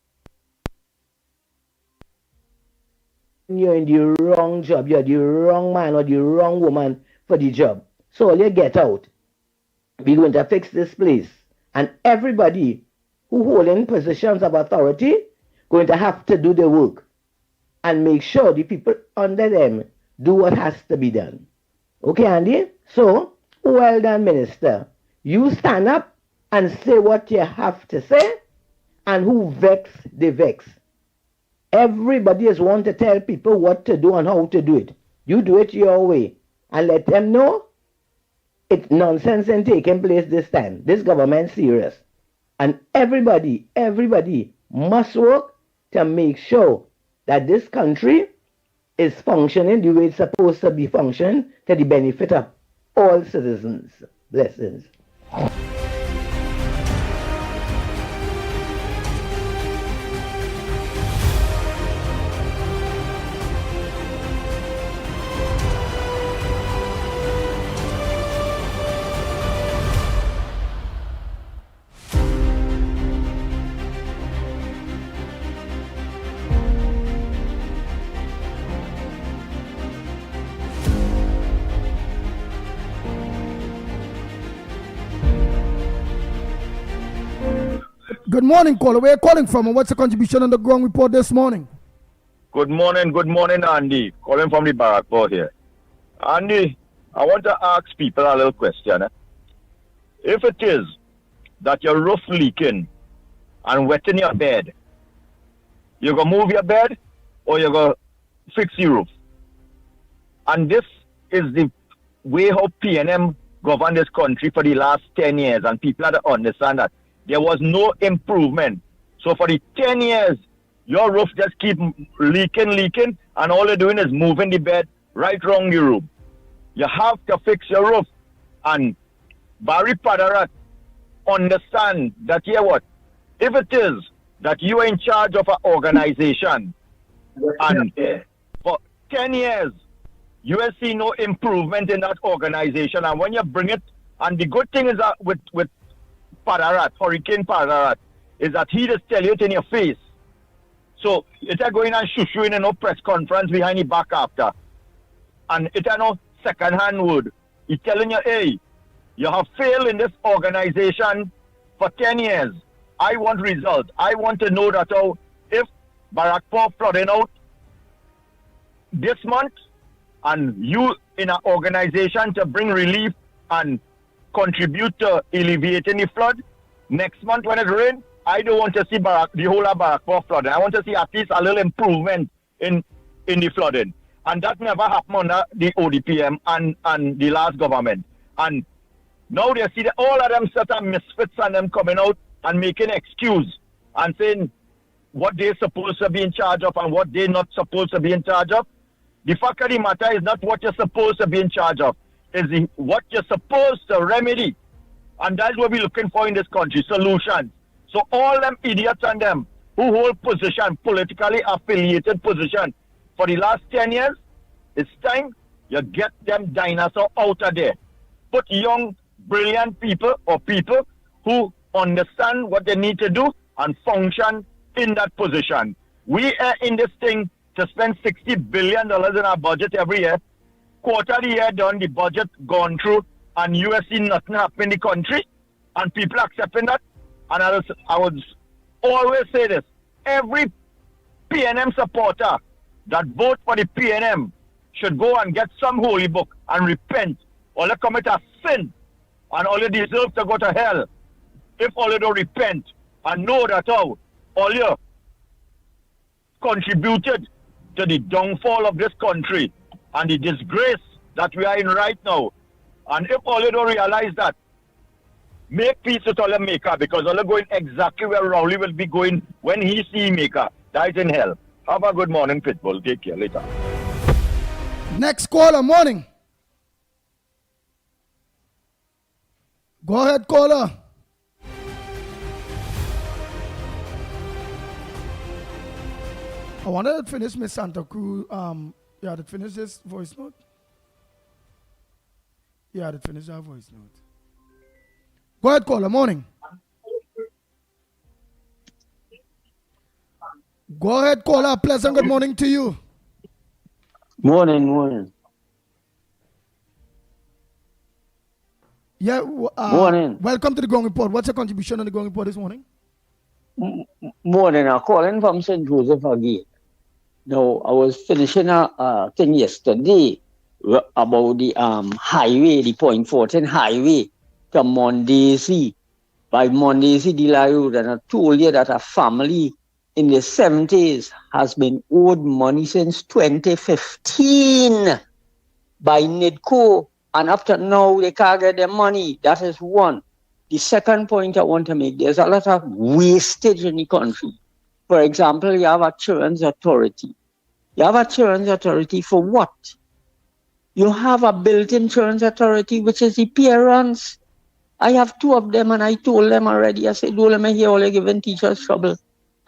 you're in the wrong job. You're the wrong man or the wrong woman for the job. So all you get out. We're going to fix this place. And everybody who holding positions of authority going to have to do the work and make sure the people under them do what has to be done. Okay, Andy? So, well done, Minister. You stand up and say what you have to say, and who vex, they vex. Everybody is want to tell people what to do and how to do it. You do it your way and let them know it's nonsense ain't taking place this time. This government serious. And everybody must work to make sure that this country is functioning the way it's supposed to be functioning to the benefit of all citizens. Blessings. Good morning, caller. Where are you calling from and what's the contribution on the ground report this morning? Good morning, Andy. Calling from the Barrackport here. Andy, I want to ask people a little question. If it is that your roof leaking and wetting your bed, you going to move your bed or you going to fix your roof? And this is the way how PNM governed this country for the last 10 years, and people have to understand that there was no improvement. So for the 10 years, your roof just keep leaking, and all you're doing is moving the bed right around your room. You have to fix your roof. And Barry Padarat understand that, what? If it is that you are in charge of an organization, and for 10 years, you have seen no improvement in that organization, and when you bring it, and the good thing is that with Padarat, Hurricane Padarat, is that he just tell you it in your face. So it's going and shushuing in no press conference behind the back after. And it's no second-hand word. He's telling you, hey, you have failed in this organization for 10 years. I want results. I want to know that if Barrackport flooding out this month, and you in an organization to bring relief and contribute to alleviating the flood, next month when it rains, I don't want to see the whole of Barrackport flooding. I want to see at least a little improvement in the flooding. And that never happened under the ODPM and the last government. And now they see that all of them set of misfits and them coming out and making excuse and saying what they're supposed to be in charge of and what they're not supposed to be in charge of. The fact of the matter is not what you're supposed to be in charge of. Is what you're supposed to remedy. And that's what we're looking for in this country, solutions. So all them idiots and them who hold position, politically affiliated position, for the last 10 years, it's time you get them dinosaurs out of there. Put young, brilliant people or people who understand what they need to do and function in that position. We are in this thing to spend $60 billion in our budget every year. Quarter of the year done, the budget gone through, and you have seen nothing happen in the country, and people accepting that. And I would always say this, every PNM supporter that vote for the PNM should go and get some holy book and repent, or they commit a sin, and all you deserve to go to hell if all you don't repent and know that all you contributed to the downfall of this country and the disgrace that we are in right now. And if all you don't realize that, make peace with all your maker, because all you're going exactly where Rowley will be going when he see maker. That is in hell. Have a good morning, Pitbull. Take care later. Next caller, morning. Go ahead, caller. I wanted to finish Miss Santa Cruz. Yeah, to finish this voice note. Yeah, to finish that voice note. Go ahead, caller. Morning. Go ahead, caller. Pleasant good morning to you. Morning. Yeah, Morning. welcome to the Ground Report. What's your contribution on the Ground Report this morning? Morning. I'm calling from St. Joseph again. Now, I was finishing a thing yesterday about the highway, the Point Fortin highway to Mondesi. By Mondesi, Delay Road, and I told you that a family in the 70s has been owed money since 2015 by NIDCO, and up to now they can't get their money. That is one. The second point I want to make, there's a lot of wastage in the country. For example, you have a children's authority. You have a children's authority for what? You have a built-in children's authority, which is the parents. I have two of them, and I told them already, I said, don't let me hear all you're giving teachers trouble.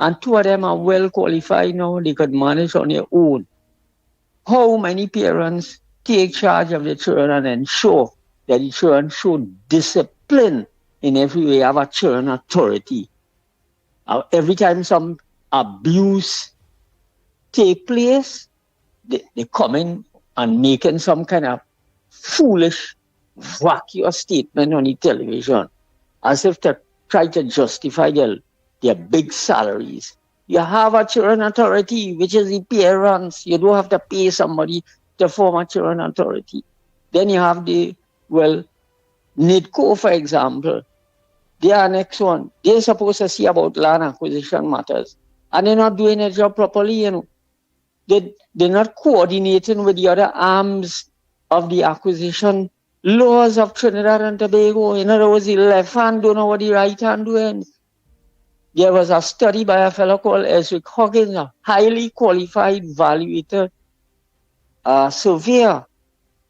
And two of them are well qualified now. They could manage on their own. How many parents take charge of the children and ensure that the children show discipline in every way? Have a children authority. Every time some abuse take place, they come in and making some kind of foolish, vacuous statement on the television, as if to try to justify their big salaries. You have a children authority, which is the parents. You don't have to pay somebody to form a children authority. Then you have NIDCO, for example. They are next one. They're supposed to see about land acquisition matters. And they're not doing their job properly, you know. They're not coordinating with the other arms of the acquisition laws of Trinidad and Tobago. In other words, the left hand don't know what the right hand doing. There was a study by a fellow called Ezric Huggins, a highly qualified valuator surveyor.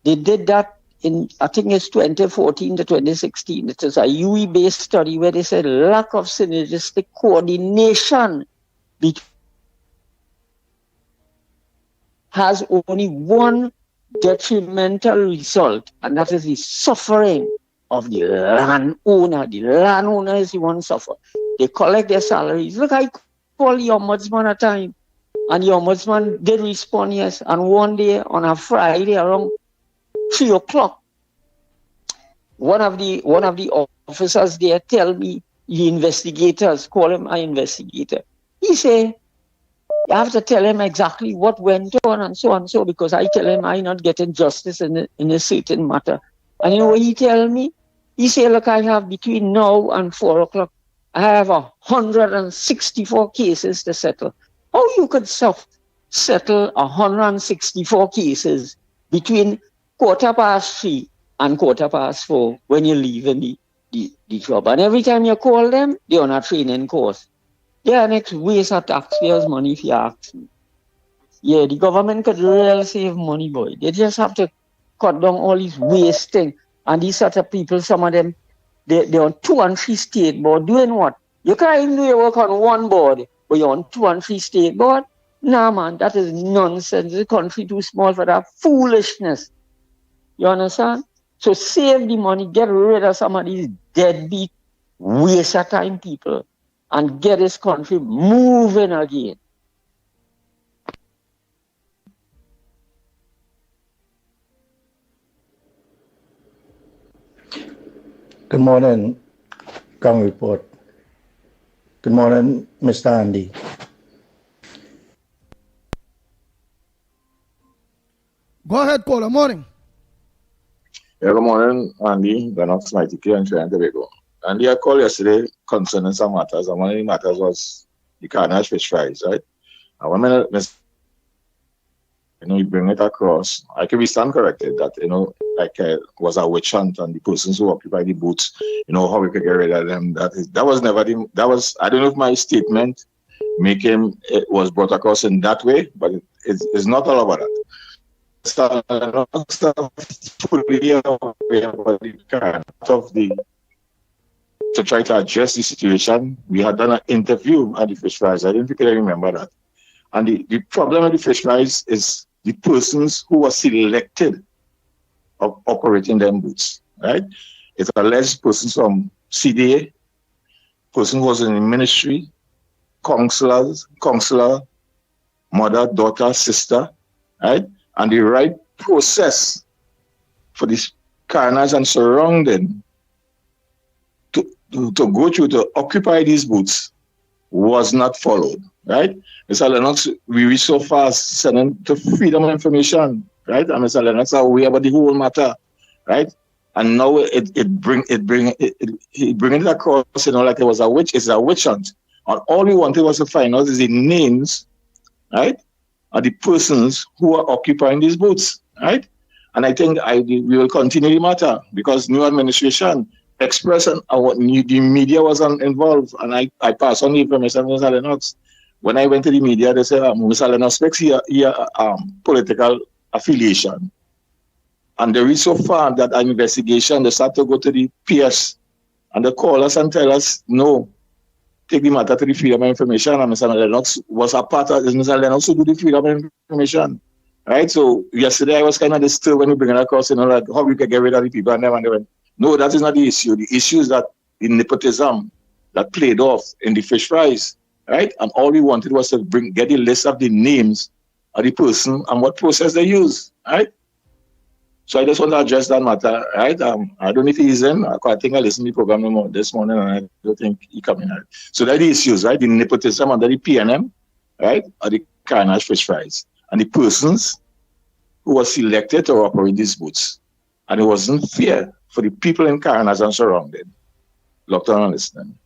They did that in, I think it's 2014 to 2016. It is a UE-based study where they said lack of synergistic coordination has only one detrimental result, and that is the suffering of the landowner. The landowner is the one suffer. They collect their salaries. Look, I call the ombudsman at time, and the ombudsman did respond, yes. And one day on a Friday around 3 o'clock, one of the officers there tell me, the investigators, call him an investigator. He say, you have to tell him exactly what went on and so, because I tell him I'm not getting justice in a certain matter. And you know what he tell me? He say, look, I have between now and 4 o'clock, I have 164 cases to settle. How you could settle 164 cases between 3:15 and 4:15 when you're leaving the job? And every time you call them, they're on a training course. They are next waste of taxpayers' money, if you ask me. Yeah, the government could really save money, boy. They just have to cut down all these wasting. And these sort of people, some of them, they're on 2 and 3 state board. Doing what? You can't even do your work on one board, but you're on 2 and 3 state board? Nah, man, that is nonsense. The country too small for that foolishness. You understand? So save the money, get rid of some of these deadbeat, waste of time people, and get this country moving again. Good morning, Ground Report. Good morning, Mr. Andy. Go ahead, caller. Morning. Yeah, good morning, Andy, Lennox, Mickie, and Trinidad and Tobago. Andy, I called yesterday concerning some matters, and one of the matters was the carnage fish fries, right? And one minute, you bring it across. I can be stand corrected that, was a witch hunt, and the persons who occupied the booths, how we could get rid of them. That was never I don't know if my statement it was brought across in that way, but it's not all about that. To try to address the situation, we had done an interview at the fish fries. I don't think I remember that. And the problem with the fish fries is the persons who were selected of operating them booths, right? It's alleged persons from CDA, person who was in the ministry, counselor, mother, daughter, sister, right? and the right process for this carnage and surrounding to go through to occupy these booths was not followed, right? Mr. Lennox, we reached so fast sending to freedom of information, right? And Mr. Lennox are aware about the whole matter, right? And now it bring it across, like it was a witch. It's a witch hunt. And all we wanted was to find out is the names, right, of the persons who are occupying these booths, right? And I think we will continue the matter because new administration expressed and the media was involved, and I passed on the information to Mr. Lennox. When I went to the media, they said, Mr. Lennox speaks here political affiliation. And they reached so far that an investigation, they start to go to the PS, and they call us and tell us, no, take the matter to the Freedom of Information, and Mr. Lennox was a part of this. Mr. Lennox who do the Freedom of Information. Right? So yesterday I was kind of disturbed when we bring it across, like how we can get rid of the people, and they went, no, that is not the issue. The issue is that the nepotism that played off in the fish fries, right? And all we wanted was to get the list of the names of the person and what process they use, right? So I just want to address that matter, right? I don't know if he's in. I think I listened to the program this morning, and I don't think he coming out. So that are the issues, right? The nepotism under the PNM, right? Or the carnage fish fries. And the persons who were selected to operate these booths. And it wasn't fair for the people in carnage and surrounding. Locked on and listening.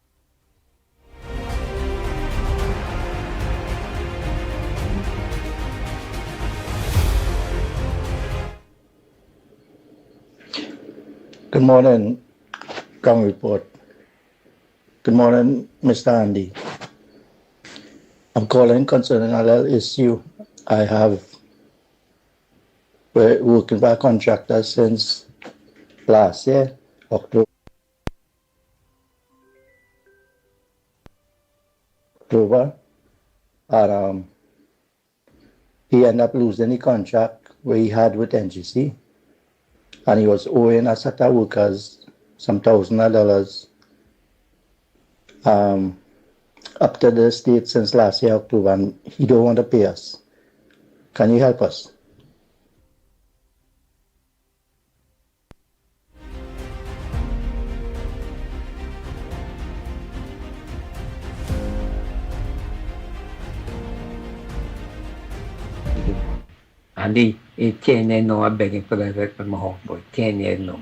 Good morning, Ground Report. Good morning, Mr. Andy. I'm calling concerning a little issue I have. We're working by contractors since last year, October. And he ended up losing the contract where he had with NGC. And he was owing a set of workers some $1,000 up to the state since last year, October, and he don't want to pay us. Can you help us? Andy, 10 years now, I'm begging for the rest of my house, boy. 10 years now.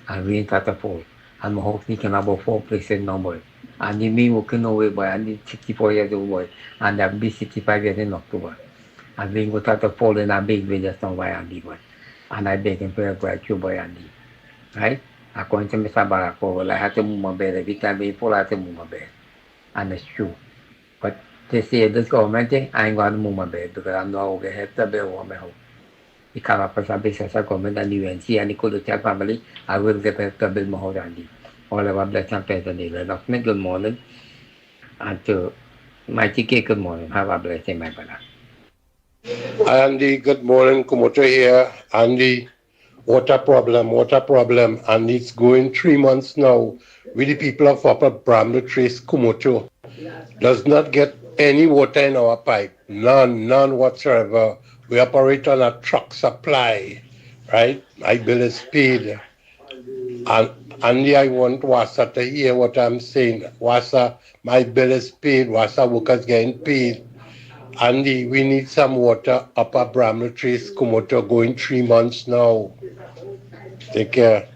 And we ain't at a fall. And my house can about 4 places now, boy. And you mean working away, boy. And I'm 64 years old, boy. And I'll be 65 years in October. And we go to the fall and I beg me just on why Andy, boy. And I beg him for a gratitude, boy, Andy. Right? According to Mr. Barack, I had to move my bed. Every time we fall, I had to move my bed. And it's true. But they say this government thing, I ain't going to move my bed because I'm not going to have the bill on my house. The Carapasa business government and the UNC and the Kudutia family, I will get the bill more than all of our blessing and the Lennox. Good morning. And to Mickie, good morning. Have a blessing, my brother. Andy, good morning. Kumoto here. Andy, what a problem. And it's going 3 months now with the people of Upper Bramble Trace, Kumoto. Does not get any water in our pipe. None whatsoever. We operate on a truck supply, right? My bill is paid. And Andy, I want Wassa to hear what I'm saying. Wassa, my bill is paid. Wassa workers getting paid. Andy, we need some water up at Bramble Trace, Kumoto, going 3 months now. Take care.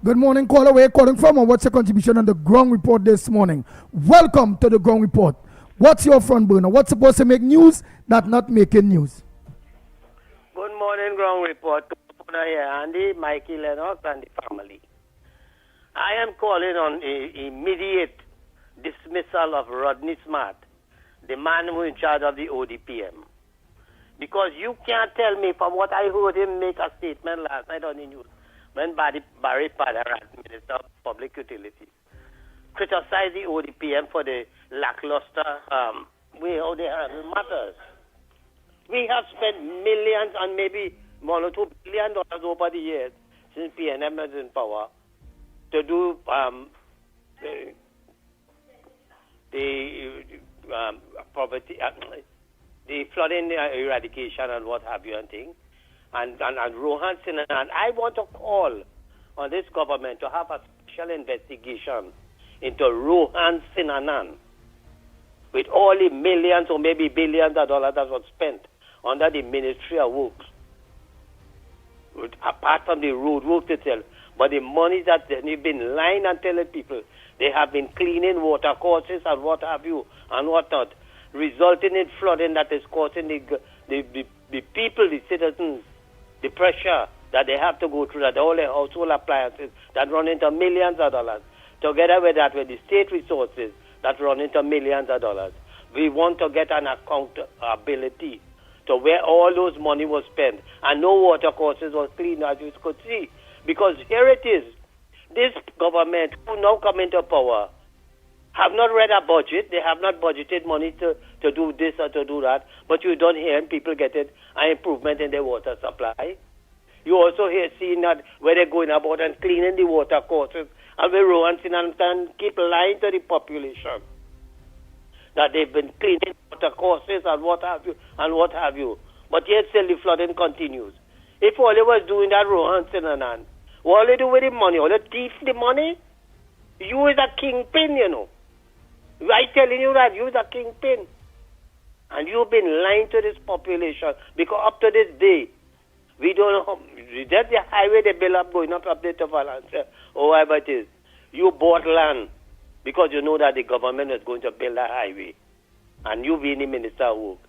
Good morning, caller. Where are you calling from, or what's your contribution on the Ground Report this morning? Welcome to the Ground Report. What's your front burner? What's supposed to make news that not making news? Good morning, Ground Report. Here, Andy, Mickie, Lennox, and the family. I am calling on immediate dismissal of Rodney Smart, the man who is in charge of the ODPM. Because you can't tell me, from what I heard him make a statement last night on the news, when Barry Padaran, Minister of Public Utilities, criticized the ODPM for the lackluster way how they handle matters. We have spent millions and maybe $1 or $2 billion over the years since PNM is in power to do poverty, the flooding eradication and what have you and things, and Rohan Sinanan. And I want to call on this government to have a special investigation into Rohan Sinanan with all the millions or maybe billions of dollars that was spent under the Ministry of Works, apart from the road work itself, but the money that they've been lying and telling people they have been cleaning water courses and what have you and whatnot, resulting in flooding that is causing the people, the citizens, the pressure that they have to go through, that all their household appliances that run into millions of dollars, together with that, with the state resources that run into millions of dollars. We want to get an accountability to where all those money was spent, and no water courses was cleaned, as you could see. Because here it is, this government who now come into power have not read a budget. They have not budgeted money to do this or to do that, but you don't hear people getting an improvement in their water supply. You also hear seeing that where they're going about and cleaning the water courses, and where Rohan Sinanan keep lying to the population that they've been cleaning water courses and what have you. But yet still the flooding continues. If all they was doing that, Rohan Sinanan, what they do with the money? All they thief the money? You is a kingpin, you know. I'm telling you that you is a kingpin. And you've been lying to this population because up to this day, we don't know. That's the highway they build up going up there to Valencia or whatever it is. You bought land because you know that the government is going to build a highway. And you being the minister of work,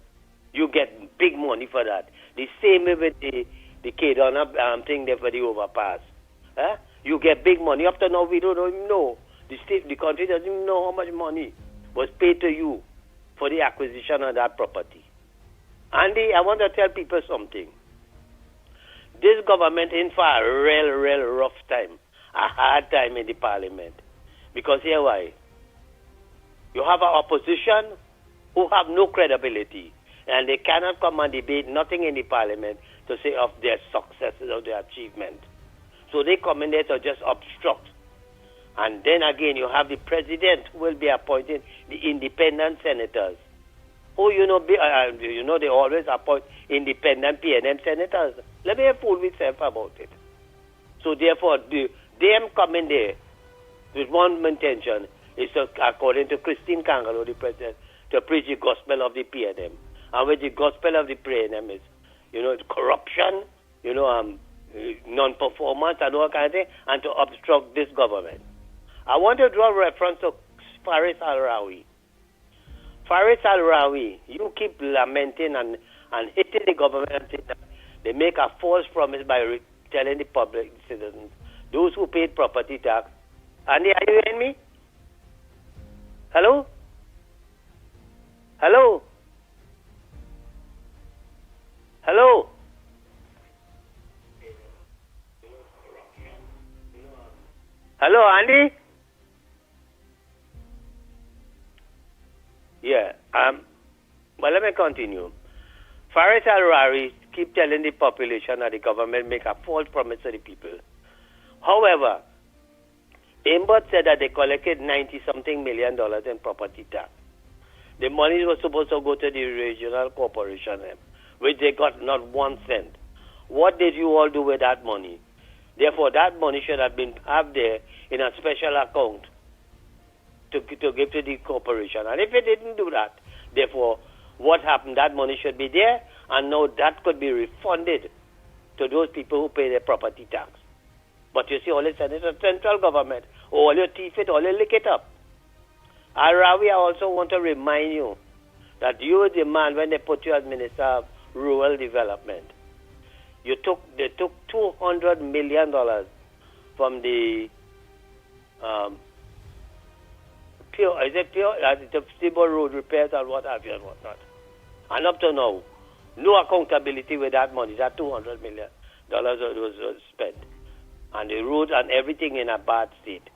you get big money for that. The same way with the Kedona thing there for the overpass. You get big money. Up to now, we don't even know. The country doesn't even know how much money was paid to you for the acquisition of that property. Andy, I want to tell people something. This government in for a real rough time, a hard time in the parliament. Because here why? You have an opposition who have no credibility, and they cannot come and debate nothing in the parliament to say of their successes or their achievement. So they come in there to just obstruct. And then again, you have the president who will be appointing the independent senators. Oh, they always appoint independent PNM senators. Let me fool myself about it. So therefore, them coming there with one intention is to, according to Christine Kangalo, the president, to preach the gospel of the PNM. And with the gospel of the PNM is, corruption, non-performance and all kind of thing, and to obstruct this government. I want to draw reference to Faris Al-Rawi. Faris Al-Rawi, you keep lamenting and hitting the government. They make a false promise by telling the public citizens, those who paid property tax. Andy, are you hearing me? Hello? Hello? Hello? Hello, Andy? Yeah. Well, let me continue. Faris Al-Rari keep telling the population that the government make a false promise to the people. However, Aimbot said that they collected $90-something million in property tax. The money was supposed to go to the regional corporation, which they got not 1 cent. What did you all do with that money? Therefore, that money should have been have there in a special account to give to the corporation. And if it didn't do that, therefore, what happened? That money should be there, and now that could be refunded to those people who pay their property tax. But you see, all the central government, all you thief it, all you lick it up. Arawi, I also want to remind you that you were the man when they put you as Minister of Rural Development. They took $200 million from the the Stable Road repairs and what have you and whatnot. And up to now, no accountability with that money. That $200 million was spent. And the roads and everything in a bad state.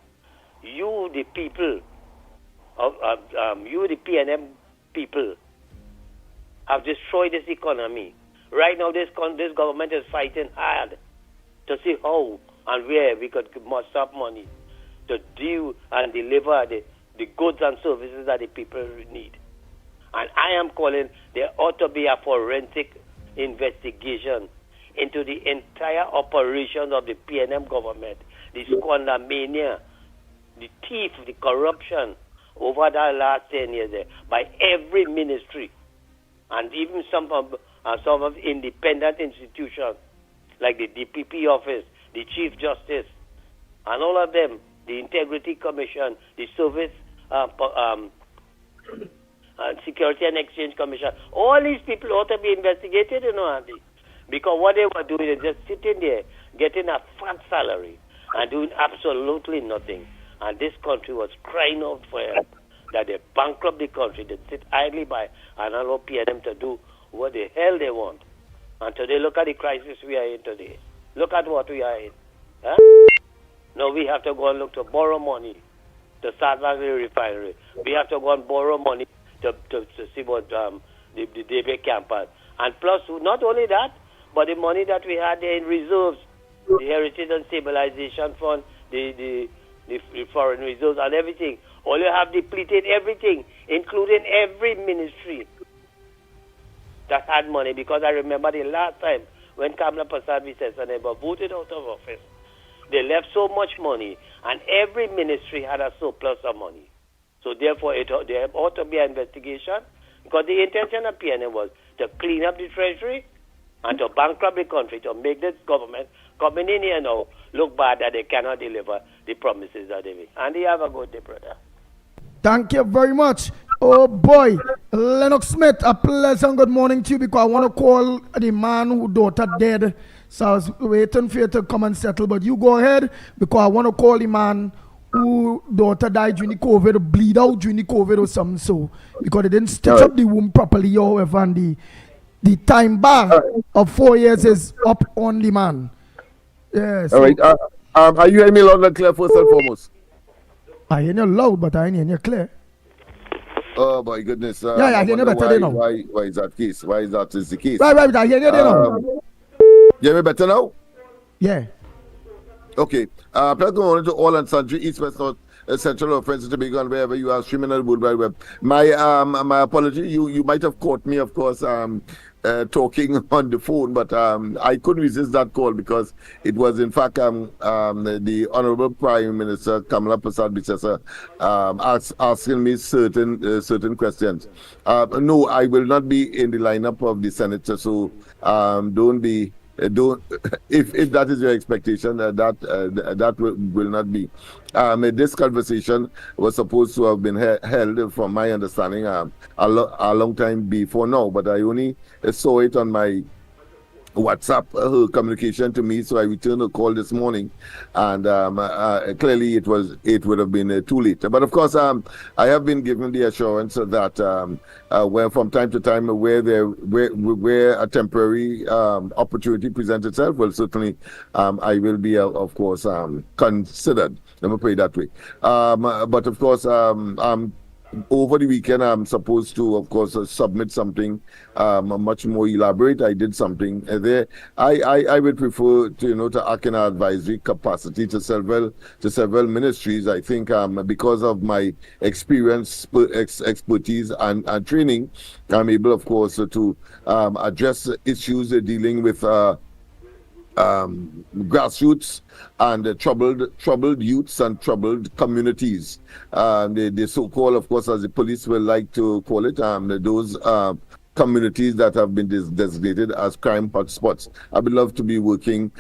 You, the people, you, the PNM people, have destroyed this economy. Right now, this government is fighting hard to see how and where we could muster up money to deal and deliver the goods and services that the people need. And I am calling, there ought to be a forensic investigation into the entire operation of the PNM government, the squandermania, the thief, the corruption over the last 10 years by every ministry, and even some of independent institutions like the DPP office, the Chief Justice, and all of them, the Integrity Commission, the Service Security and Exchange Commission. All these people ought to be investigated, Andy. Because what they were doing is just sitting there, getting a fat salary, and doing absolutely nothing. And this country was crying out for help, that they bankrupt the country, they sit idly by and allow PNM to do what the hell they want. And today, look at the crisis we are in today. Look at what we are in. Huh? Now we have to go and look to borrow money to start back the refinery. We have to go and borrow money to see what the David campus. And plus, not only that, but the money that we had there in reserves, the Heritage and Stabilization Fund, the foreign reserves and everything. All you have depleted everything, including every ministry that had money. Because I remember the last time when Kamala Prasad Visesane were voted out of office, they left so much money, and every ministry had a surplus of money. So therefore, there ought to be an investigation, because the intention of PNM was to clean up the treasury and to bankrupt the country, to make this government coming in here now look bad that they cannot deliver the promises that they make. And they have a good day, brother. Thank you very much. Oh boy, Lennox Smith, a pleasant good morning to you, because I want to call the man whose daughter dead. So I was waiting for you to come and settle, but you go ahead, because I want to call the man whose daughter died during the COVID, bleed out during the COVID or something, so because they didn't stitch up the womb properly, however, and the time bar of 4 years is up on the man. Yes. All right. Are you hearing me loud and clear first and foremost? I hear you loud, but I ain't hear you clear. Oh my goodness. Yeah, I hear you better now. Why is that case? Why is that the case? Right, I hear you now. You hear me better now? Yeah. Okay. Please go on to all and sundry, East, West, North, Central, or Friends, Tobago, and wherever you are streaming on the World Wide Web. My apology. You might have caught me, of course, talking on the phone, but I couldn't resist that call, because it was, in fact, the Honorable Prime Minister Kamala Prasad Visesa asking me certain questions. No, I will not be in the lineup of the Senator, so don't be. If that is your expectation, that will not be. This conversation was supposed to have been held, from my understanding, a long time before now, but I only saw it on my WhatsApp communication to me, so I returned a call this morning, and clearly it would have been too late. But of course, I have been given the assurance that where from time to time where a temporary opportunity presents itself, well, certainly I will be of course considered. Let me put it that way. But of course, over the weekend, I'm supposed to, of course, submit something much more elaborate. I did something there. I would prefer to act in an advisory capacity to several ministries. I think because of my experience, expertise, and training, I'm able, of course, to address issues dealing with grassroots and troubled youths and troubled communities. The so-called, of course, as the police will like to call it, those communities that have been designated as crime hotspots. I would love to be working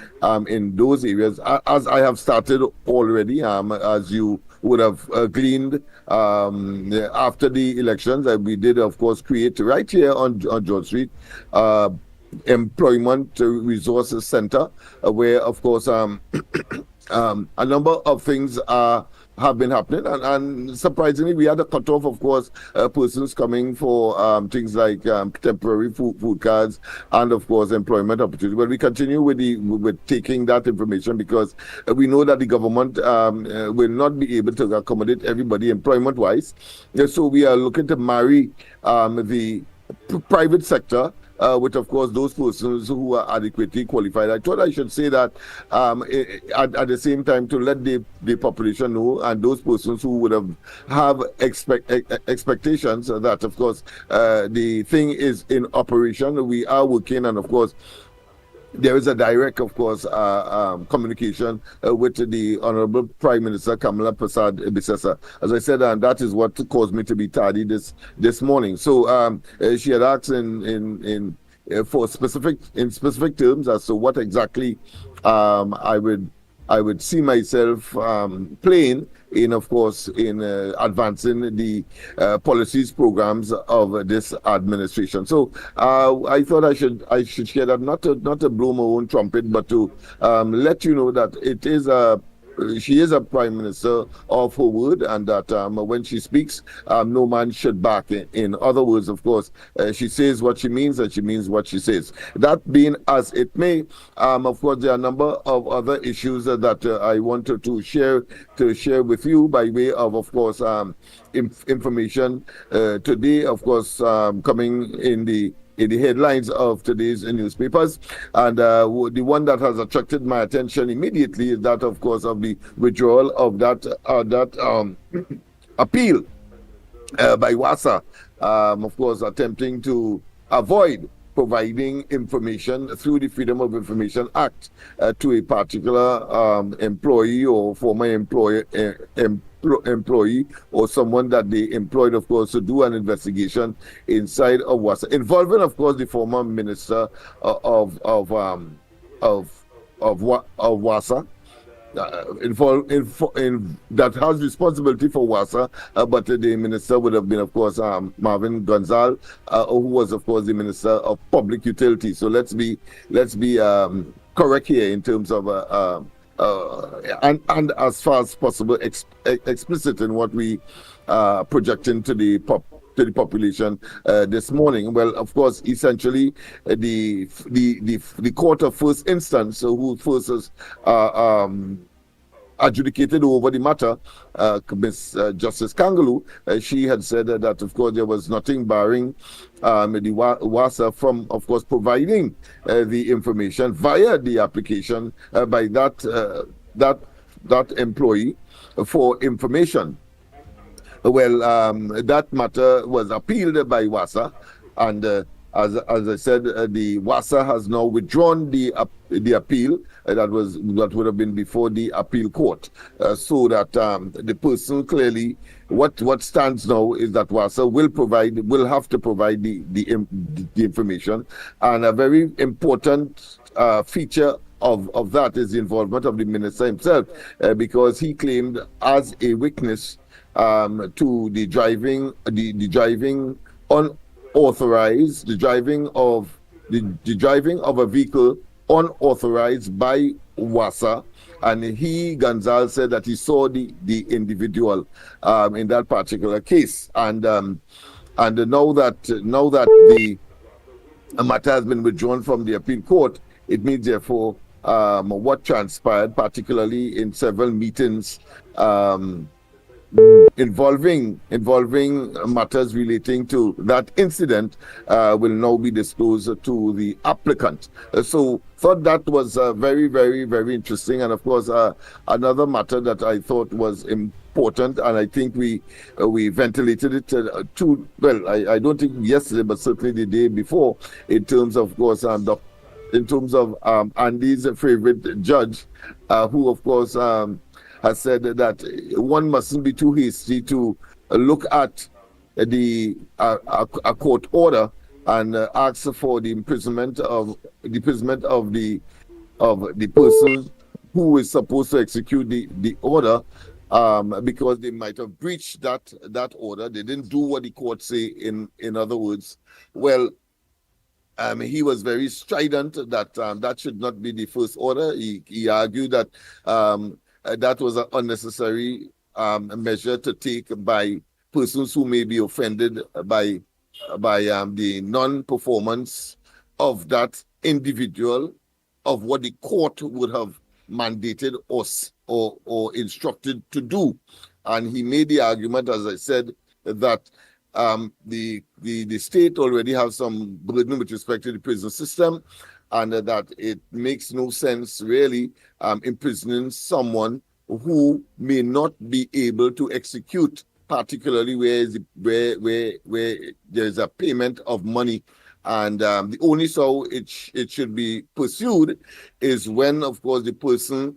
in those areas, as I have started already, as you would have gleaned after the elections. We did, of course, create right here on George Street Employment Resources Center, where, of course, a number of things have been happening, and surprisingly, we had a cutoff, of course, persons coming for things like temporary food cards and, of course, employment opportunities. But we continue with taking that information, because we know that the government will not be able to accommodate everybody employment-wise. So we are looking to marry the private sector with, of course, those persons who are adequately qualified. I thought I should say that at the same time to let the population know, and those persons who would have expectations that, of course, the thing is in operation. We are working, and of course, there is a direct, of course, communication with the Honorable Prime Minister Kamala Prasad Bisesa. As I said, and that is what caused me to be tardy this morning. So she had asked for specific terms as to what exactly I would see myself playing in, of course, in advancing the policies, programs of this administration. So I thought I should share that, not to blow my own trumpet, but to let you know that it is she is a prime minister of her word, and that when she speaks, no man should back. In other words, of course, she says what she means, and she means what she says. That being as it may, of course, there are a number of other issues that I wanted to share with you by way of course, information today. Of course, coming in the headlines of today's newspapers, and the one that has attracted my attention immediately is that, of course, of the withdrawal of that appeal by WASA, of course, attempting to avoid providing information through the Freedom of Information Act to a particular employee or former employee or someone that they employed, of course, to do an investigation inside of WASA, involving, of course, the former minister of WASA. That has responsibility for WASA, but the minister would have been, of course, Marvin Gonzalez, who was, of course, the Minister of Public Utilities. So let's be correct here in terms of and as far as possible explicit in what we projecting to the population this morning. Well, of course, essentially the court of first instance, who first is adjudicated over the matter, Miss Justice Kangaloo, she had said that, of course, there was nothing barring the WASA from, of course, providing the information via the application by that employee for information. Well, that matter was appealed by WASA, and as I said, the WASA has now withdrawn the appeal that would have been before the appeal court, so that the person clearly what stands now is that WASA will have to provide the information, and a very important feature of that is the involvement of the minister himself, because he claimed as a witness to the driving unauthorized, the driving of a vehicle unauthorized by WASA, and Gonzalez said that he saw the individual in that particular case, and now that the matter has been withdrawn from the appeal court, it means therefore what transpired, particularly in several meetings involving matters relating to that incident, will now be disclosed to the applicant. So thought that was very, very, very interesting. And of course, another matter that I thought was important, and I think we ventilated it too well. I don't think yesterday, but certainly the day before, in terms of course, Andy's favorite judge, who of course has said that one mustn't be too hasty to look at a court order and ask for the imprisonment of the person who is supposed to execute the order, because they might have breached that order. They didn't do what the court say. In other words, well, he was very strident that that should not be the first order. He argued that that was an unnecessary measure to take by persons who may be offended by the non-performance of that individual of what the court would have mandated or instructed to do. And he made the argument, as I said, that the state already have some burden with respect to the prison system, and that it makes no sense really imprisoning someone who may not be able to execute, particularly where there is a payment of money. And the only so it should be pursued is when, of course, the person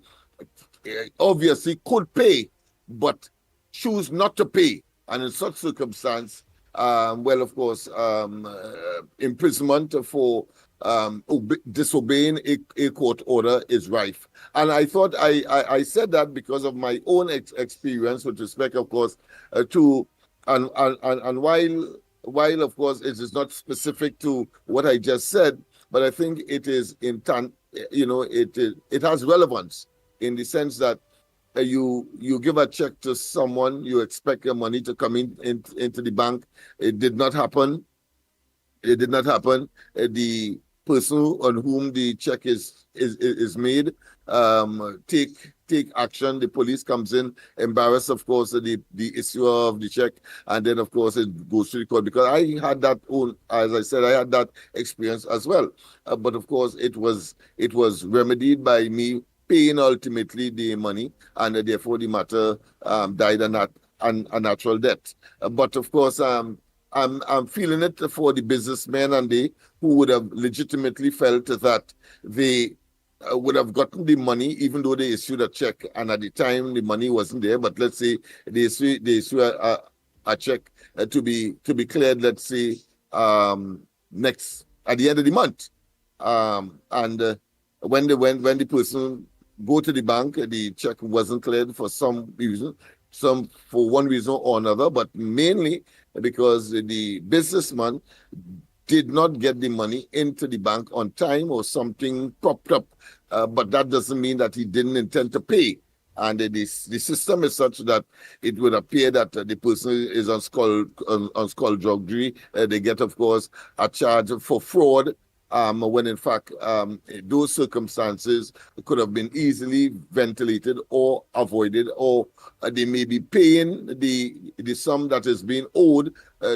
obviously could pay, but choose not to pay. And in such circumstance, well, of course, imprisonment for disobeying a court order is rife. And I thought I said that because of my own experience with respect, of course, to and while of course it is not specific to what I just said, but I think it is it has relevance in the sense that you give a check to someone, you expect your money to come into the bank. It did not happen. The person on whom the check is made take action. The police comes in, embarrass, of course, the issuer of the check, and then of course it goes to the court. Because I had that as I said, I had that experience as well. But of course it was remedied by me paying ultimately the money, and therefore the matter died a natural death. But of course, I'm feeling it for the businessmen and they who would have legitimately felt that they would have gotten the money even though they issued a check, and at the time the money wasn't there. But let's say they issue a check to be cleared, let's say next at the end of the month, and when the person go to the bank, the check wasn't cleared for some reason, for one reason or another, but mainly because the businessman did not get the money into the bank on time or something popped up. But that doesn't mean that he didn't intend to pay. And the system is such that it would appear that the person is on skullduggery. They get, of course, a charge for fraud, when in fact those circumstances could have been easily ventilated or avoided, or they may be paying the sum that is being owed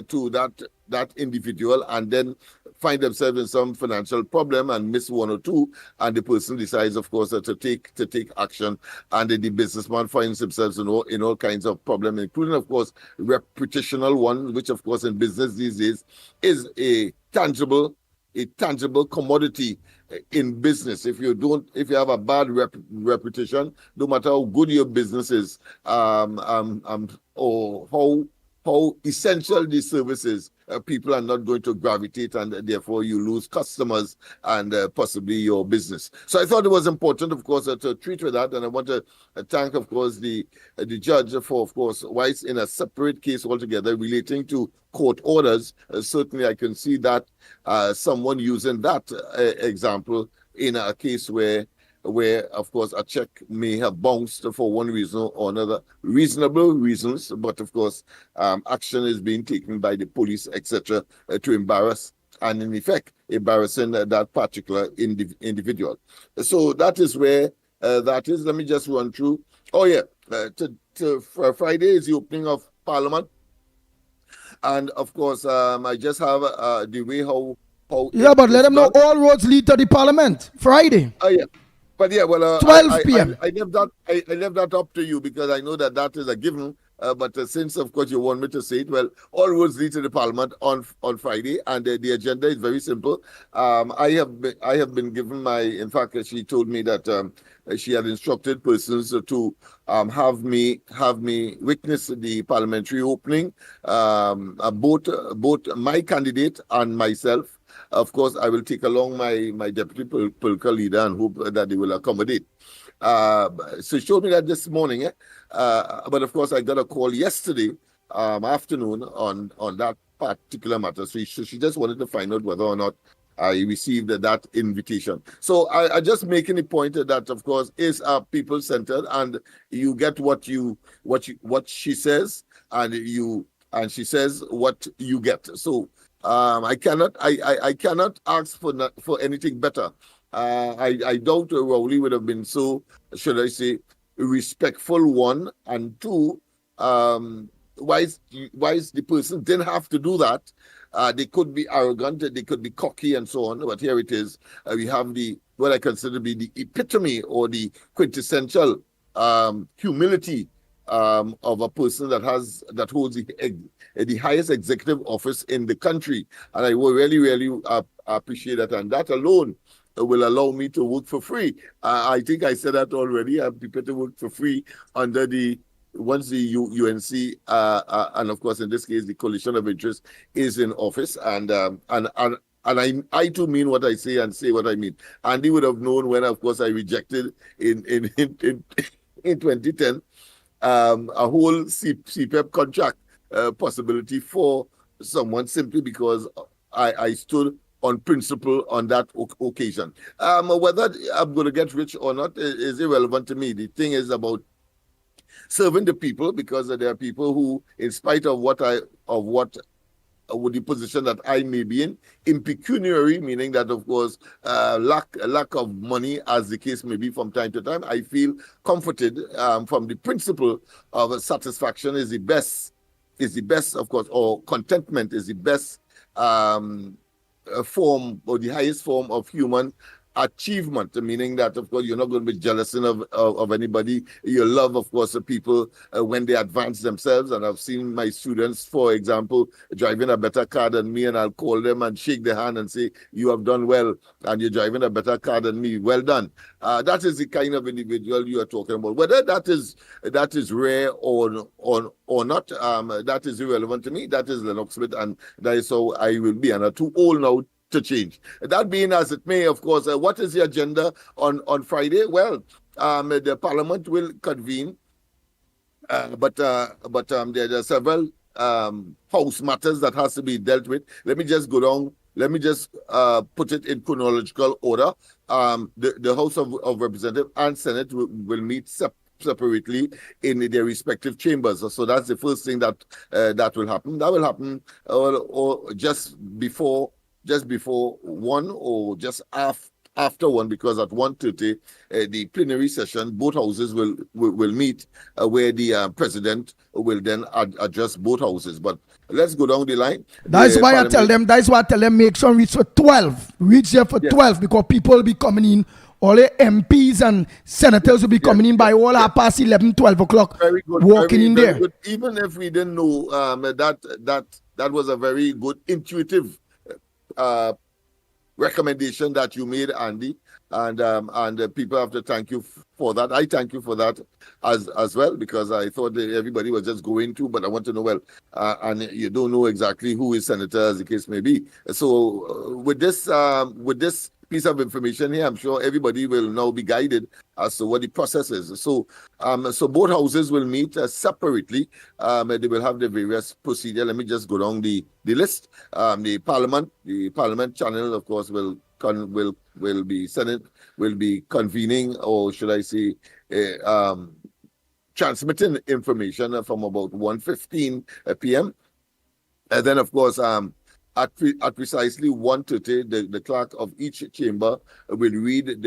to that individual, and then find themselves in some financial problem and miss one or two, and the person decides, of course, to take action, and the businessman finds himself in all kinds of problems, including, of course, reputational one, which, of course, in business these days is a tangible commodity in business. If you have a bad reputation, no matter how good your business is, or how essential these services, people are not going to gravitate, and therefore you lose customers and possibly your business. So I thought it was important, of course, to treat with that, and I want to thank, of course, the judge for, of course, why it's in a separate case altogether relating to court orders. Certainly, I can see that someone using that example in a case where, of course, a check may have bounced for one reason or another, reasonable reasons, but of course, action is being taken by the police, etc., to embarrass and, in effect, embarrassing that particular individual. So that is where that is. Let me just run through. Oh, yeah. For Friday is the opening of Parliament. And, of course, I just have the way how yeah, but let them know all roads lead to the Parliament Friday. Oh, yeah. But yeah, well, 12 p.m. I left that up to you because I know that is a given. But since, of course, you want me to say it, well, all roads lead to the Parliament on Friday, and the agenda is very simple. I have been given in fact, she told me that she had instructed persons to have me witness the parliamentary opening, both my candidate and myself. Of course, I will take along my deputy political leader and hope that they will accommodate. So she showed me that this morning, but of course I got a call yesterday afternoon on that particular matter. So she just wanted to find out whether or not I received that invitation. So I just making the point that, of course, is people centered, and you get what she says, and she says what you get. So I cannot ask for anything better. I doubt Rowley would have been so, should I say, respectful, one, and two, the person didn't have to do that. They could be arrogant, they could be cocky, and so on. But here it is. We have what I consider to be the epitome or the quintessential humility of a person that holds the highest executive office in the country, and I will really appreciate that. And that alone will allow me to work for free. I think I said that already. I'm prepared to work for free under once the UNC and of course in this case the coalition of interest is in office, and I too mean what I say and say what I mean. Andy would have known when, of course, I rejected in 2010 a whole CPEP contract possibility for someone, simply because I stood on principle on that occasion. Whether I'm going to get rich or not is irrelevant to me. The thing is about serving the people, because there are people who, in spite of with the position that I may be in pecuniary, meaning that, of course, lack of money, as the case may be from time to time, I feel comforted from the principle of satisfaction is the best, of course, or contentment is the best form, or the highest form of human achievement, meaning that, of course, you're not going to be jealous of anybody. You love, of course, the people when they advance themselves. And I've seen my students, for example, driving a better car than me, and I'll call them and shake their hand and say, you have done well, and you're driving a better car than me. Well done. That is the kind of individual you are talking about. Whether that is rare or not, that is irrelevant to me. That is Lennox Smith, and that is how I will be. And I'm too old now to change. That being as it may, of course, what is the agenda on Friday? Well, the Parliament will convene, but there are several house matters that has to be dealt with. Let me just go down. Let me just put it in chronological order. The House of Representatives and Senate will meet separately in their respective chambers. So that's the first thing that will happen. That will happen or just before 1 or just after 1, because at 1:30 the plenary session, both houses will meet, where the president will then address both houses. But let's go down the line. That's why I tell them make sure reach for 12. Reach there for 12, because people will be coming in. All the MPs and senators will be coming in by all 11, 12 o'clock. Very good. Walking in there. Good. Even if we didn't know that was a very good intuitive recommendation that you made, Andy, and people have to thank you for that. I thank you for that as well, because I thought that everybody was just going to, but I want to know, and you don't know exactly who is senator, as the case may be. So with this piece of information here, I'm sure everybody will now be guided as to what the process is. So both houses will meet separately. They will have the various procedure. Let me just go down the list. The Parliament channel, of course, will be convening, or should I say, transmitting information from about 1:15 p.m. And then, of course, at precisely 1:30, the clerk of each chamber will read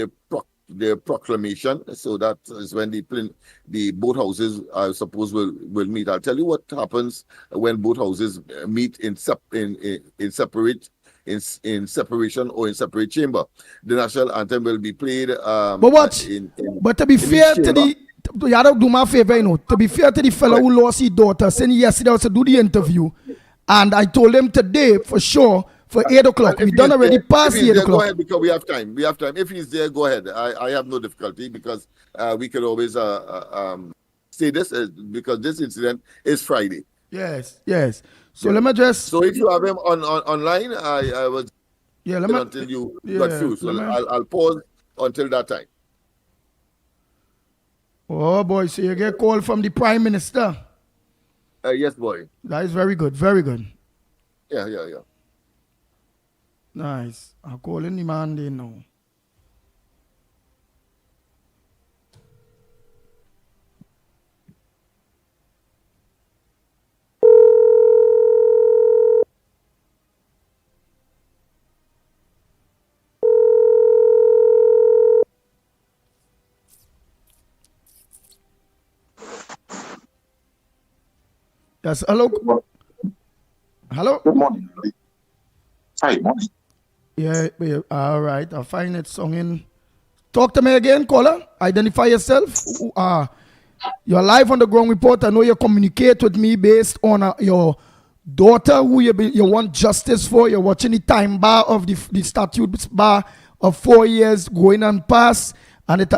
the proclamation. So that is when the both houses, I suppose, will meet. I'll tell you what happens when both houses meet in separation or in separate chamber. The national anthem will be played. But to be fair to the, you have to do my favor, to be fair to the fellow who lost his daughter, saying yesterday was to do the interview. And I told him today for sure for 8 o'clock. We done already past 8 o'clock. Go ahead, because we have time. If he's there, go ahead. I have no difficulty, because we can always say this, because this incident is Friday. Yes. So let me just. So if you have him online, I was. Until you got through. So I'll pause until that time. Oh boy! So you get call from the Prime Minister. Yes, boy. That is very good. Very good. Yeah. Nice. I'm calling the man there now. Yes, hello. Hello. Good morning. Hi, morning. Yeah, all right. I'll find it song in. Talk to me again, caller. Identify yourself. You're live on the ground report. I know you communicate with me based on your daughter who you want justice for. You're watching the time bar of the statute bar of 4 years going on past, and it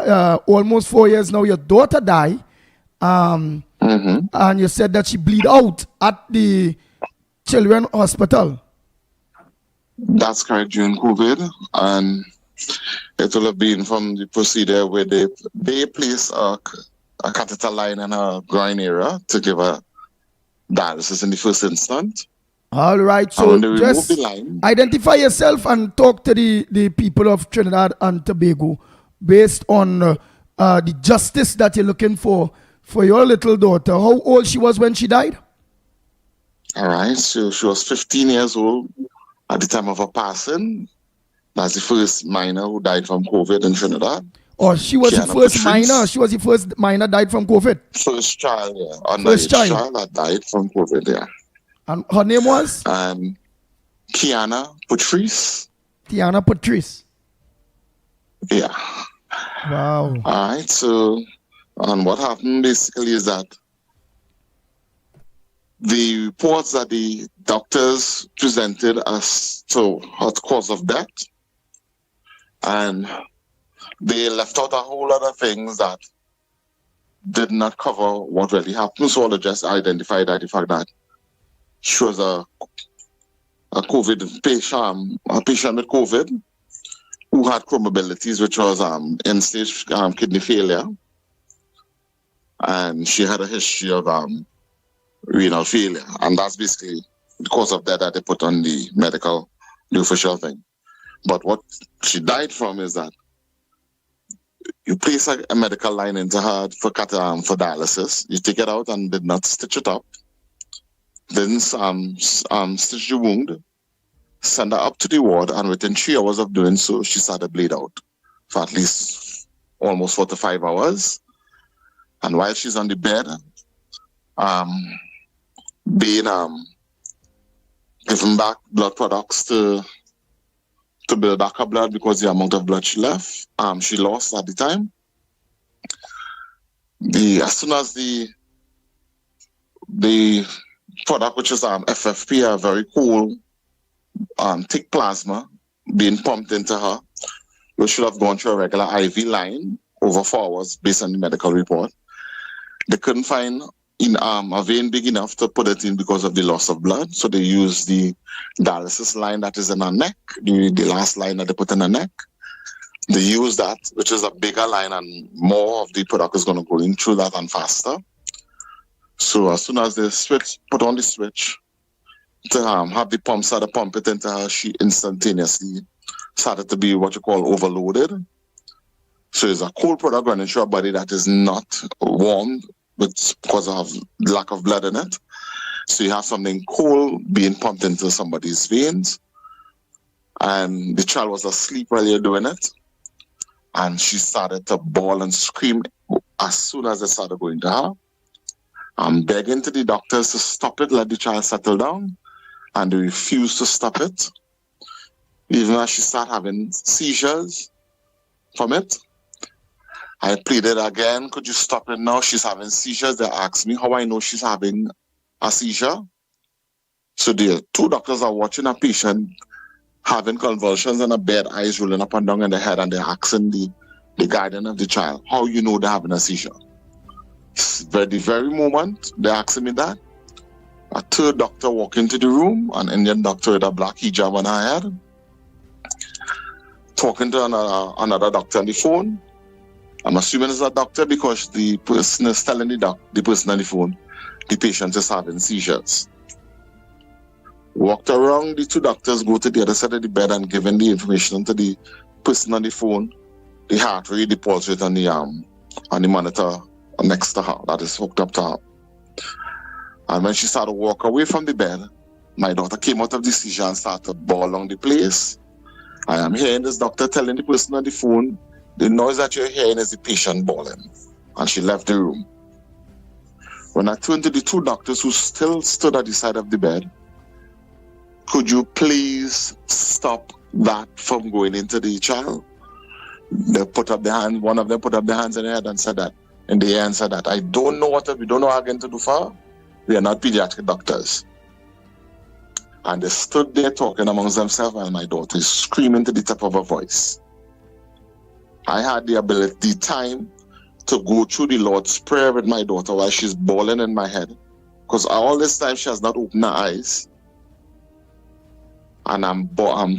almost 4 years now. Your daughter died, and you said that she bleed out at the children hospital. That's correct, during COVID, and it will have been from the procedure where they place a catheter line in her groin area to give her dialysis in the first instance. All right, so just identify yourself and talk to the people of Trinidad and Tobago based on the justice that you're looking for your little daughter. How old she was when she died? All right, so she was 15 years old at the time of her passing. That's the first minor who died from COVID in Trinidad. Oh, she was the first minor. She was the first minor died from COVID. First child, yeah. Underage child that died from COVID, yeah. And her name was? Kiana Patrice. Kiana Patrice. Yeah. Wow. All right, so and what happened basically is that the reports that the doctors presented as to her cause of death, and they left out a whole lot of things that did not cover what really happened. So they just identified that the fact that she was a COVID patient, a patient with COVID who had comorbidities, which was end-stage kidney failure, and she had a history of renal failure, and that's basically the cause of that they put on the official thing. But what she died from is that you place a medical line into her for dialysis. You take it out and did not stitch it up. Then stitch the wound, send her up to the ward, and within 3 hours of doing so, she started to bleed out for at least almost 4 to 5 hours. And while she's on the bed, being given back blood products to build back her blood because the amount of blood she left, she lost at the time. As soon as the product, which is FFP, a very cool thick plasma, being pumped into her, which should have gone through a regular IV line over 4 hours based on the medical report. They couldn't find a vein big enough to put it in because of the loss of blood. So they used the dialysis line that is in her neck, the last line that they put in her neck. They use that, which is a bigger line, and more of the product is going to go in through that and faster. So as soon as they put on the switch to have the pump start to pump it into her, she instantaneously started to be what you call overloaded. So it's a cold product running through her body that is not warmed, because of lack of blood in it. So you have something cold being pumped into somebody's veins. And the child was asleep while you're doing it. And she started to bawl and scream as soon as they started going to her. I'm begging to the doctors to stop it, let the child settle down. And they refused to stop it. Even as she started having seizures from it. I pleaded again, could you stop it now? She's having seizures. They asked me how I know she's having a seizure. So the 2 doctors are watching a patient having convulsions in a bed, eyes rolling up and down in the head, and they're asking the guardian of the child, how you know they're having a seizure? The very moment they're asking me that, a 3rd doctor walked into the room, an Indian doctor with a black hijab on her head, talking to another doctor on the phone. I'm assuming it's a doctor because the person is telling the person on the phone the patient is having seizures. Walked around, the 2 doctors go to the other side of the bed and giving the information to the person on the phone, the heart rate, the pulse rate on the monitor next to her that is hooked up to her. And when she started to walk away from the bed, my daughter came out of the seizure and started to bawl along the place. I am hearing this doctor telling the person on the phone, the noise that you're hearing is the patient bawling. And she left the room. When I turned to the two doctors who still stood at the side of the bed, could you please stop that from going into the child? They put up their hand, one of them put up their hands in the head and said that. And they answered that, I don't know we don't know how again to do for her. We are not pediatric doctors. And they stood there talking amongst themselves while my daughter is screaming to the top of her voice. I had the ability, time to go through the Lord's Prayer with my daughter while she's bawling in my head. Because all this time she has not opened her eyes. And I'm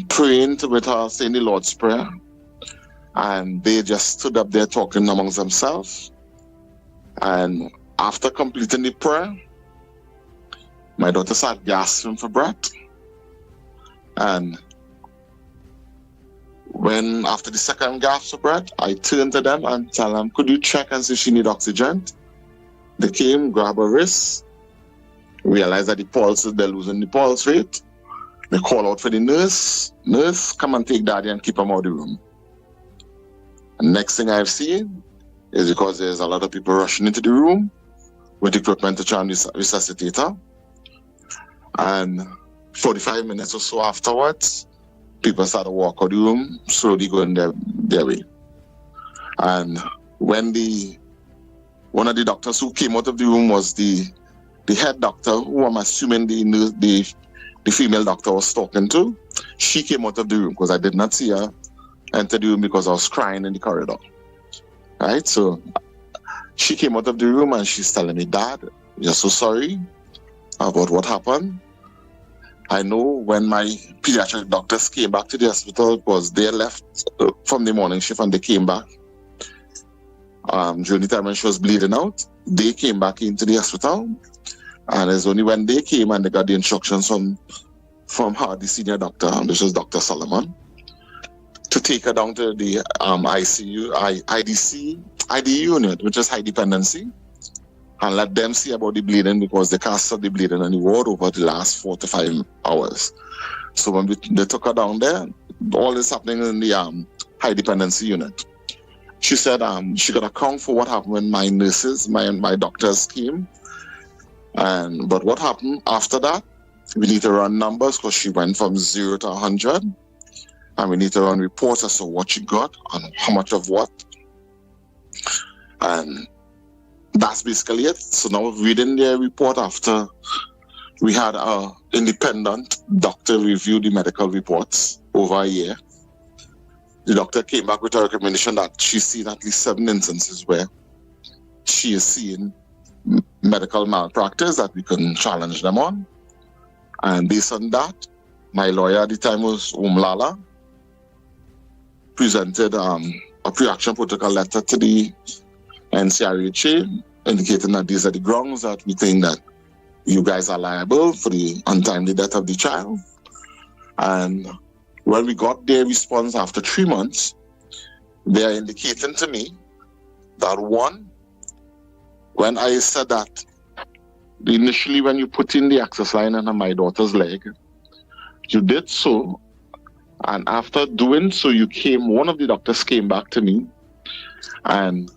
praying with her, saying the Lord's Prayer. And they just stood up there talking amongst themselves. And after completing the prayer, my daughter started gasping for breath. And when after the second gasp for breath, I turned to them and tell them, could you check and see if she need oxygen? They came, grabbed her wrist, realized that they're losing the pulse rate. They call out for the nurse. Nurse, come and take daddy and keep him out of the room. And next thing I've seen is because there's a lot of people rushing into the room with equipment to try and resuscitate her. And 45 minutes or so afterwards, people started to walk out of the room, slowly going their way. And when one of the doctors who came out of the room was the head doctor, who I'm assuming the female doctor was talking to, she came out of the room because I did not see her enter the room because I was crying in the corridor. Right? So she came out of the room and she's telling me, Dad, we're so sorry about what happened. I know when my pediatric doctors came back to the hospital, because they left from the morning shift and they came back. During the time when she was bleeding out, they came back into the hospital. And it's only when they came and they got the instructions from her, the senior doctor, which is Dr. Solomon, to take her down to the IDU unit, which is high dependency, and let them see about the bleeding because they can't stop the bleeding on the ward over the last 4 to 5 hours. So when they took her down there, all this happening in the high dependency unit. She said she could account for what happened when my nurses, my doctors came. But what happened after that, we need to run numbers because she went from 0 to 100. And we need to run reports as to what she got and how much of what. And that's basically it. So now reading the report after we had an independent doctor review the medical reports over a year. The doctor came back with a recommendation that she's seen at least 7 instances where she is seeing medical malpractice that we can challenge them on. And based on that, my lawyer at the time was Umlala, presented a pre-action protocol letter to the NCRHA indicating that these are the grounds that we think that you guys are liable for the untimely death of the child. And when we got their response after 3 months, they are indicating to me that one, when I said that initially when you put in the access line under my daughter's leg, you did so. And after doing so, one of the doctors came back to me and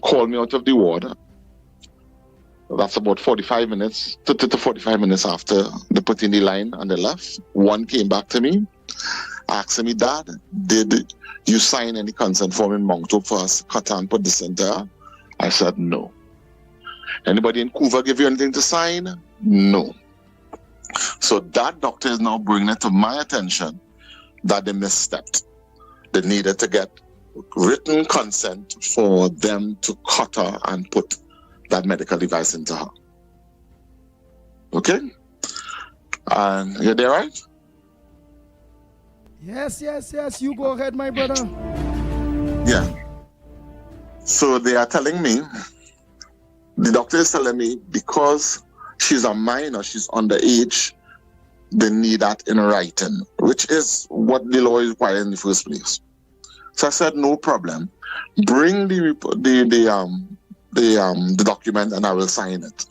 called me out of the ward. That's about 45 minutes, 30 to 45 minutes after they put in the line and they left. One came back to me, asking me, Dad, did you sign any consent form in Mount Hope for us to cut and put this in there? I said, no. Anybody in Couva give you anything to sign? No. So that doctor is now bringing it to my attention that they misstepped. They needed to get written consent for them to cut her and put that medical device into her. Okay? And you're there, right? Yes. You go ahead, my brother. Yeah. So they are telling me, the doctor is telling me, because she's a minor, she's underage, they need that in writing, which is what the law requires in the first place. So I said, no problem. Bring the document and I will sign it.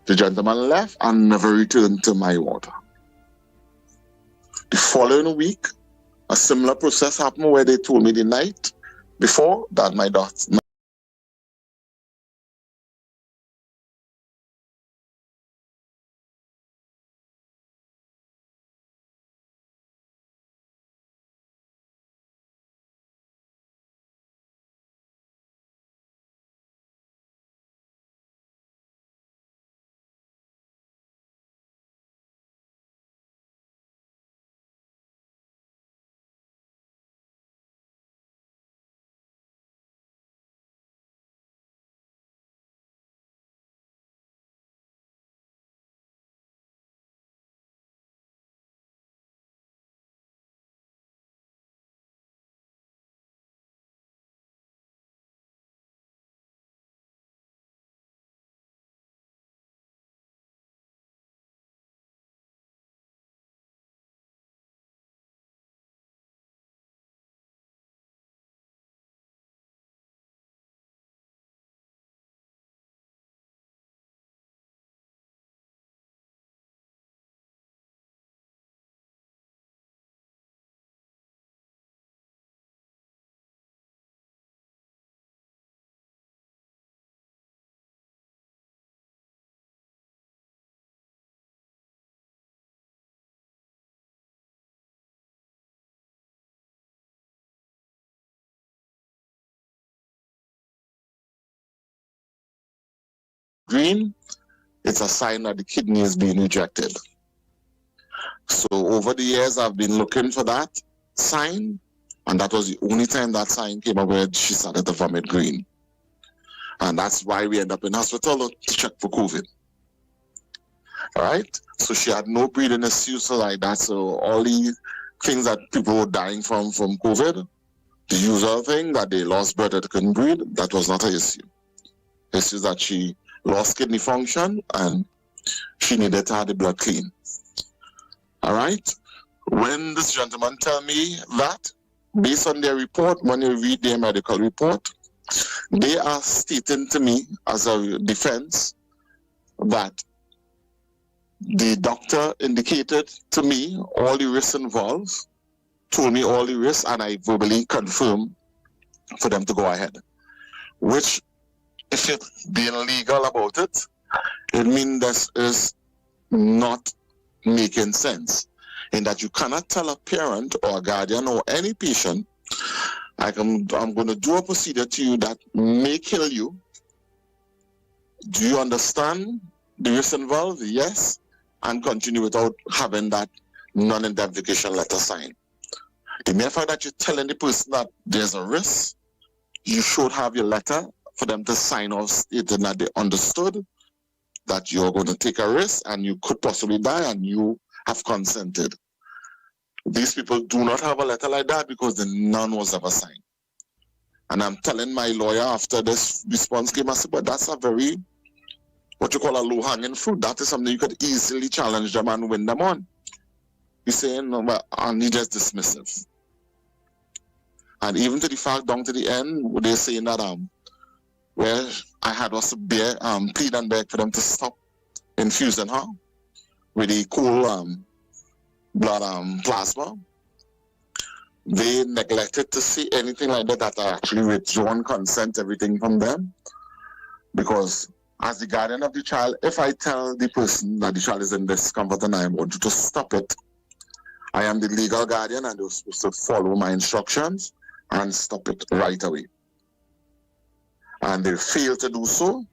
The gentleman left and never returned to my ward. The following week, a similar process happened where they told me the night before that my daughter, green, it's a sign that the kidney is being rejected. So over the years, I've been looking for that sign, and that was the only time that sign came up where she started to vomit green. And that's why we end up in hospital to check for COVID. All right? So she had no breathing issues like that. So all the things that people were dying from COVID, the usual thing that they lost breath, that they couldn't breathe, that was not an issue. The issue is that she lost kidney function and she needed to have the blood clean. All right? When this gentleman tell me that, based on their report, when you read their medical report, they are stating to me as a defense that the doctor indicated to me all the risks involved, told me all the risks, and I verbally confirmed for them to go ahead. Which, if you're being legal about it, it means this is not making sense. In that you cannot tell a parent or a guardian or any patient, I'm going to do a procedure to you that may kill you. Do you understand the risk involved? Yes. And continue without having that non-indemnification letter signed. The mere fact that you're telling the person that there's a risk, you should have your letter for them to sign off stating that they understood that you're going to take a risk and you could possibly die and you have consented. These people do not have a letter like that because the none was ever signed. And I'm telling my lawyer after this response came, I said, but that's a very, what you call a low-hanging fruit. That is something you could easily challenge them and win them on. He's saying, no, but and he just dismissive. And even to the fact down to the end, they're saying that where I had was to plead and beg for them to stop infusing her with the cool blood plasma. They neglected to see anything like that I actually withdrawn consent, everything from them. Because as the guardian of the child, if I tell the person that the child is in discomfort and I want you to stop it, I am the legal guardian and they're supposed to follow my instructions and stop it right away. And they failed to do so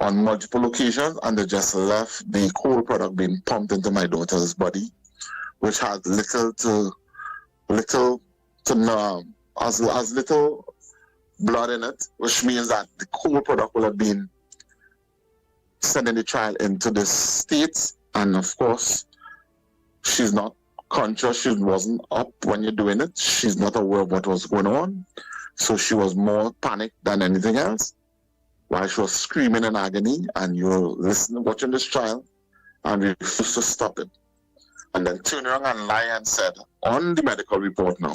on multiple occasions, and they just left the coal product being pumped into my daughter's body, which had little blood in it, which means that the coal product will have been sending the child into this state. And of course, she's not conscious, she wasn't up when you're doing it, she's not aware of what was going on, so she was more panicked than anything else while she was screaming in agony, and you're listening, watching this child and refused to stop it, and then turned around and lied and said on the medical report now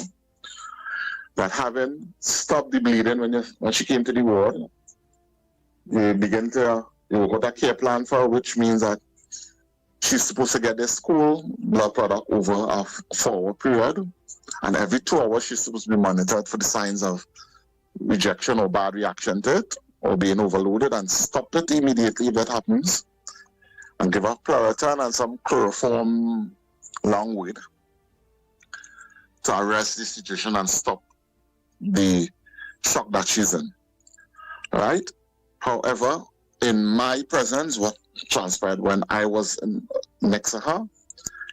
that having stopped the bleeding when she came to the ward, you got a care plan for her, which means that she's supposed to get this cool blood product over a 4-hour period, and every 2 hours she's supposed to be monitored for the signs of rejection or bad reaction to it or being overloaded, and stop it immediately if that happens, and give her Claritin and some chloroform long weed to arrest the situation and stop the shock that she's in. Right? However, in my presence, what transpired when I was next to her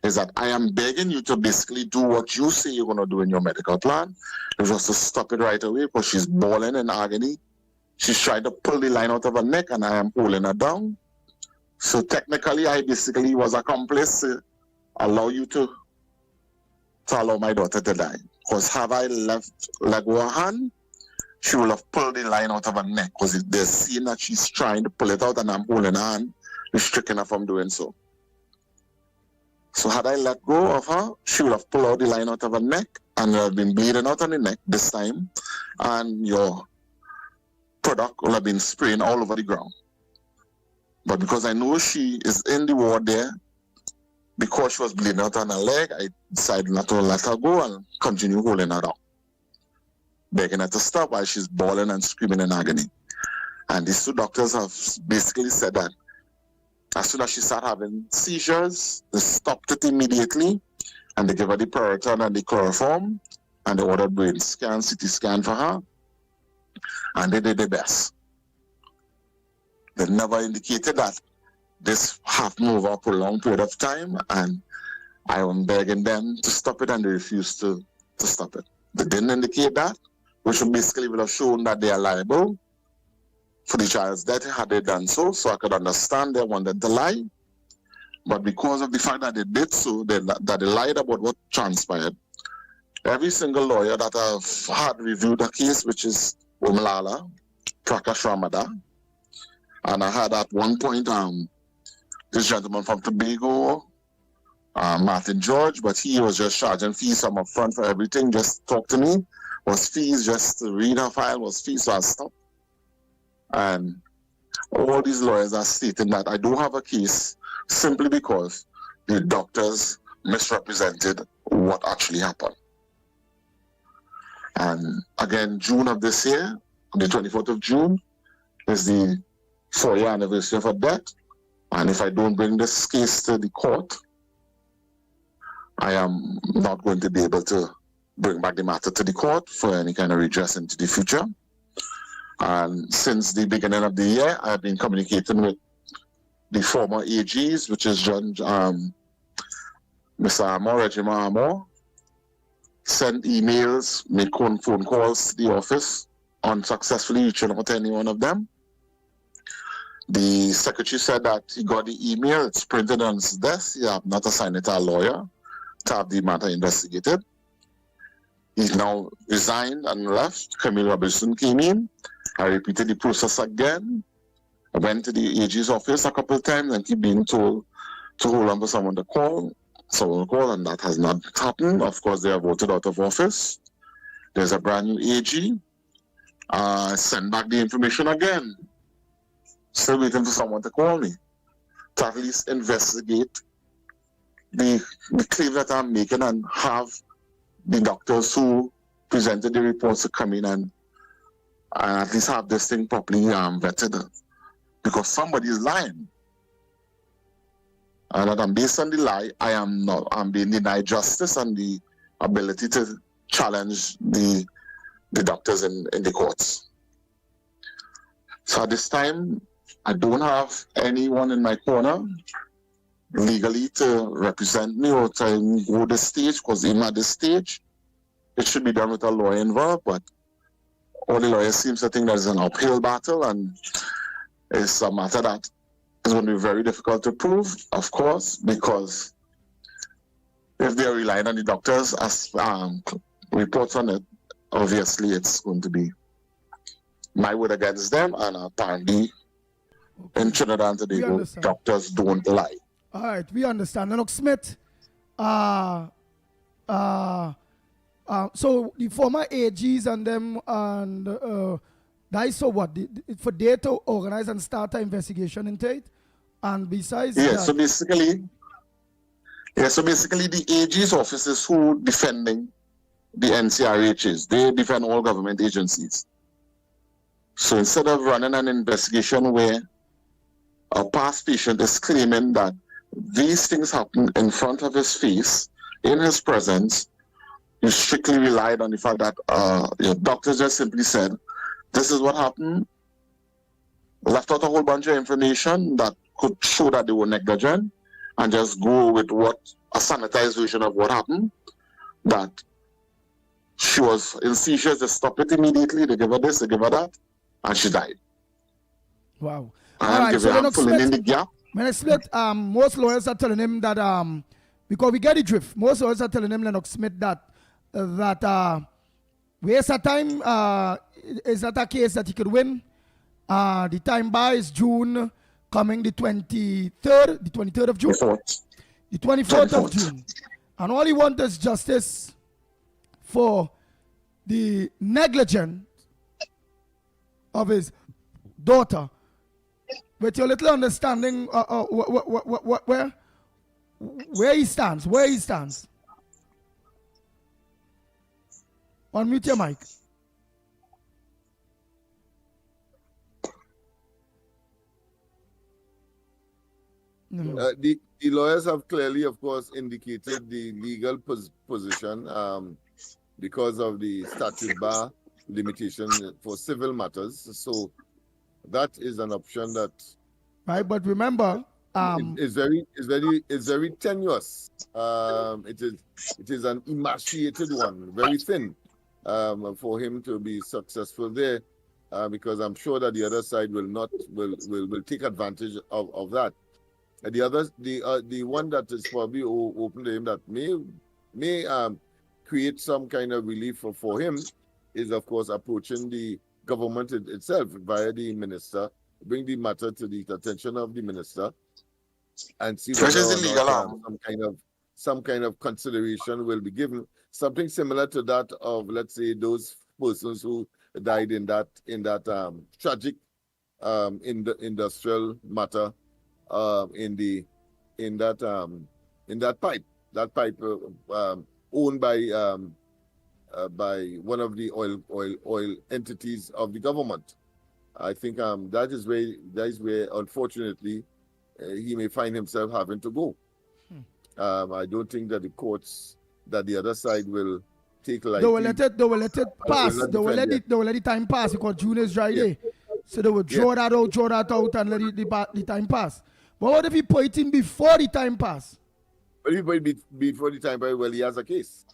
is that I am begging you to basically do what you say you're going to do in your medical plan. It's just to stop it right away, because she's bawling in agony. She's trying to pull the line out of her neck and I am holding her down. So technically, I basically was accomplice to allow you to allow my daughter to die. Because had I let go her hand, she will have pulled the line out of her neck, because they're seeing that she's trying to pull it out and I'm holding her hand, restricting her from doing so. So had I let go of her, she would have pulled out the line out of her neck and would have been bleeding out on the neck this time, and your product would have been spraying all over the ground. But because I know she is in the ward there, because she was bleeding out on her leg, I decided not to let her go and continue holding her down, begging her to stop while she's bawling and screaming in agony. And these two doctors have basically said that as soon as she started having seizures, they stopped it immediately, and they gave her the Claritin and the chloroform, and they ordered brain scan, CT scan for her, and they did their best. They never indicated that this happened over a prolonged period of time, and I am begging them to stop it, and they refused to stop it. They didn't indicate that, which basically would have shown that they are liable for the child's death had they done so. So I could understand they wanted to lie. But because of the fact that they did so, that they lied about what transpired, every single lawyer that I've had reviewed the case, which is Umalala, Prakash Ramada, and I had at one point this gentleman from Tobago, Martin George, but he was just charging fees from up front for everything, just talk to me, was fees just to read her file, was fees, so I stopped. And all these lawyers are stating that I don't have a case simply because the doctors misrepresented what actually happened. And again, June of this year, the 24th of June, is the 4-year anniversary of her death. And if I don't bring this case to the court, I am not going to be able to bring back the matter to the court for any kind of redress into the future. And since the beginning of the year, I've been communicating with the former AGs, which is Mr. Amor, Regiment Amor, sent emails, made phone calls to the office, unsuccessfully reaching out to any one of them. The secretary said that he got the email, it's printed on his desk, he have not assigned it to a lawyer to have the matter investigated. He's now resigned and left. Camille Robinson came in. I repeated the process again. I went to the AG's office a couple of times and keep being told to hold on for someone to call. Someone call, and that has not happened. Of course, they are voted out of office. There's a brand new AG. Send back the information again. Still waiting for someone to call me to at least investigate the claim that I'm making and have the doctors who presented the reports to come in and at least have this thing properly vetted, because somebody is lying. And that based on the lie, I'm being denied justice and the ability to challenge the doctors in the courts. So at this time, I don't have anyone in my corner legally to represent me or to go this stage, because even at this stage, it should be done with a lawyer involved, but all the lawyers seem to think that it's an uphill battle, and it's a matter that is going to be very difficult to prove, of course, because if they're relying on the doctors as reports on it, obviously it's going to be my word against them, and apparently in Trinidad and Tobago, doctors don't lie. All right, we understand. Lennox Smith, so the former AGs and them, and guys, so what? For they to organize and start an investigation into it, and besides that, so basically the AG's offices who defending the NCRHs, they defend all government agencies. So instead of running an investigation where a past patient is claiming that these things happened in front of his face, in his presence, you strictly relied on the fact that your doctors just simply said, this is what happened, left out a whole bunch of information that could show that they were negligent, and just go with a sanitized version of what happened, that she was in seizures, they stop it immediately, they give her this, they give her that, and she died. Wow. All right, so Lennox Smith, most lawyers are telling him that, because we get the drift, most lawyers are telling him, Lennox Smith, that waste of time is not a case that he could win. The time bar is June, coming the 23rd of June. The 24th of June. And all he wants is justice for the negligence of his daughter. With your little understanding where he stands. Unmute your mic. The lawyers have clearly, of course, indicated the legal position because of the statute bar limitation for civil matters. So That is an option that right. But remember, is very tenuous. It is an emaciated one, very thin, for him to be successful there, because I'm sure that the other side will take advantage of that. And the one that is probably open to him that may create some kind of relief for him is, of course, approaching the government itself via the minister, bring the matter to the attention of the minister, and see whether or not some kind of consideration will be given. Something similar to that of, let's say, those persons who died in that tragic in the industrial matter, in that pipe owned by one of the oil entities of the government. I think that is where unfortunately he may find himself having to go. I don't think that the courts, that the other side will take lightly. They will let it pass. They will let the time pass because June is dry day. So they will draw that out and let the time pass. But what if he put it in before the time pass? But if he put it before the time pass, well, he has a case.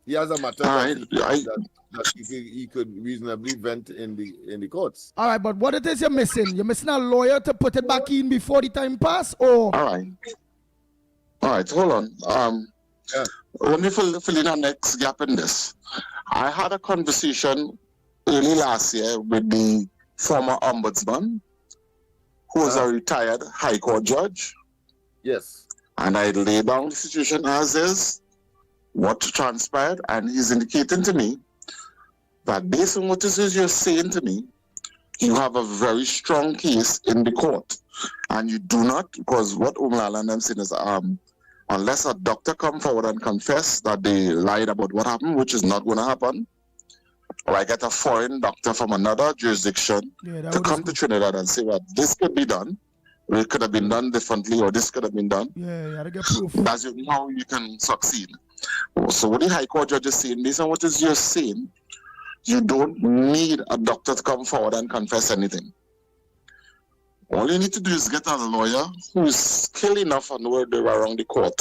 He has a matter that he could reasonably vent in the courts. All right, but what it is you're missing? You're missing a lawyer to put it back in before the time pass, or? All right, hold on. Let me fill in the next gap in this. I had a conversation early last year with the former ombudsman, who was a retired High Court judge. Yes. And I laid down the situation as is, what transpired, and he's indicating to me that based on what you're saying to me, you have a very strong case in the court. And you do not, because what Umlala and them saying is, unless a doctor come forward and confess that they lied about what happened, which is not going to happen, or I get a foreign doctor from another jurisdiction to come to Trinidad and say, well, this could be done, or it could have been done differently, or this could have been done. Yeah, you gotta get proof. That's how you can succeed. So what the High Court judge is saying, based on what is you're saying, you don't need a doctor to come forward and confess anything. All you need to do is get a lawyer who is skilled enough and know they were around the court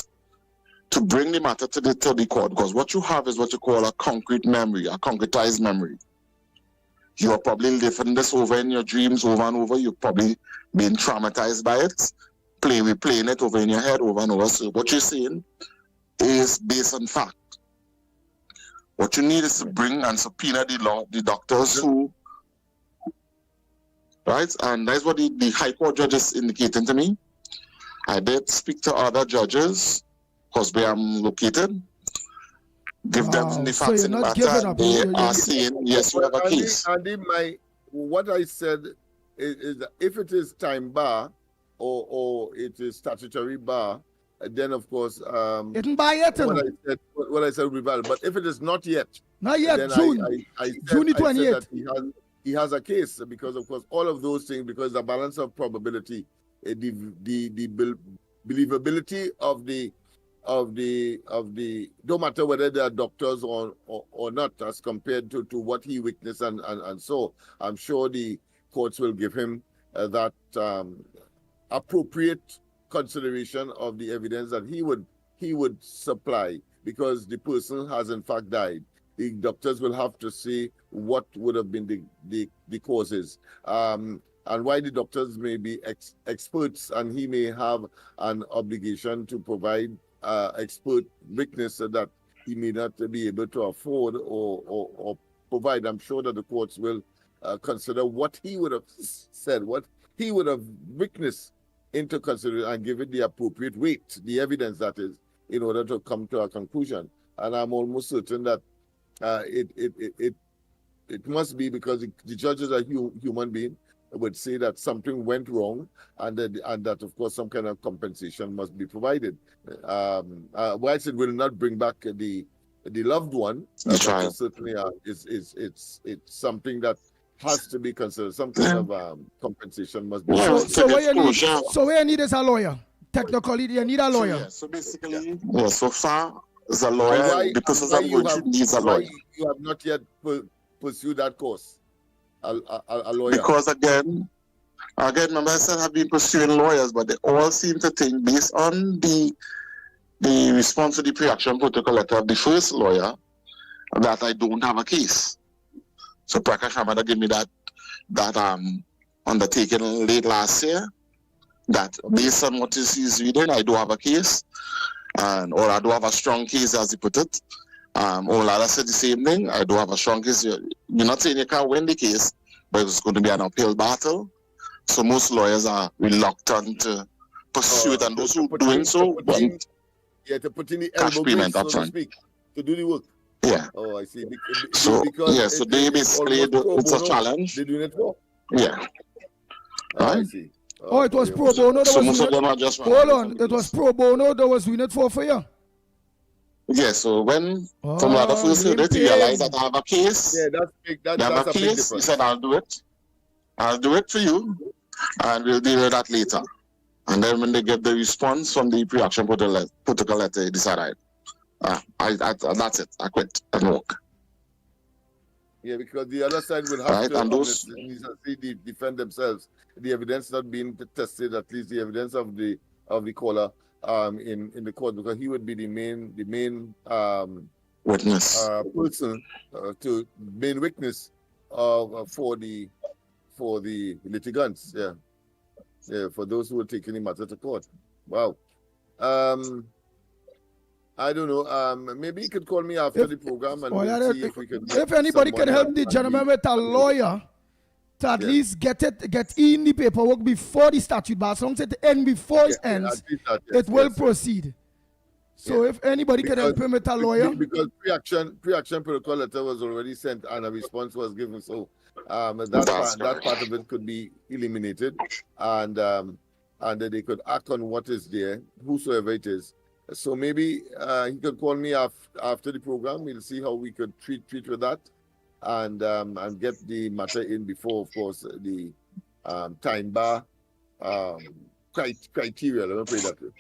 to bring the matter to the court, because what you have is what you call a concrete memory, a concretized memory. You are probably living this over in your dreams over and over. You've probably been traumatized by it, playing it over in your head over and over. So what you're saying is based on fact. What you need is to bring and subpoena the doctors who, right? And that's what the High Court judge is indicating to me. I did speak to other judges, because where I'm located, give them the facts in the matter. They are saying, yes, you have a case. What I said is that if it is time bar or it is statutory bar, then of course it isn't by yet. What I said will be valid. But if it is not yet, then June, June 28th. I said that he has a case, because of course all of those things, because the balance of probability, the believability of the no matter whether they are doctors or not, as compared to what he witnessed and so I'm sure the courts will give him that appropriate consideration of the evidence that he would supply, because the person has in fact died. The doctors will have to say what would have been the causes, and why the doctors may be experts, and he may have an obligation to provide expert witness that he may not be able to afford or provide. I'm sure that the courts will consider what he would have said, what he would have witnessed into consideration, and give it the appropriate weight, the evidence that is, in order to come to a conclusion. And I'm almost certain that it must be, because the judges are human beings, would say that something went wrong, and that of course some kind of compensation must be provided. Whilst it will not bring back the loved one, certainly it's something that has to be considered. Some kind of compensation must be. So what you need is a lawyer. Technically, you need a lawyer. So basically, so far as a lawyer, the person that needs a lawyer. You have not yet pursued that course. a lawyer? Because again, remember I said I've been pursuing lawyers, but they all seem to think, based on the response to the pre-action protocol letter of the first lawyer, that I don't have a case. So Prakash Hamada gave me that undertaking late last year, that based on what he's reading, I do have a case, or I do have a strong case, as he put it. Olada said the same thing. I do have a strong case. You're not saying you can't win the case, but it's going to be an uphill battle. So most lawyers are reluctant to pursue it, and those who are doing so want to put in the cash elbow payment grease, so up to front. speak, to do the work. Yeah. Oh, I see. So Because so they basically it's a challenge. They're doing it for. Yeah. I Right. see. Oh, it was pro bono. So most of them are just hold on. It was pro bono that was doing it for you. Yeah, so when from the first heard it, he realized that I have a case. Yeah, that's big. I have That's a a big case. He difference. said, I'll do it. I'll do it for you, and we'll deal with that later. And then when they get the response from the pre-action protocol letter, he decided, that's it. I quit and walk. Yeah, because the other side will have Right, to and those- obviously defend themselves. The evidence not being tested, at least the evidence of the caller in the court, because he would be the main witness, person to main witness for the litigants. Yeah, for those who are taking the matter to court. Wow. I don't know. Maybe you could call me after the program and we'll see if we can. If anybody can help the gentleman with a lawyer to at least get in the paperwork before the statute, but as long as it ends before it ends, it will proceed. So if anybody can help him with a lawyer, because pre-action protocol letter was already sent and a response was given, so that part of it could be eliminated, and they could act on what is there, whosoever it is. So maybe he could call me after the program. We'll see how we could treat with that, and get the matter in before, of course, the time bar criteria. Let me put it that way.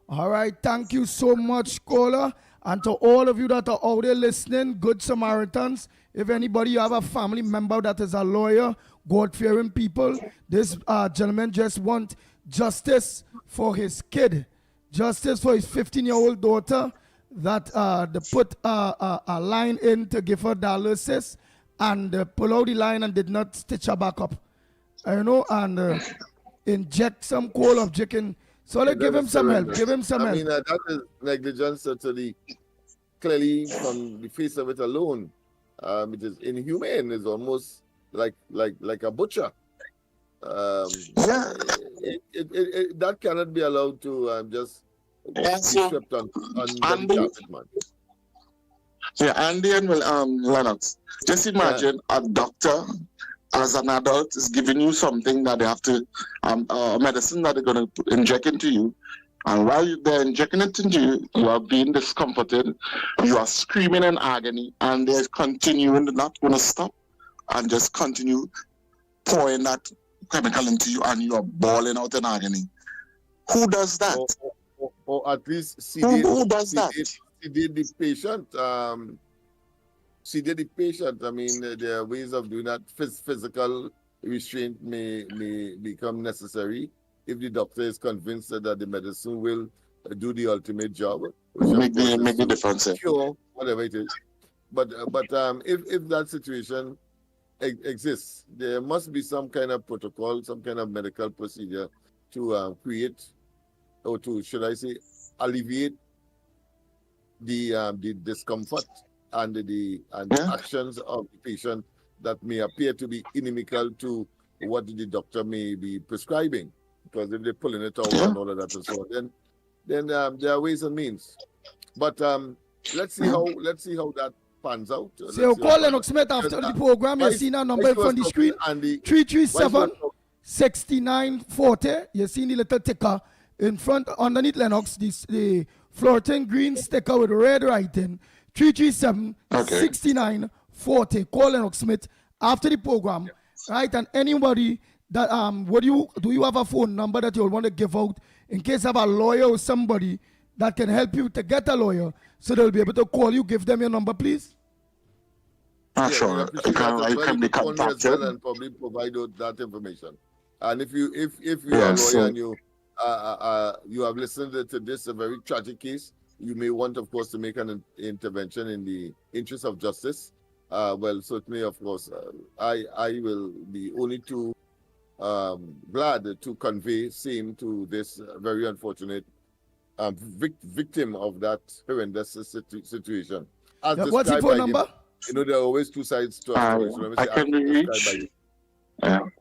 all right. Thank you so much, caller, and to all of you that are out there listening, good Samaritans. If anybody you have a family member that is a lawyer, God-fearing people, this gentleman just want justice for his kid. Justice for his 15-year-old daughter that they put a line in to give her dialysis, and pull out the line and did not stitch her back up. And inject some coal of chicken. So let's give him some help. Give him some help. I mean, that is negligence totally. Clearly, from the face of it alone, it is inhumane. It's almost like a butcher. That cannot be allowed to just be swept on the carpet, man. Yeah, Andy and Lennox, just imagine a doctor as an adult is giving you something that they have to, medicine that they're going to inject into you. And while they're injecting it into you, you are being discomforted, you are screaming in agony, and they're continuing, not going to stop, and just continue pouring that chemical into you, and you are bawling out in agony. Who does that? Or at least sedate, who does that? Sedate the patient. Sedate the patient. I mean, there are ways of doing that. Physical restraint may become necessary if the doctor is convinced that the medicine will do the ultimate job, which make the difference. Cure whatever it is. But if that situation exists, there must be some kind of protocol, some kind of medical procedure to create, or to, should I say, alleviate the discomfort and the actions of the patient that may appear to be inimical to what the doctor may be prescribing. Because if they're pulling it out and all of that and so on, then there are ways and means. But let's see how that pans out. So you call Lennox Smith after the program. You see that number from the screen, 337-6940. You see the little ticker in front, underneath Lennox, the floating green sticker with red writing. 337-6940. Call Lennox Smith after the program, right? And anybody that do you have a phone number that you'll want to give out in case you have a lawyer or somebody that can help you to get a lawyer, so they'll be able to call you? Give them your number, please. Not Yeah, sure. we appreciate that as I well. can You be could phone me as well contacted. and probably provide that information. And if you are a Yes. lawyer So and you have listened to this a very tragic case, you may want, of course, to make an intervention in the interest of justice. Well, certainly, of course, I will be only too glad to convey same to this very unfortunate victim of that horrendous situation, as Yeah, what's your described phone by him. number? You know, there are always two sides to a story. So let me I say, can as be described by reached. you.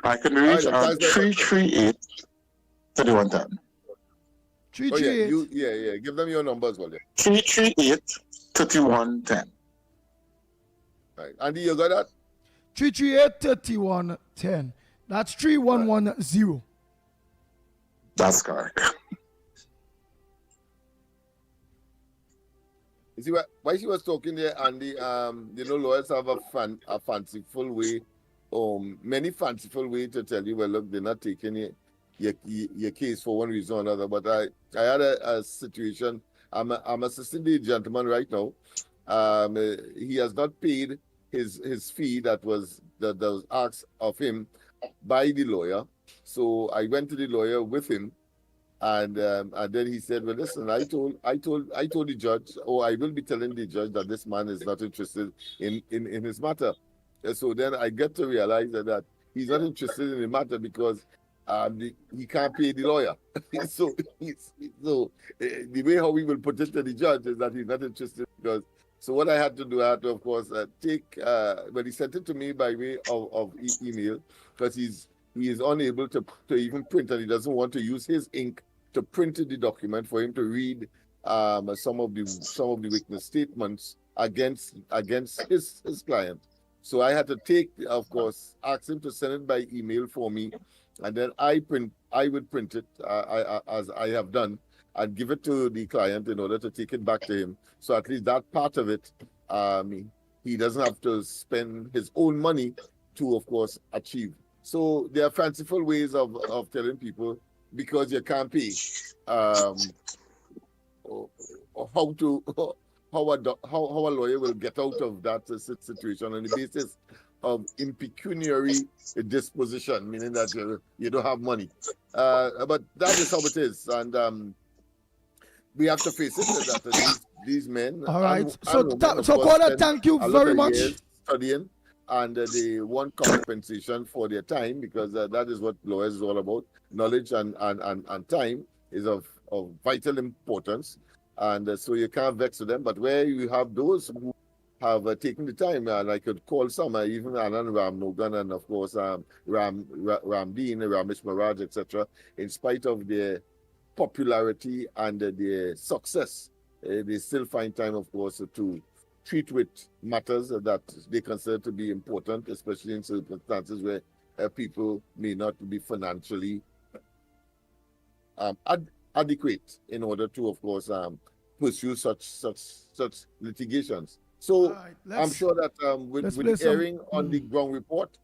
I can be All right, reached then, at thanks very much, sir. 338 3110. Oh yeah. Give them your number as well. Yeah. 338 3110. Right, Andy, you got that? 338-3110. That's 3110. That's correct. You see, why she was talking there, Andy, lawyers have a fanciful way, many fanciful way to tell you, well, look, they're not taking your case for one reason or another. But I had a situation. I'm assisting the gentleman right now. He has not paid his fee that was asked of him by the lawyer. So I went to the lawyer with him. And then he said, well, listen, I told the judge, I will be telling the judge that this man is not interested in his matter. So then I get to realize that he's not interested in the matter because he can't pay the lawyer. So the way how we will put it to the judge is that he's not interested because. So what I had to do, of course, but he sent it to me by way of email because he is unable to even print, and he doesn't want to use his ink to print the document for him to read some of the witness statements against his client. So I had to ask him to send it by email for me, and then I would print it as I have done and give it to the client in order to take it back to him. So at least that part of it, he doesn't have to spend his own money to, of course, achieve. So there are fanciful ways of telling people because you can't pay how a lawyer will get out of that situation on the basis of impecuniary disposition, meaning that you don't have money. But that is how it is, and we have to face it that these men. All right. And women, So caller, thank you very much. Years studying. And they want compensation for their time because that is what lawyers is all about. Knowledge and time is of vital importance. And so you can't vex with them. But where you have those who have taken the time, and I could call some, even Anand Ram Nogan and, of course, Ram Dean, Ramesh Maraj, etc., in spite of their popularity and their success, they still find time, of course, to treat with matters that they consider to be important, especially in circumstances where people may not be financially adequate in order to, of course, pursue such litigations. So I'm sure that with the hearing on the ground report,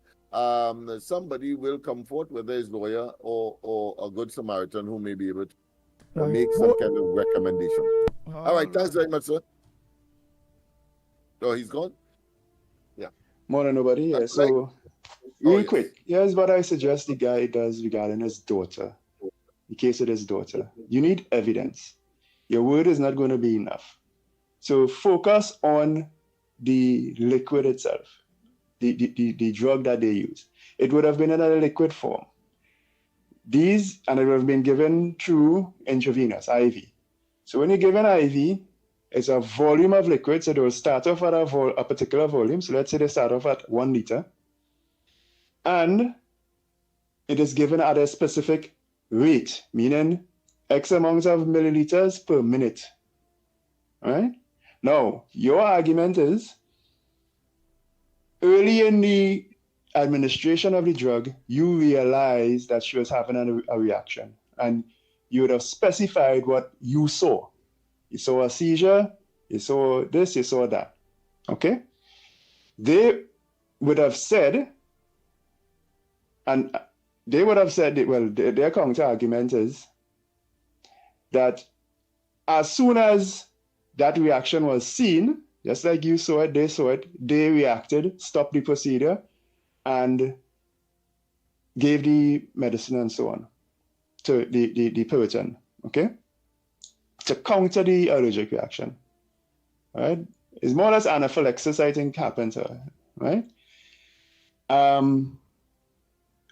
somebody will come forth, whether it's lawyer or a good Samaritan who may be able to make some kind of recommendation. All right, thanks very much, sir. Oh, he's gone? Yeah. Morning, nobody here. So, real quick, here's what I suggest the guy does regarding his daughter. The case of his daughter. You need evidence. Your word is not going to be enough. So, focus on the liquid itself, the drug that they use. It would have been in a liquid form. And it would have been given through intravenous, IV. So, when you give an IV, it's a volume of liquid, so they will start off at a particular volume. So let's say they start off at 1 liter. And it is given at a specific rate, meaning X amount of milliliters per minute. All right? Now, your argument is, early in the administration of the drug, you realized that she was having a reaction. And you would have specified what you saw. You saw a seizure, you saw this, you saw that. Okay? They would have said, their counter argument is that as soon as that reaction was seen, Just like you saw it, they saw it, they reacted, stopped the procedure, and gave the medicine and so on to the person, okay? To counter the allergic reaction, right? It's more or less anaphylaxis, I think, happened to her, right?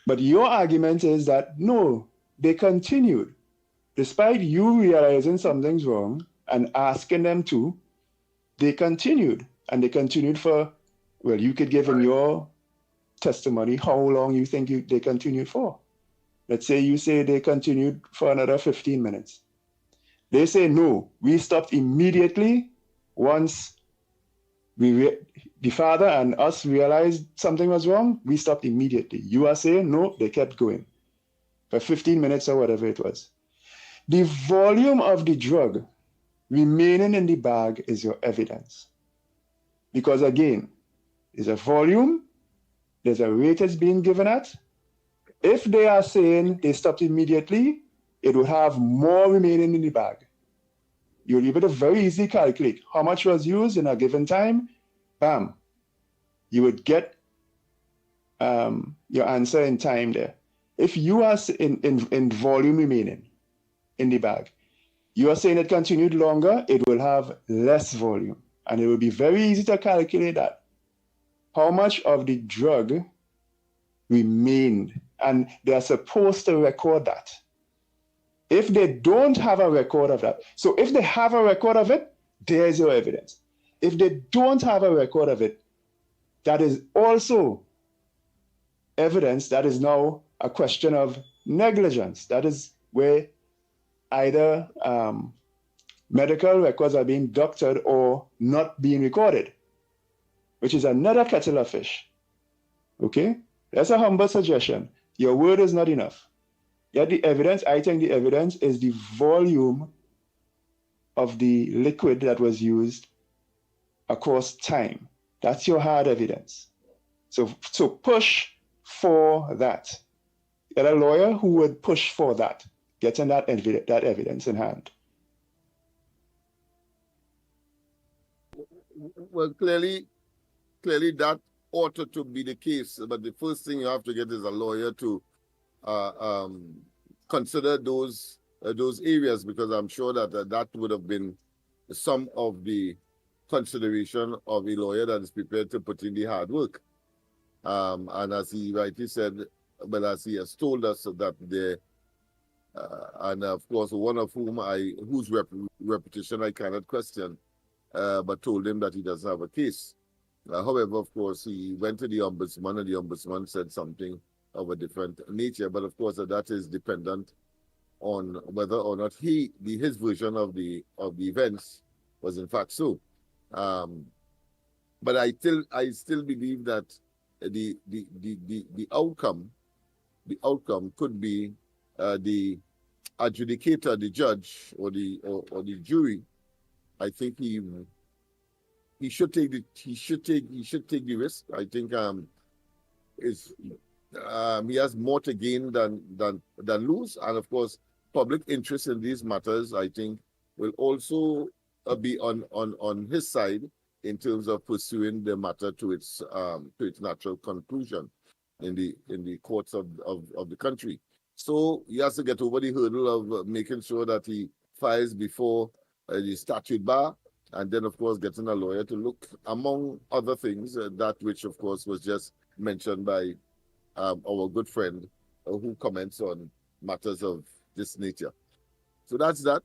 But your argument is that, no, they continued. Despite you realizing something's wrong and asking them to, they continued. And they continued for, well, you could give them your testimony, how long you think they continued for. Let's say you say they continued for another 15 minutes. They say, no, we stopped immediately once the father and us realized something was wrong, we stopped immediately. You are saying, no, they kept going for 15 minutes or whatever it was. The volume of the drug remaining in the bag is your evidence. Because again, there's a volume, there's a rate it's being given at. If they are saying they stopped immediately, it will have more remaining in the bag. You'll be able to very easily calculate how much was used in a given time. Bam. You would get your answer in time there. If you are in volume remaining in the bag, you are saying it continued longer, it will have less volume. And it will be very easy to calculate that. How much of the drug remained. And they are supposed to record that. If they don't have a record of that, so if they have a record of it, there's your evidence. If they don't have a record of it, that is also evidence. That is now a question of negligence. That is where either medical records are being doctored or not being recorded, which is another kettle of fish. Okay? That's a humble suggestion. Your word is not enough. Yet the evidence, I think the evidence is the volume of the liquid that was used across time. That's your hard evidence. So push for that. Get a lawyer who would push for that, getting that evidence in hand. Well, clearly that ought to be the case. But the first thing you have to get is a lawyer to consider those areas, because I'm sure that would have been some of the consideration of a lawyer that is prepared to put in the hard work. And as he rightly said, but as he has told us that there, and of course one of whose reputation I cannot question, but told him that he doesn't have a case. However, of course, he went to the ombudsman, and the ombudsman said something of a different nature. But of course, that is dependent on whether or not his version of the events was in fact so. But I still believe that the outcome could be the adjudicator, the judge, or the jury. I think he should take the risk. I think he has more to gain than lose, and of course, public interest in these matters, I think, will also be on his side in terms of pursuing the matter to its natural conclusion in the courts of the country. So he has to get over the hurdle of making sure that he files before the statute bar, and then of course getting a lawyer to look, among other things, that which of course was just mentioned by our good friend who comments on matters of this nature. So that's that.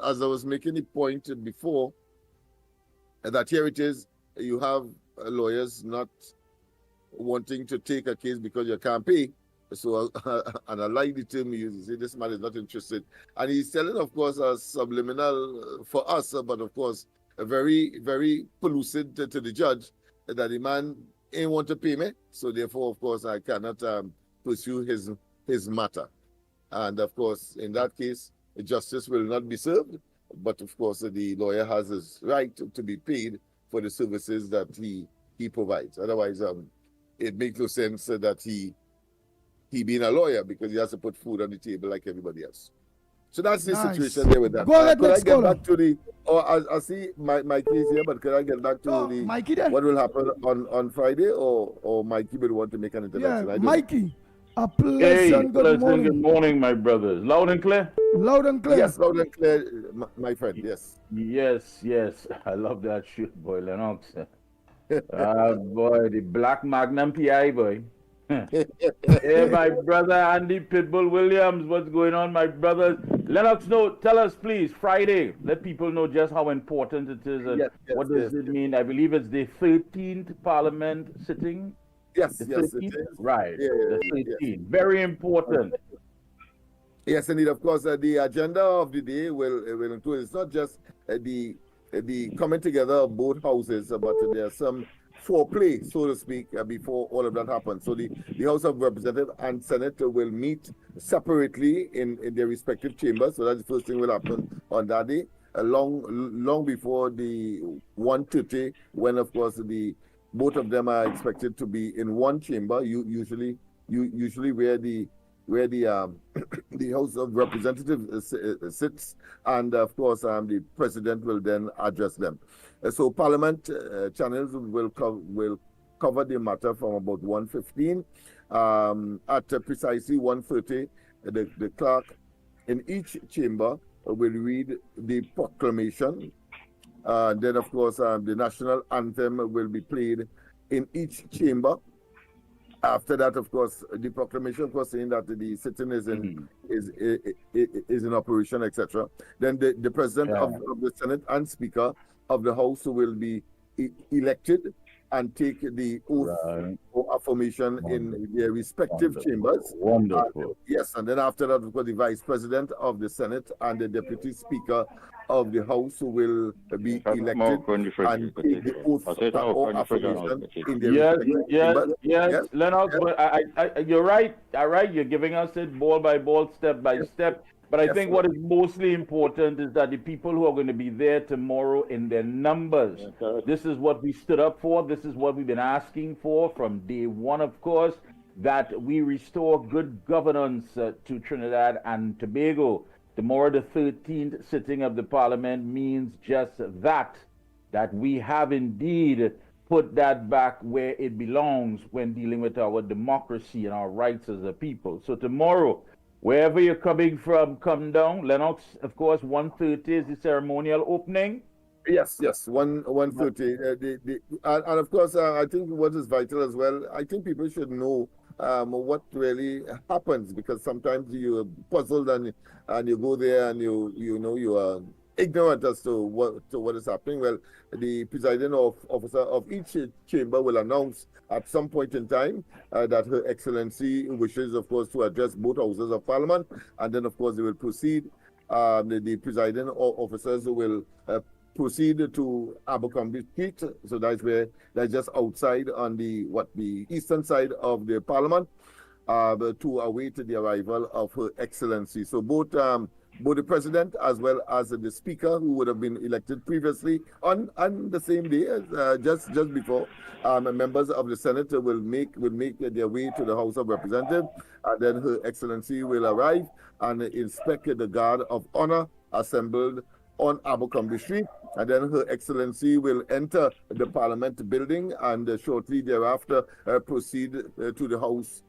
As I was making the point before, that here it is, you have lawyers not wanting to take a case because you can't pay. So, and I like the term he uses, say this man is not interested. And he's telling, of course, a subliminal for us, but of course, a very, very pellucid to the judge, that the man ain't want to pay me. So therefore, of course, I cannot pursue his matter. And of course, in that case, justice will not be served. But of course, the lawyer has his right to be paid for the services that he provides. Otherwise, it makes no sense that he being a lawyer, because he has to put food on the table like everybody else. So that's the situation there with that. Go ahead, could I next get caller. back to the Oh, I see Mikey is here, but can I get back to the Mikey there? what will happen on Friday, or Mikey will want to make an intervention? Yeah, I don't know. Mikey. A Hey, pleasant good morning. good morning, my brothers. Loud and clear? Loud and clear. Yes, loud and clear, my friend. Yes. Yes. I love that shit, boy, Lennox. Boy, the Black Magnum PI, boy. Hey, my brother Andy Pitbull Williams, what's going on, my brothers? Lennox, tell us, please, Friday. Let people know just how important it is and what does it mean. I believe it's the 13th Parliament sitting. Yes, the yes, 13th? it is. Right, Yeah, the 13th. Very important. Yes, indeed. Of course, the agenda of the day will include. It's not just the coming together of both houses, but there are some foreplay, so to speak, before all of that happens. So the House of Representatives and Senate will meet separately in their respective chambers. So that's the first thing will happen on that day, long before the 1:30, when of course both of them are expected to be in one chamber. Usually where the the House of Representatives sits, and of course the president will then address them. So Parliament channels will cover the matter from about 1:15. At precisely 1:30, the clerk in each chamber will read the proclamation. Then of course the national anthem will be played in each chamber. After that, of course, the proclamation, of course, saying that the sitting is in operation, etc. Then the president of the Senate and Speaker of the House will be elected and take the oath for affirmation in their respective chambers. Wonderful. Yes, and then after that, of course, the Vice President of the Senate and the Deputy Speaker of the House will be elected and take the oath or affirmation in their respective chambers. Yes, Lennox, but you're right. You're giving us it ball by ball, step by step. But I think what is mostly important is that the people who are going to be there tomorrow in their numbers, this is what we stood up for. This is what we've been asking for from day one, of course, that we restore good governance to Trinidad and Tobago. Tomorrow, the 13th sitting of the Parliament means just that we have indeed put that back where it belongs when dealing with our democracy and our rights as a people. So tomorrow, wherever you're coming from, come down. Lennox, of course, 1:30 is the ceremonial opening. Yes, 1:30. And of course, I think what is vital as well, I think people should know what really happens, because sometimes you're puzzled and you go there and you are ignorant as to what is happening. Well, the presiding officer of each chamber will announce at some point in time that Her Excellency wishes, of course, to address both houses of Parliament, and then, of course, they will proceed. The presiding officers will proceed to Abercrombie Street. So that's just outside on the eastern side of the Parliament, to await the arrival of Her Excellency. So both the president as well as the speaker, who would have been elected previously on the same day, just before, members of the Senate will make their way to the House of Representatives, and then Her Excellency will arrive and inspect the guard of honor assembled on Abercrombie Street, and then Her Excellency will enter the Parliament building and shortly thereafter proceed to the House.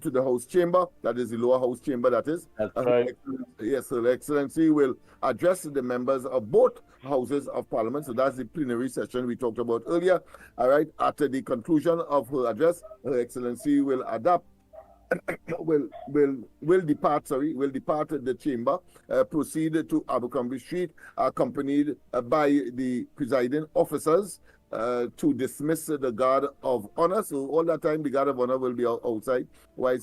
To the House chamber, that is the lower House chamber, that is. That's right. Yes, Her Excellency will address the members of both houses of Parliament. So that's the plenary session we talked about earlier. All right. After the conclusion of her address, Her Excellency will depart the chamber, proceed to Abercrombie Street, accompanied by the presiding officers, to dismiss the guard of honor. So all that time the guard of honor will be outside. When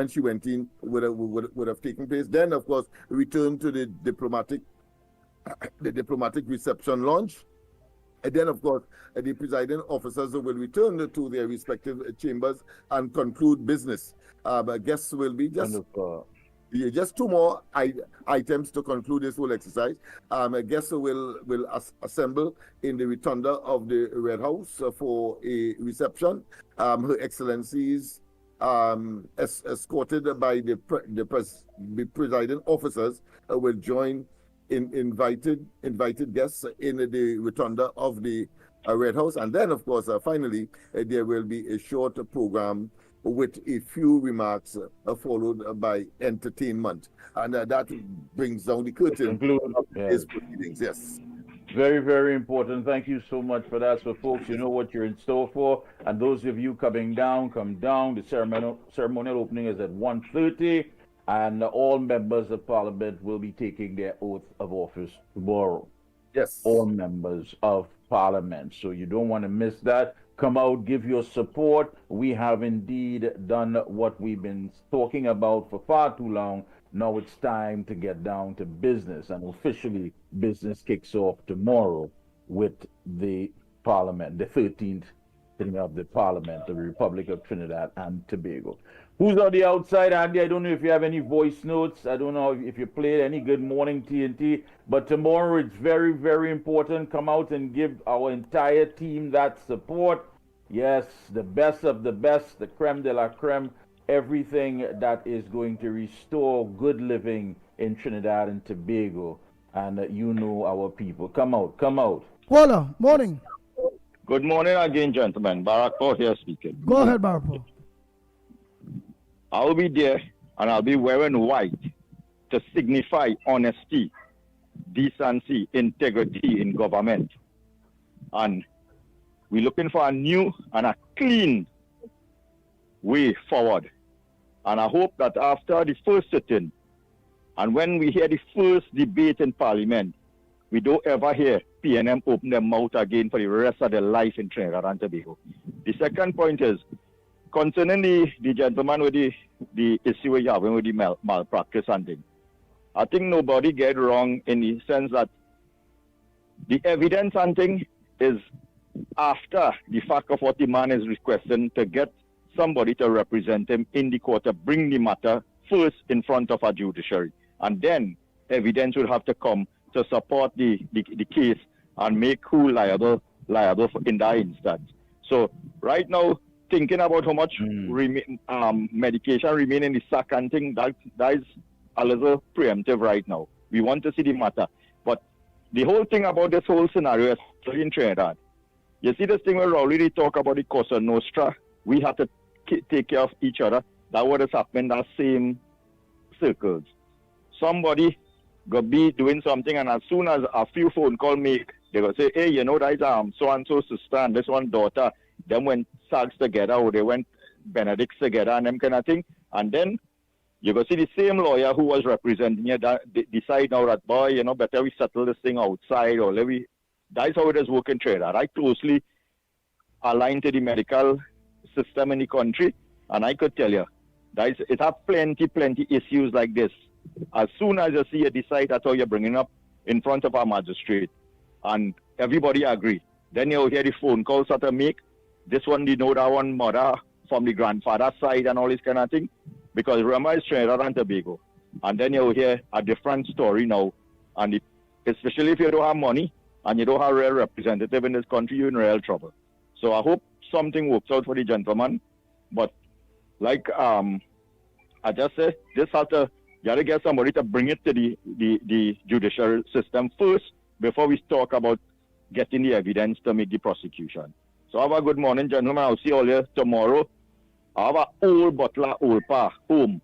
she went in would have taken place. Then of course return to the diplomatic reception lounge. And then, of course, the presiding officers will return to their respective chambers and conclude business. Guests will be just two more items to conclude this whole exercise. Guests will assemble in the rotunda of the Red House for a reception. Her Excellencies, escorted by the presiding officers, will join invited guests in the rotunda of the Red House. And then, of course, finally, there will be a short program with a few remarks followed by entertainment. And that brings down the curtain of his proceedings. Yes. Very, very important. Thank you so much for that. So, folks, you know what you're in store for. And those of you coming down, come down. The ceremonial opening is at 1:30. And all members of Parliament will be taking their oath of office tomorrow. Yes. All members of Parliament. So you don't want to miss that. Come out, give your support. We have indeed done what we've been talking about for far too long. Now it's time to get down to business. And officially, business kicks off tomorrow with the Parliament, the 13th sitting of the Parliament, the Republic of Trinidad and Tobago. Who's on the outside, Andy? I don't know if you have any voice notes. I don't know if you played any Good Morning TNT. But tomorrow it's very, very important. Come out and give our entire team that support. Yes, the best of the best, the creme de la creme, everything that is going to restore good living in Trinidad and Tobago. And you know our people. Come out, come out. Paula, morning. Good morning again, gentlemen. Barakpo here speaking. Go ahead, Barakpo. I'll be there and I'll be wearing white to signify honesty, decency, integrity in government. And we're looking for a new and a clean way forward. And I hope that after the first sitting, and when we hear the first debate in Parliament, we don't ever hear PNM open their mouth again for the rest of their life in Trinidad and Tobago. The second point is, concerning the gentleman with the issue we're having with the malpractice and thing, I think nobody get wrong in the sense that the evidence and thing is after the fact of what the man is requesting to get somebody to represent him in the court to bring the matter first in front of a judiciary. And then evidence would have to come to support the case and make who liable in that instance. So right now, thinking about how much medication remain in the sack and thing, that is a little preemptive right now. We want to see the matter. But the whole thing about this whole scenario, especially in Trinidad, you see this thing where we already talk about the Cosa Nostra, we have to take care of each other. That's what is happening in that same circles. Somebody go be doing something, and as soon as a few phone call make, they go say, hey, you know, that is so-and-so sister and this one daughter, them went SAGs together, or they went Benedicts together and them kind of thing. And then you go see the same lawyer who was representing you decide now that, boy, you know, better we settle this thing outside, or that's how it is working in Trinidad. I closely aligned to the medical system in the country, and I could tell you, it have plenty issues like this. As soon as you see you decide that's how you're bringing up in front of a magistrate, and everybody agree, then you'll hear the phone calls that they make. This one, you know, that one mother from the grandfather side and all this kind of thing. Because remember, it's Trinidad and Tobago. And then you'll hear a different story now. And especially if you don't have money and you don't have a real representative in this country, you're in real trouble. So I hope something works out for the gentleman. But like I just said, you have to get somebody to bring it to the judicial system first before we talk about getting the evidence to make the prosecution. So have a good morning, gentlemen. I'll see you all here tomorrow. I have an old bottle of Old Pa home.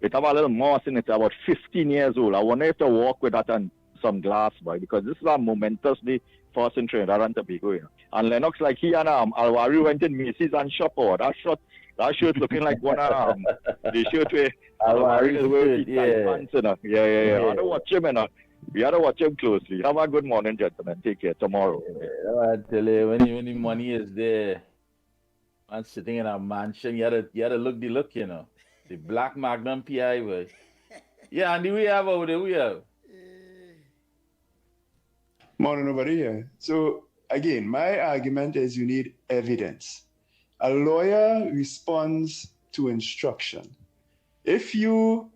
It have a little moss in it, about 15 years old. I wonder if to walk with that and some glass, boy, because this is a momentous day for us in Trinidad and Tobago. You know. And Lennox, like he and Alwari went in Macy's and shop, or that shirt looking like one of the shirt where Alwari is wearing pants, you know. Yeah. I don't watch him, you know. We have to watch him closely. Have a good morning, gentlemen. Take care. Tomorrow. I tell you, when the money is there, man sitting in a mansion, you had to look, you know. The black Magnum PI was. Yeah, and we have over there, we have. Morning over here. So again, my argument is you need evidence. A lawyer responds to instruction. If you,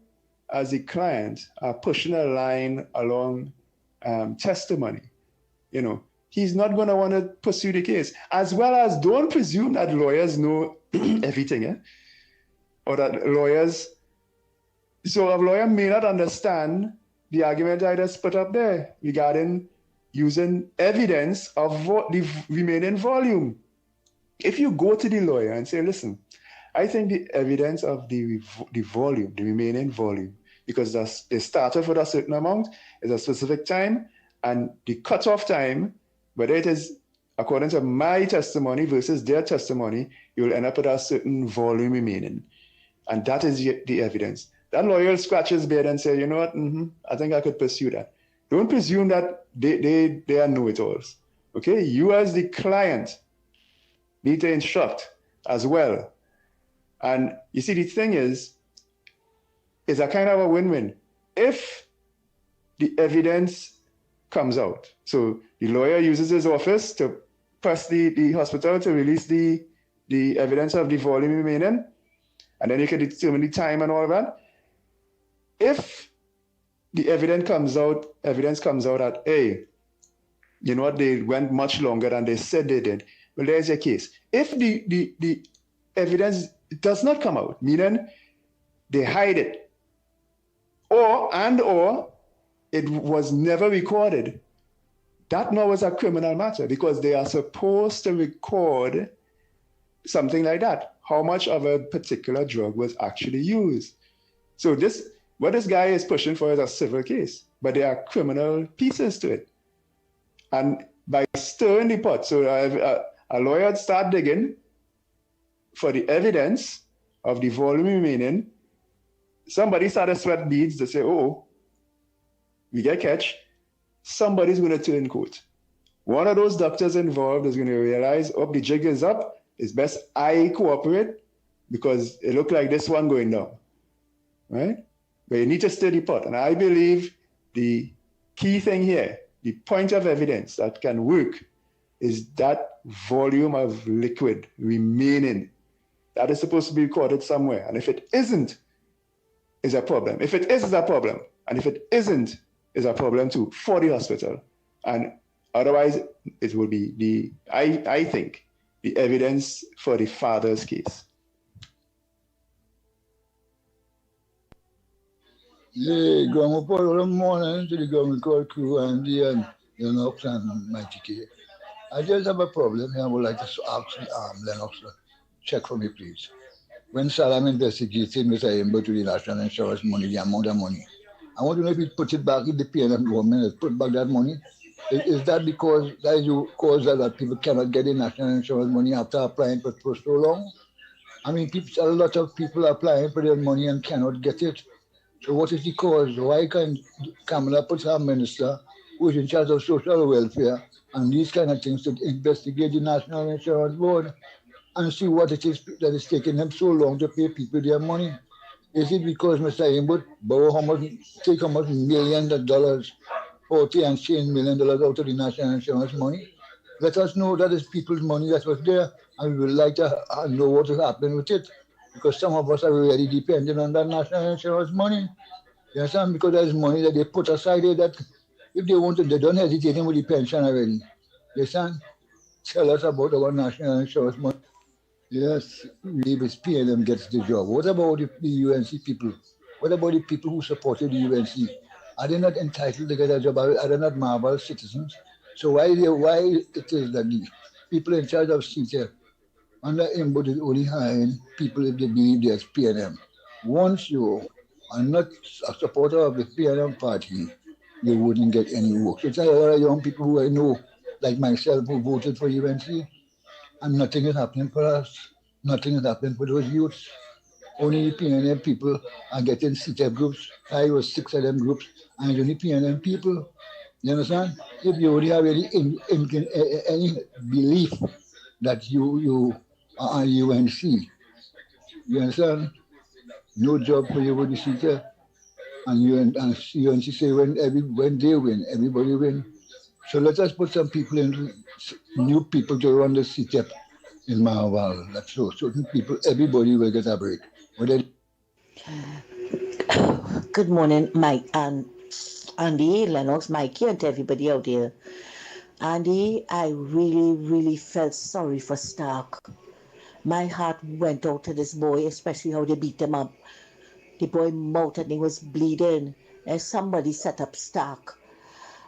as a client, are pushing a line along testimony, you know, he's not going to want to pursue the case. As well as don't presume that lawyers know everything, or that lawyers. So a lawyer may not understand the argument I just put up there regarding using evidence of the remaining volume. If you go to the lawyer and say, listen, I think the evidence of the volume, the remaining volume, because they started with a certain amount, is a specific time, and the cutoff time, whether it is according to my testimony versus their testimony, you will end up with a certain volume remaining. And that is the evidence. That lawyer will scratch his beard and say, you know what, I think I could pursue that. Don't presume that they are know-it-alls. Okay, you as the client need to instruct as well. And you see, the thing is, it's a kind of a win-win. If the evidence comes out, so the lawyer uses his office to press the hospital to release the evidence of the volume remaining, and then you can determine the time and all of that. If the evidence comes out that, hey, you know what, they went much longer than they said they did, well, there's your case. If the evidence does not come out, meaning they hide it, or it was never recorded, that now is a criminal matter, because they are supposed to record something like that, how much of a particular drug was actually used. So what this guy is pushing for is a civil case, but there are criminal pieces to it. And by stirring the pot, so a lawyer start digging for the evidence of the volume remaining, somebody started sweat beads to say, oh, we get catch, somebody's going to turn court. One of those doctors involved is going to realize, oh, the jig is up, it's best I cooperate because it looked like this one going down, right? But you need to stir the pot. And I believe the key thing here, the point of evidence that can work, is that volume of liquid remaining. That is supposed to be recorded somewhere. And if it isn't, is a problem. If it is a problem. And if it isn't, is a problem too for the hospital. And otherwise, it will be I think, the evidence for the father's case. Yeah, good morning to the government court crew and the Lennox and Mickie. I just have a problem here. I would like to ask Lennox to check for me, please. When Salam investigated Mr. Imbo to the National Insurance money, the amount of money, I want to know if he put it back in the PNM government, put back that money. Is that because that is the cause that people cannot get the National Insurance money after applying for so long? I mean, a lot of people are applying for their money and cannot get it. So what is the cause? Why can't Kamala put her minister who is in charge of social welfare and these kind of things to investigate the National Insurance Board and see what it is that is taking them so long to pay people their money? Is it because Mr. Imbo take how much millions of dollars, 40 and change $1 million out of the National Insurance money? Let us know that is people's money that was there, and we would like to know what is happening with it, because some of us are already dependent on that National Insurance money. You understand? Because there's money that they put aside there that if they want to, they don't hesitate with the pension already. You understand? Tell us about our National Insurance money. Yes, Labour's PLM gets the job. What about the UNC people? What about the people who supported the UNC? Are they not entitled to get a job? Are they not marble citizens? So why it is that the people in charge of CTF under Imbo is only hiring people if they believe there's PNM? Once you are not a supporter of the PNM party, you wouldn't get any work. So it's a lot of young people who I know, like myself, who voted for UNC, and nothing is happening for us. Nothing is happening for those youths. Only the PNM people are getting CTF groups, 5 or 6 of them groups, and it's only PNM people. You understand? If you only have any belief that you are UNC, you understand? No job for you with the CTF. And UNC say when they win, everybody win. So let us put some people in, new people to run the CTF in Mahaval. That's so. Certain people, everybody will get a break. Good morning, Mike and Andy, Lennox, Mickie, and to everybody out there. Andy, I really, really felt sorry for Stark. My heart went out to this boy, especially how they beat him up. The boy mouth and he was bleeding. somebody set up Stark.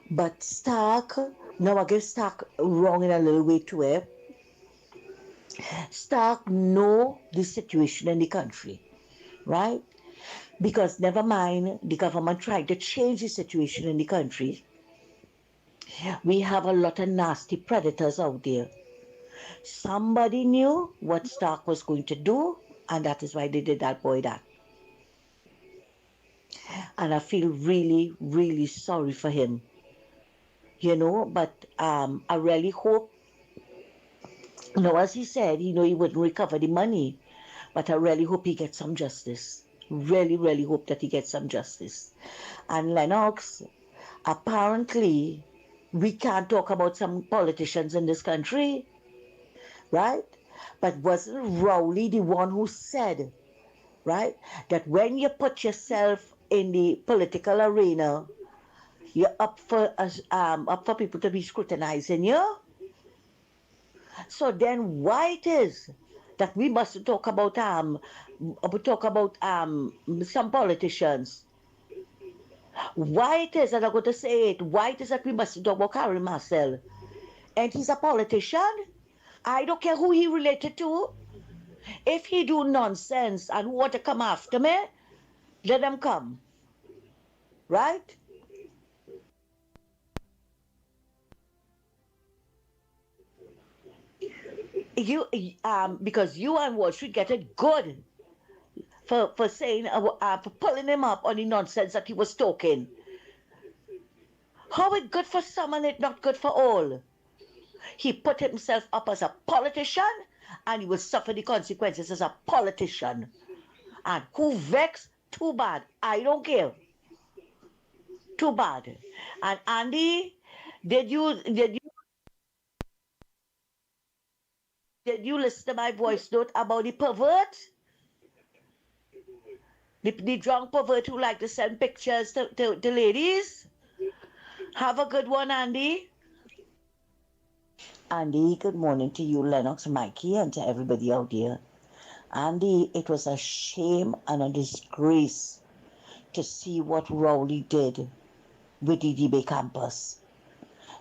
But Stark, now I get Stark wrong in a little way too, eh? Stark know the situation in the country, right? Because never mind, the government tried to change the situation in the country. We have a lot of nasty predators out there. Somebody knew what Stark was going to do, and that is why they did that boy that. And I feel really, really sorry for him. But I really hope, as he said, he wouldn't recover the money, but I really hope he gets some justice. Really, really hope that he gets some justice. And Lennox, apparently, we can't talk about some politicians in this country, right? But wasn't Rowley the one who said, right, that when you put yourself in the political arena, you're up for people to be scrutinizing you? So then why it is that we must talk about some politicians? Why it is that I'm going to say it? Why it is that we must talk about Karen Marcel? And he's a politician? I don't care who he related to. If he do nonsense and want to come after me, let them come. Right? Because you and Wall Street get it good for saying for pulling him up on the nonsense that he was talking. How it good for some and it not good for all? He put himself up as a politician and he will suffer the consequences as a politician. And who vexed? Too bad. I don't care. Too bad. And Andy, did you listen to my voice note about the pervert? The drunk pervert who like to send pictures to ladies? Have a good one, Andy. Andy, good morning to you, Lennox, Mikey, and to everybody out there. Andy, it was a shame and a disgrace to see what Rowley did with the DB campus.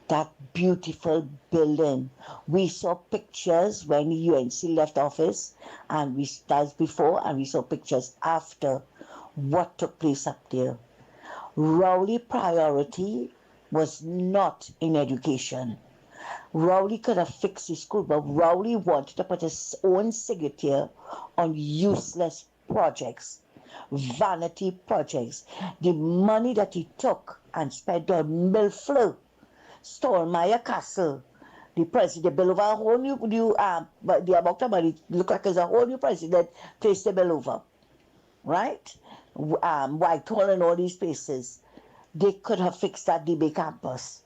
That beautiful building. We saw pictures when the UNC left office, and that's before, and we saw pictures after what took place up there. Rowley priority was not in education. Rowley could have fixed his school, but Rowley wanted to put his own signature on useless projects, vanity projects. The money that he took and spent on Milfleur, Stormyer Castle, the president built over a whole new but the amount of money look like there's a whole new president placed the bill over, right? Whitehall and all these places. They could have fixed that DB campus.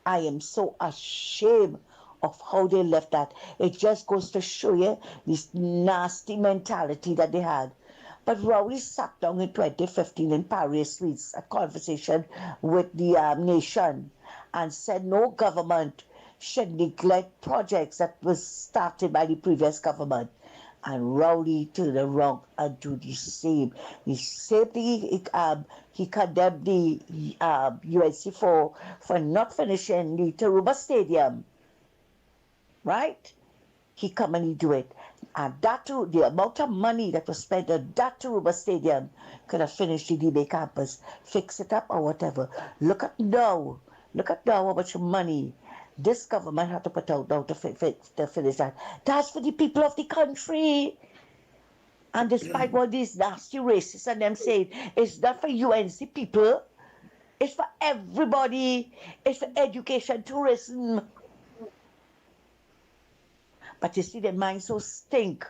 I am so ashamed of how they left that. It just goes to show you this nasty mentality that they had. But Rowley sat down in 2015 in Paris Suites, a conversation with the nation, and said no government should neglect projects that was started by the previous government. And Rowley turned around and do the same. The same thing he condemned the UNC for not finishing the Taruba Stadium. Right? He come and he do it. And that too, the amount of money that was spent on that Taruba Stadium could have finished the DB campus, fix it up or whatever. Look at now how much money this government had to put out now to finish that. That's for the people of the country. And despite what these nasty racists and them saying, it's not for UNC people. It's for everybody. It's for education, tourism. But you see, their minds so stink.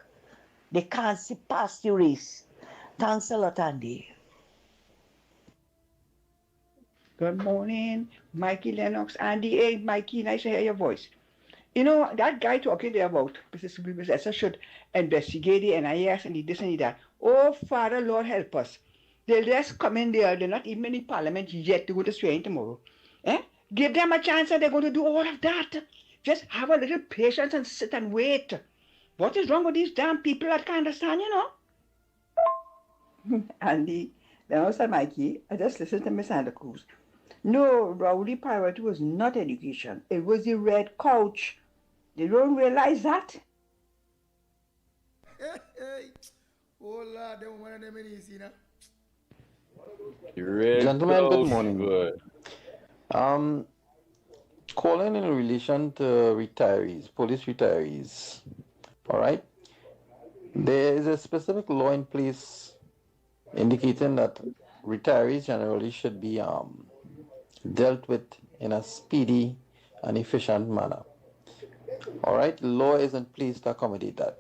They can't see past the race. Thanks a lot, Andy. Good morning, Mikey Lennox. Andy, hey, Mikey, nice to hear your voice. You know, that guy talking there about Professor should investigate the NIS and the this and the that. Oh, Father, Lord, help us. They'll just come in there. They're not even in the parliament yet to go to swearing tomorrow. Give them a chance and they're going to do all of that. Just have a little patience and sit and wait. What is wrong with these damn people that can't understand, you know? Andy, Lennox and Mikey, I just listened to Miss Santa Cruz. No, Rowdy Pirate was not education. It was the red couch. They don't realize that. Oh Lord, them one of them in easy, you know. Gentlemen, good morning. Calling in relation to retirees, police retirees. All right. There is a specific law in place indicating that retirees generally should be dealt with in a speedy and efficient manner. All right. The law is in place to accommodate that.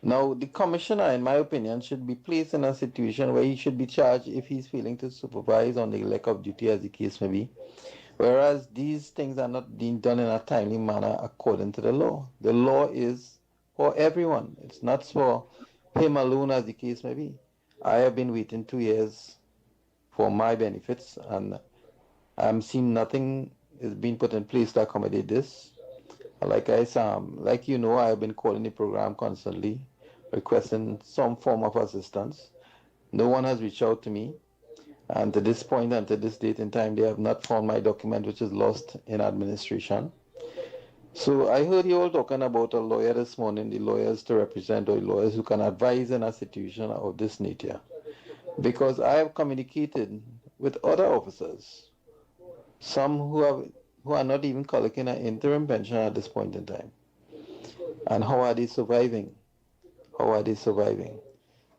Now, the commissioner, in my opinion, should be placed in a situation where he should be charged if he's failing to supervise on the neglect of duty, as the case may be. Whereas these things are not being done in a timely manner according to the law. The law is for everyone. It's not for him alone, as the case may be. I have been waiting 2 years for my benefits, and I'm seeing nothing is being put in place to accommodate this. Like I have been calling the program constantly, requesting some form of assistance. No one has reached out to me. And to this point and to this date in time, they have not found my document, which is lost in administration. So I heard you all talking about a lawyer this morning, the lawyers to represent or lawyers who can advise in a situation of this nature. Because I have communicated with other officers, some who are not even collecting an interim pension at this point in time. And how are they surviving? How are they surviving?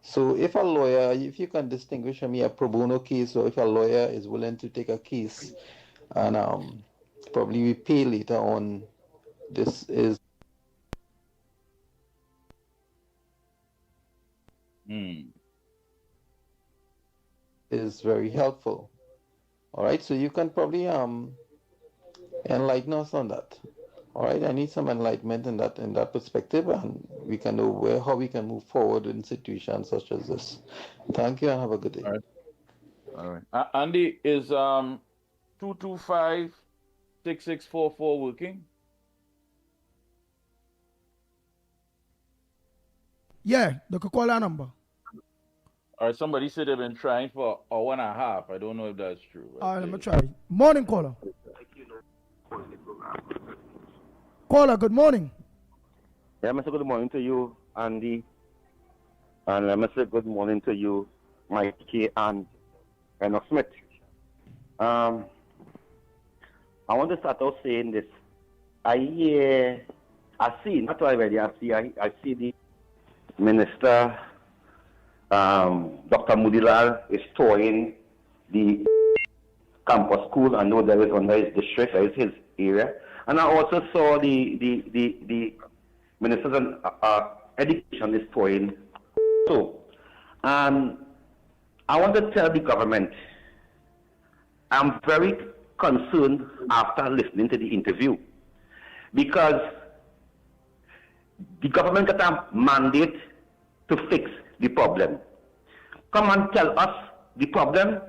So if a lawyer, if you can distinguish for me a pro bono case, or if a lawyer is willing to take a case and probably we pay later on, this is very helpful. All right, so you can probably enlighten us on that. All right, I need some enlightenment in that perspective, and we can know how we can move forward in situations such as this. Thank you and have a good day. All right. Andy, is 225-6644 working? Yeah, they could call our number. All right, somebody said they've been trying for an hour and a half. I don't know if that's true. All right, let me try. Morning, caller. Caller, good morning. Yeah, Mr. Good morning to you, Andy. And Mr. Good morning to you, Mickie and Lennox Smith. I want to start out saying this. I see the Minister, Dr. Mudilal, is touring the campus school. I know there is under his district, there is his area. And I also saw the Minister of Education is touring. So, I want to tell the government, I'm very concerned after listening to the interview, because the government got a mandate to fix the problem. Come and tell us the problem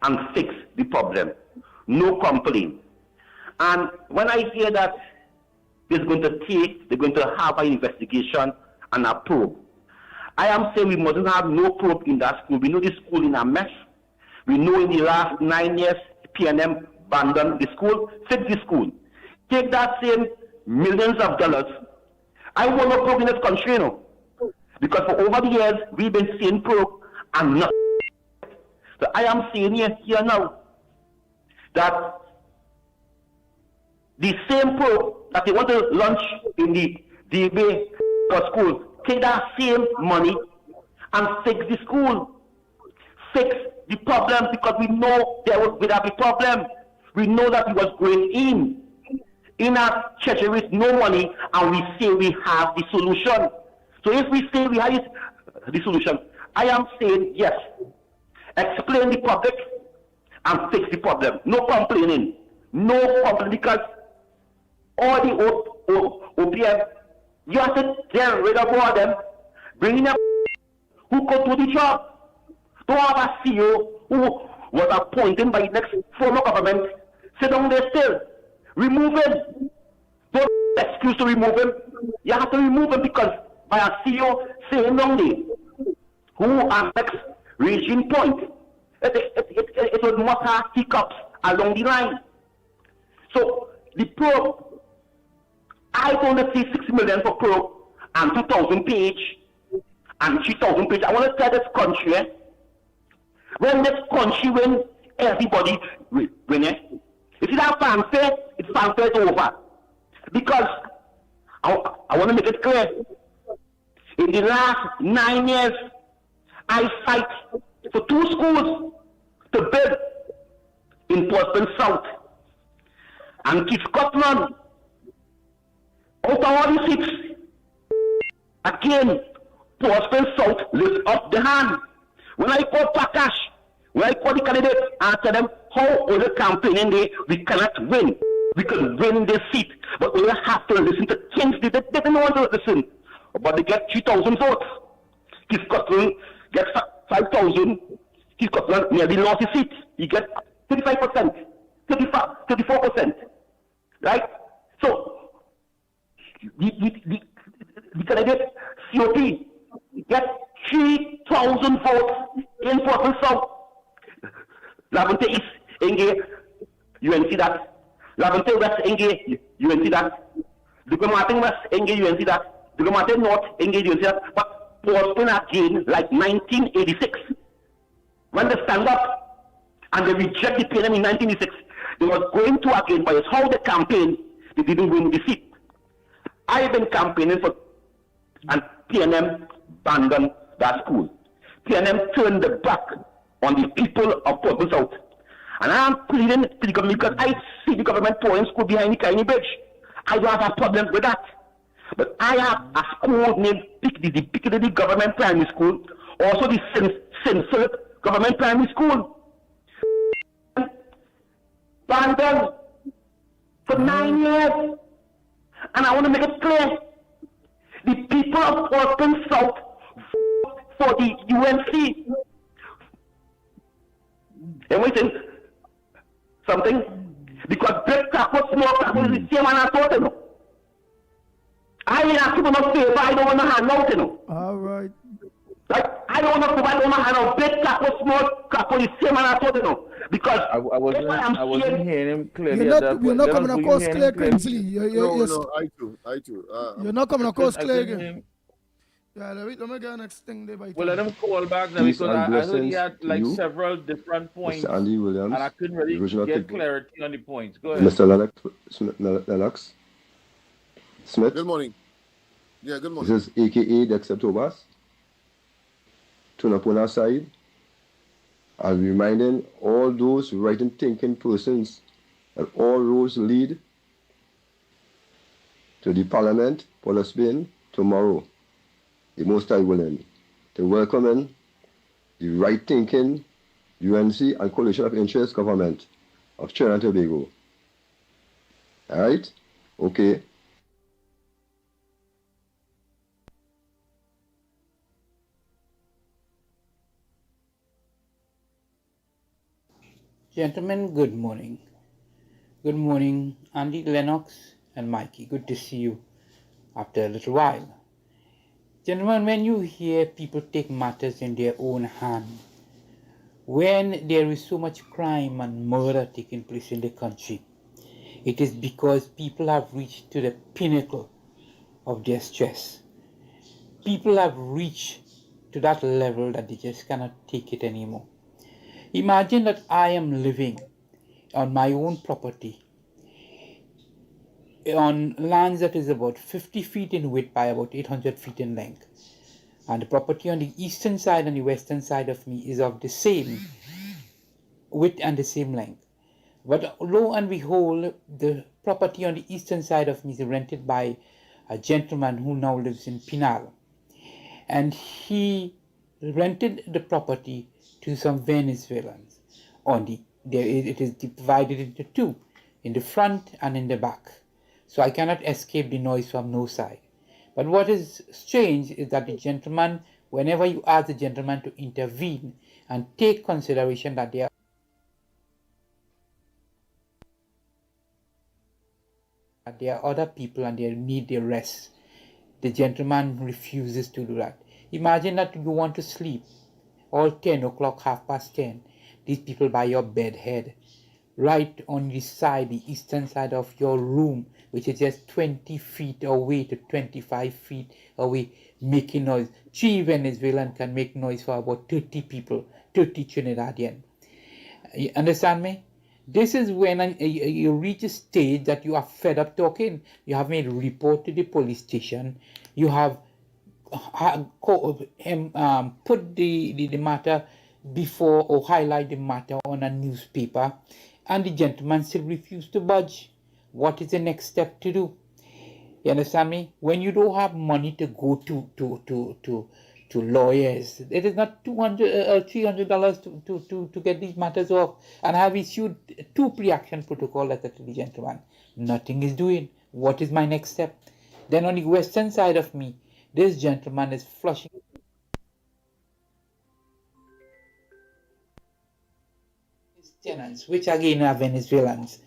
and fix the problem. No complaint. And when I hear that they're going to have an investigation and a probe, I am saying we mustn't have no probe in that school. We know the school in a mess. We know in the last 9 years, PNM abandoned the school. Fix the school. Take that same millions of dollars. I want no probe in this country, you know. Because for over the years, we've been seeing probe and not. So I am saying here now that the same probe that they want to launch in the DB for school, take that same money and fix the school. Fix the problem, because we know there will have a problem. We know that we was going in a treasury with no money, and we say we have the solution. So if we say we have the solution, I am saying yes. Explain the public and fix the problem. No complaining. No complaining, because all the OPM, you have to get rid of all of them. Bring in a who could do the job. Don't have a CEO who was appointed by the next former government. Sit down there still. Remove him. Don't excuse to remove him. You have to remove him, because by a CEO sitting down there who are next regime point, it would must have hiccups along the line. So the probe, I only see 6 million for probe and 2,000 page and 3,000 page. I want to tell this country, when this country win, everybody win it. You see that fanfare? It's fanfare over. Because I want to make it clear. In the last 9 years, I fight for 2 schools to build in Portsmouth South. And to Scotland, out of all the seats, again, Portsmouth South lifts up the hand. When I call Pakash, when I call the candidate, I tell them, how is the campaigning day? We cannot win. We could win this seat, but we have to listen to things they didn't want to listen. But they get 3,000 votes. Keith Scotland gets 5,000. Keith Scotland nearly lost his seat. He gets 35%, 34%. Right? So, the candidate COP gets 3,000 votes in Portland South. Lavente East, Enge, UNC that. Lavente West, Enge, UNC that. Dugumatin West, Enge, UNC that. Dugumatin North, Enge, UNC that. But Portland again, like 1986, when they stand up and they reject the PNM in 1986, they were going to again, but it's how they campaign, they didn't win the seat. I've been campaigning for, and PNM abandoned that school. PNM turned the back on the people of Portland South. And I'm pleading to the government because I see the government pouring school behind the Kaini Bridge. I don't have a problem with that. But I have a school named Piccadilly Government Primary School, also the St. Philip Government Primary School. Abandoned for 9 years. And I want to make it clear, the people of Portland South vote for the UNC. And we think something, because big tackle, small tackle is the same and I thought, you know. I ain't asking for no favor, I don't want to hand out, you know. All right. Like, I don't want to provide, I don't want to hand out big tackle, small tackle is the same and I thought, you know. Because I wasn't hearing him clearly. You're not coming across clear, Kingsley. No, I too. You're not coming across clear. Yeah, let me get next thing there. Well, let him call back now because I heard he had like several different points. Mr. Andy Williams, and I couldn't really get clarity on the points. Go ahead. Mr. Lennox Smith. Good morning. Yeah, good morning. This is AKA Dexter Tobas. Turn up on our side. I'm reminding all those right and thinking persons that all roads lead to the Parliament, Police tomorrow. The Most High willing, to welcome in the right-thinking UNC and Coalition of Interest government of Trinidad and Tobago. All right? Okay. Gentlemen, good morning. Good morning, Andy, Lennox, and Mickie. Good to see you after a little while. Gentlemen, when you hear people take matters in their own hand, when there is so much crime and murder taking place in the country, it is because people have reached to the pinnacle of their stress. People have reached to that level that they just cannot take it anymore. Imagine that I am living on my own property on lands that is about 50 feet in width by about 800 feet in length. And the property on the eastern side and the western side of me is of the same width and the same length. But lo and behold, the property on the eastern side of me is rented by a gentleman who now lives in Pinal. And he rented the property to some Venezuelans. It is divided into two, in the front and in the back. So I cannot escape the noise from no side. But what is strange is that the gentleman, whenever you ask the gentleman to intervene and take consideration that there are other people and they need their rest, the gentleman refuses to do that. Imagine that you want to sleep all 10 o'clock, 10:30. these people by your bed head, right on the side, the eastern side of your room, which is just 20 feet away to 25 feet away, making noise. 3 Venezuelans can make noise for about 30 people, 30 Trinidadian. You understand me? This is when you reach a stage that you are fed up talking. You have made a report to the police station. You have put the matter before or highlight the matter on a newspaper, and the gentleman still refused to budge. What is the next step to do? You understand me? When you don't have money to go to lawyers, it is not $200 $300 to get these matters off. And I have issued 2 pre-action protocol letters to the gentleman. Nothing is doing. What is my next step? Then on the western side of me, this gentleman is flushing his tenants, which again are Venezuelans,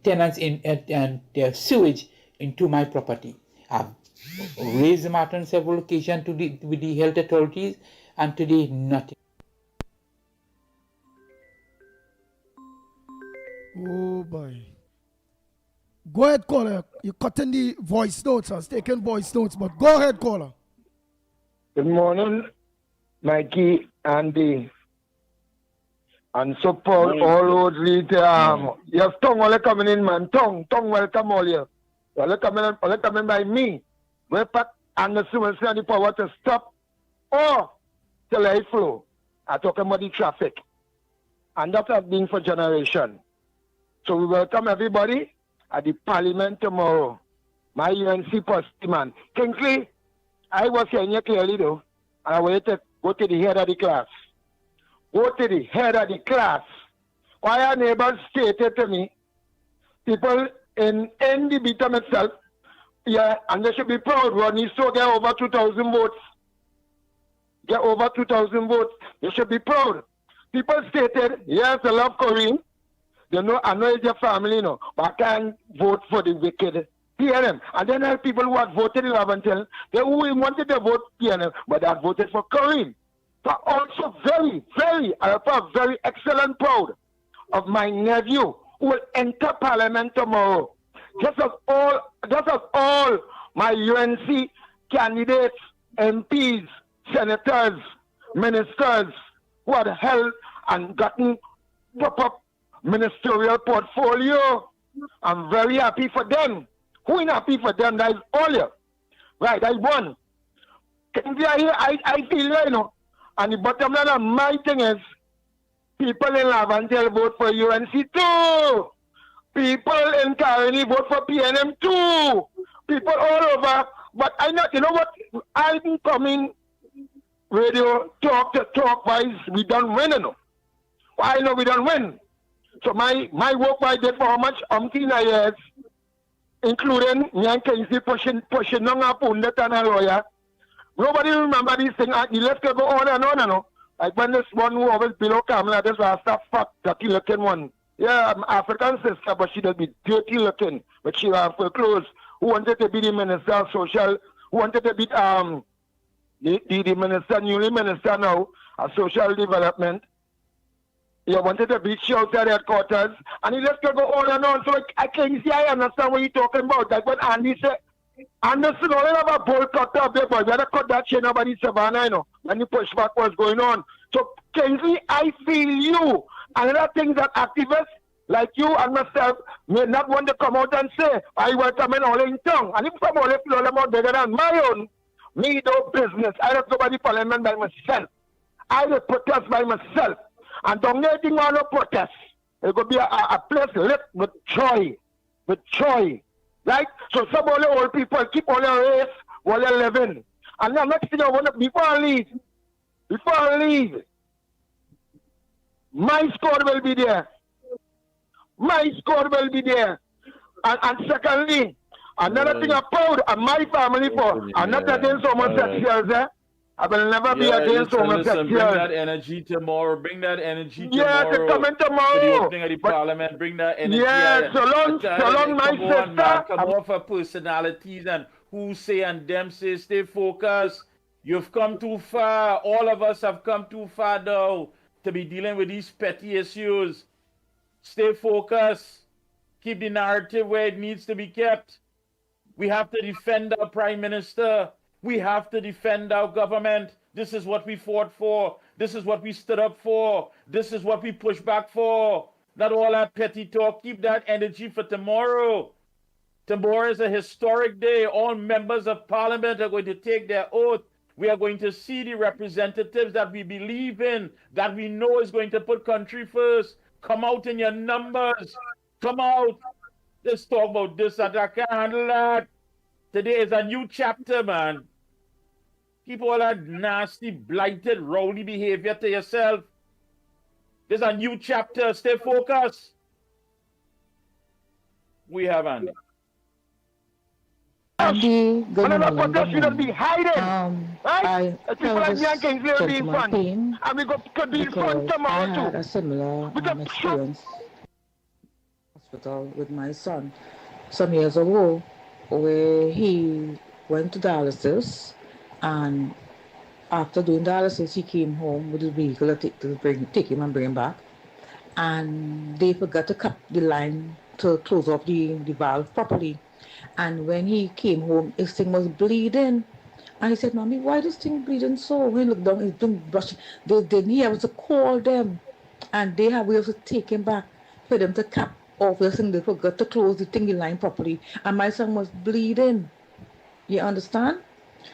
tenants and their sewage into my property. I've raised the matter on several occasions with the health authorities, and today nothing. Oh boy. Go ahead, caller. You're cutting the voice notes. I was taking voice notes, but go ahead, caller. Good morning, Mikey, Andy. And so Paul, all those lead, you have tongue all coming in, man. Tongue, welcome all you. All coming by me. We're back and the will see the power to stop or to let it flow. I'm talking about the traffic. And that has been for generation. So we welcome everybody at the parliament tomorrow. My UNC post man. Kingsley, I was hearing you clearly though. And I want to go to the head of the class. Go to the head of the class. Why our neighbors stated to me, people in the Beatum itself, yeah, and they should be proud. Rodney still get over 2,000 votes. Get over 2,000 votes. They should be proud. People stated, yes, they love Corinne. They know, I know it's your family, but I can't vote for the wicked PNM. And then there are people who had voted in Lavantel, they who wanted to vote PNM, but they had voted for Corinne. So also very, I feel very excellent proud of my nephew who will enter parliament tomorrow. Just as all my UNC candidates, MPs, senators, ministers who had held and gotten proper ministerial portfolio. I'm very happy for them. Who is happy for them? That is all you. Right, that is one. I feel, and the bottom line of my thing is, people in Lavantel vote for UNC too. People in Caroni vote for PNM too. People all over. But I know, you know what? I've been coming radio talk wise, we don't win, I know we don't win. So my work I did for how much? 18 years, including me and Casey pushing on up on that and a lawyer. Nobody remember these things. The list can go on and on, Like when this one who always below Kamala, this was a fuck dirty looking one. Yeah, I'm African sister, but she does be dirty looking. But she was for clothes. Who wanted to be the minister of social? Who wanted to be the minister, newly minister now of social development? He wanted to be outside headquarters, and he just go on and on. So I can see, I understand what you're talking about. Like when Andy said, Anderson, all have a bowl cut up there, boy. We had to cut that chain over the savannah, when the pushback was going on. So, Kingsley, I feel you. Another thing that activists like you and myself may not want to come out and say, I welcome in all in tongue. And if somebody feel all about bigger than my own, me no business. I don't go by the parliament by myself. I will protest by myself. And dominating all the protests. It could be a place lit with joy. With joy. Right? So some of the old people keep on their race while they're living. And the next thing I want to, before I leave, my squad will be there. My squad will be there. And secondly, another thing I'm proud of my family for, I'm not against homosexuals, I will never be against homosexuals. Bring that energy tomorrow. Bring that energy tomorrow. Yeah, to come in tomorrow. To the opening of the parliament. Bring that energy. Yeah, so long, my sister. Man, come off of personalities and who say and them say. Stay focused. You've come too far. All of us have come too far now. to be dealing with these petty issues. Stay focused. Keep the narrative where it needs to be kept. We have to defend our prime minister. We have to defend our government. This is what we fought for. This is what we stood up for. This is what we pushed back for. Not all that petty talk. Keep that energy for tomorrow. Tomorrow is a historic day. All members of parliament are going to take their oath. We are going to see the representatives that we believe in, that we know is going to put country first. Come out in your numbers. Come out. Let's talk about this, that I can't handle that. Today is a new chapter, man. Keep all that nasty, blighted, rowdy behavior to yourself. There's a new chapter. Stay focused. We have Andy. Andy, good Another morning. protest shouldn't be hiding. Right? I People like me and Kingsley will be in front. pain And we could be in front because I tomorrow had too. a similar experience in hospital with my son some years ago, where he went to dialysis, and after doing dialysis, he came home with his vehicle to take him and bring him back, and they forgot to cut the line to close off the valve properly. And when he came home, his thing was bleeding. And he said, Mommy, why this thing bleeding so? When he looked down, he's been brushing. Then he had to call them. And we have to take him back for them to cap off this thing. They forgot to close the thingy line properly. And my son was bleeding. You understand?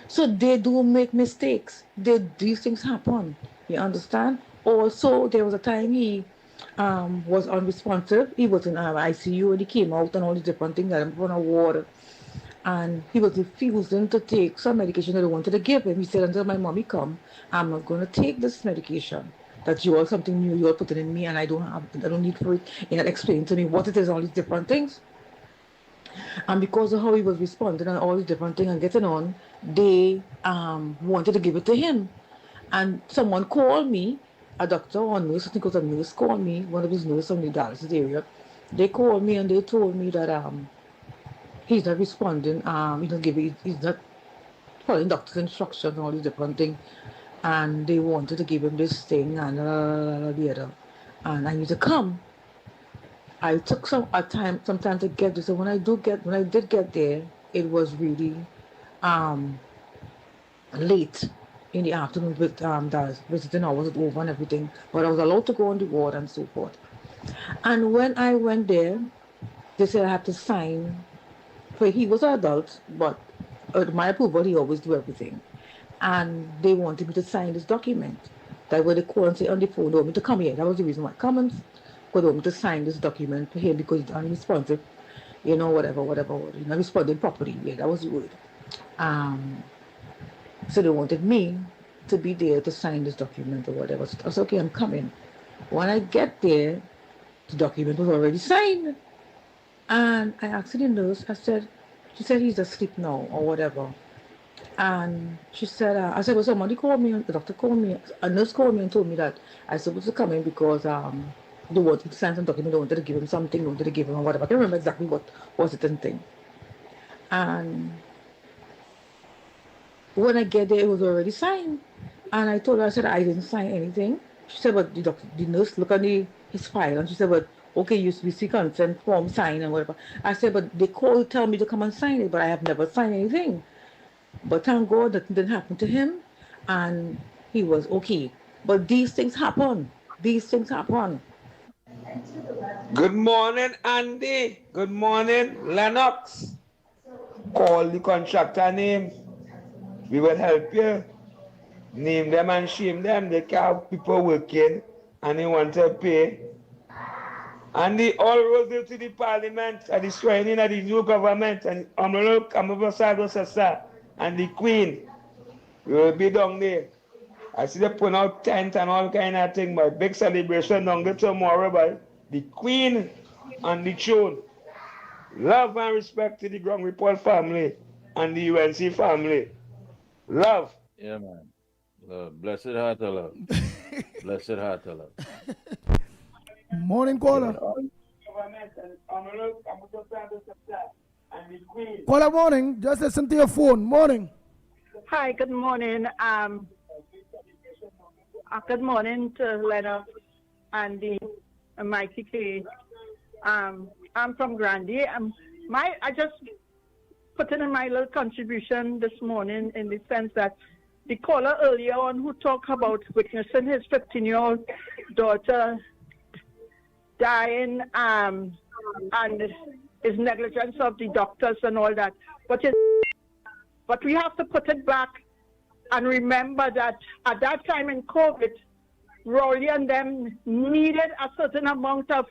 So they do make mistakes. These things happen. You understand? Also, there was a time he was unresponsive. He was in ICU and he came out and all these different things that him on water. And he was refusing to take some medication that I wanted to give him. He said, until my mommy come, I'm not going to take this medication. That's you all something new you all putting in me, and I don't need for it. He had explained to me what it is, all these different things. And because of how he was responding and all these different things and getting on, they wanted to give it to him. And someone called me, a doctor or a nurse, I think it was a nurse, called me, one of his nurses from the dialysis area. They called me and they told me that he's not responding, he's not following doctor's instructions and all these different things. And they wanted to give him this thing and the other. And I need to come. I took some time to get this. So when I did get there, it was really late in the afternoon with the visiting hours was over and everything. But I was allowed to go on the ward and so forth. And when I went there, they said I had to sign. For he was an adult, but my approval, he always do everything. And they wanted me to sign this document. That way they call and say on the phone, they want me to come here. That was the reason why I come and they want me to sign this document for him because he's unresponsive, whatever, not responding properly. Yeah, that was the word. So they wanted me to be there to sign this document or whatever. So I said, okay, I'm coming. When I get there, the document was already signed. And I asked the nurse, she said he's asleep now or whatever. And she said, I said, well, somebody called me, the doctor called me, a nurse called me and told me that I was supposed to come in because they wanted to sign some document, they wanted to give him something, they wanted to give him whatever. I can't remember exactly what was it and thing. And when I get there, it was already signed. And I told her, I said, I didn't sign anything. She said, but the nurse looked at his file and she said, but okay, we see consent form sign and whatever. I said, but they tell me to come and sign it, but I have never signed anything. But thank God that didn't happen to him and he was okay. But these things happen. These things happen. Good morning, Andy. Good morning, Lennox. Call the contractor name. We will help you. Name them and shame them. They can't have people working and they want to pay. And the all roads to the parliament and the swearing of the new government and Honorable Kamabasado Sasa and the Queen will be down there. I see they put out tent and all kind of thing, but big celebration down there tomorrow by the Queen and the throne. Love and respect to the Ground Report family and the UNC family. Love. Yeah, man. Blessed heart of love. Blessed heart of love. Morning, caller. Caller, morning. Just listen to your phone. Morning. Hi, good morning. Good morning to Lennox, Andy, and Mickie K. I'm from Grandy. I just put in my little contribution this morning in the sense that the caller earlier on who talked about witnessing his 15-year-old daughter dying and his negligence of the doctors and all that. But we have to put it back and remember that at that time in COVID, Rowley and them needed a certain amount of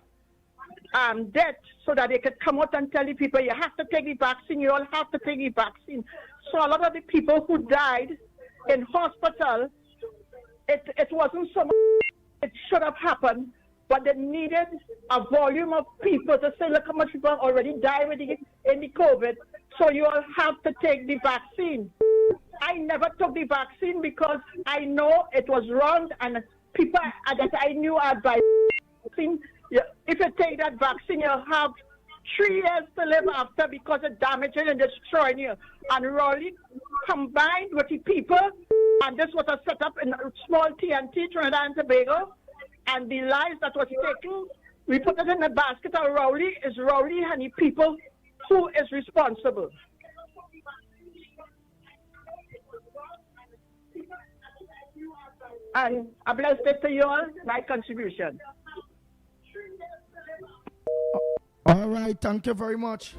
debt so that they could come out and tell the people, you have to take the vaccine, you all have to take the vaccine. So a lot of the people who died in hospital, it wasn't so much it should have happened, but they needed a volume of people to say, look how much people already died in the COVID, so you all have to take the vaccine. I never took the vaccine because I know it was wrong, and people that I knew advised vaccine. If you take that vaccine, you'll have 3 years to live after because it's damaging and destroying you. And Raleigh combined with the people, and this was a set up in small TNT, Trinidad and Tobago, and the lives that was taken, we put it in the basket of Rowley. Is Rowley and the people who is responsible. And I bless it to you all, my contribution. All right, thank you very much.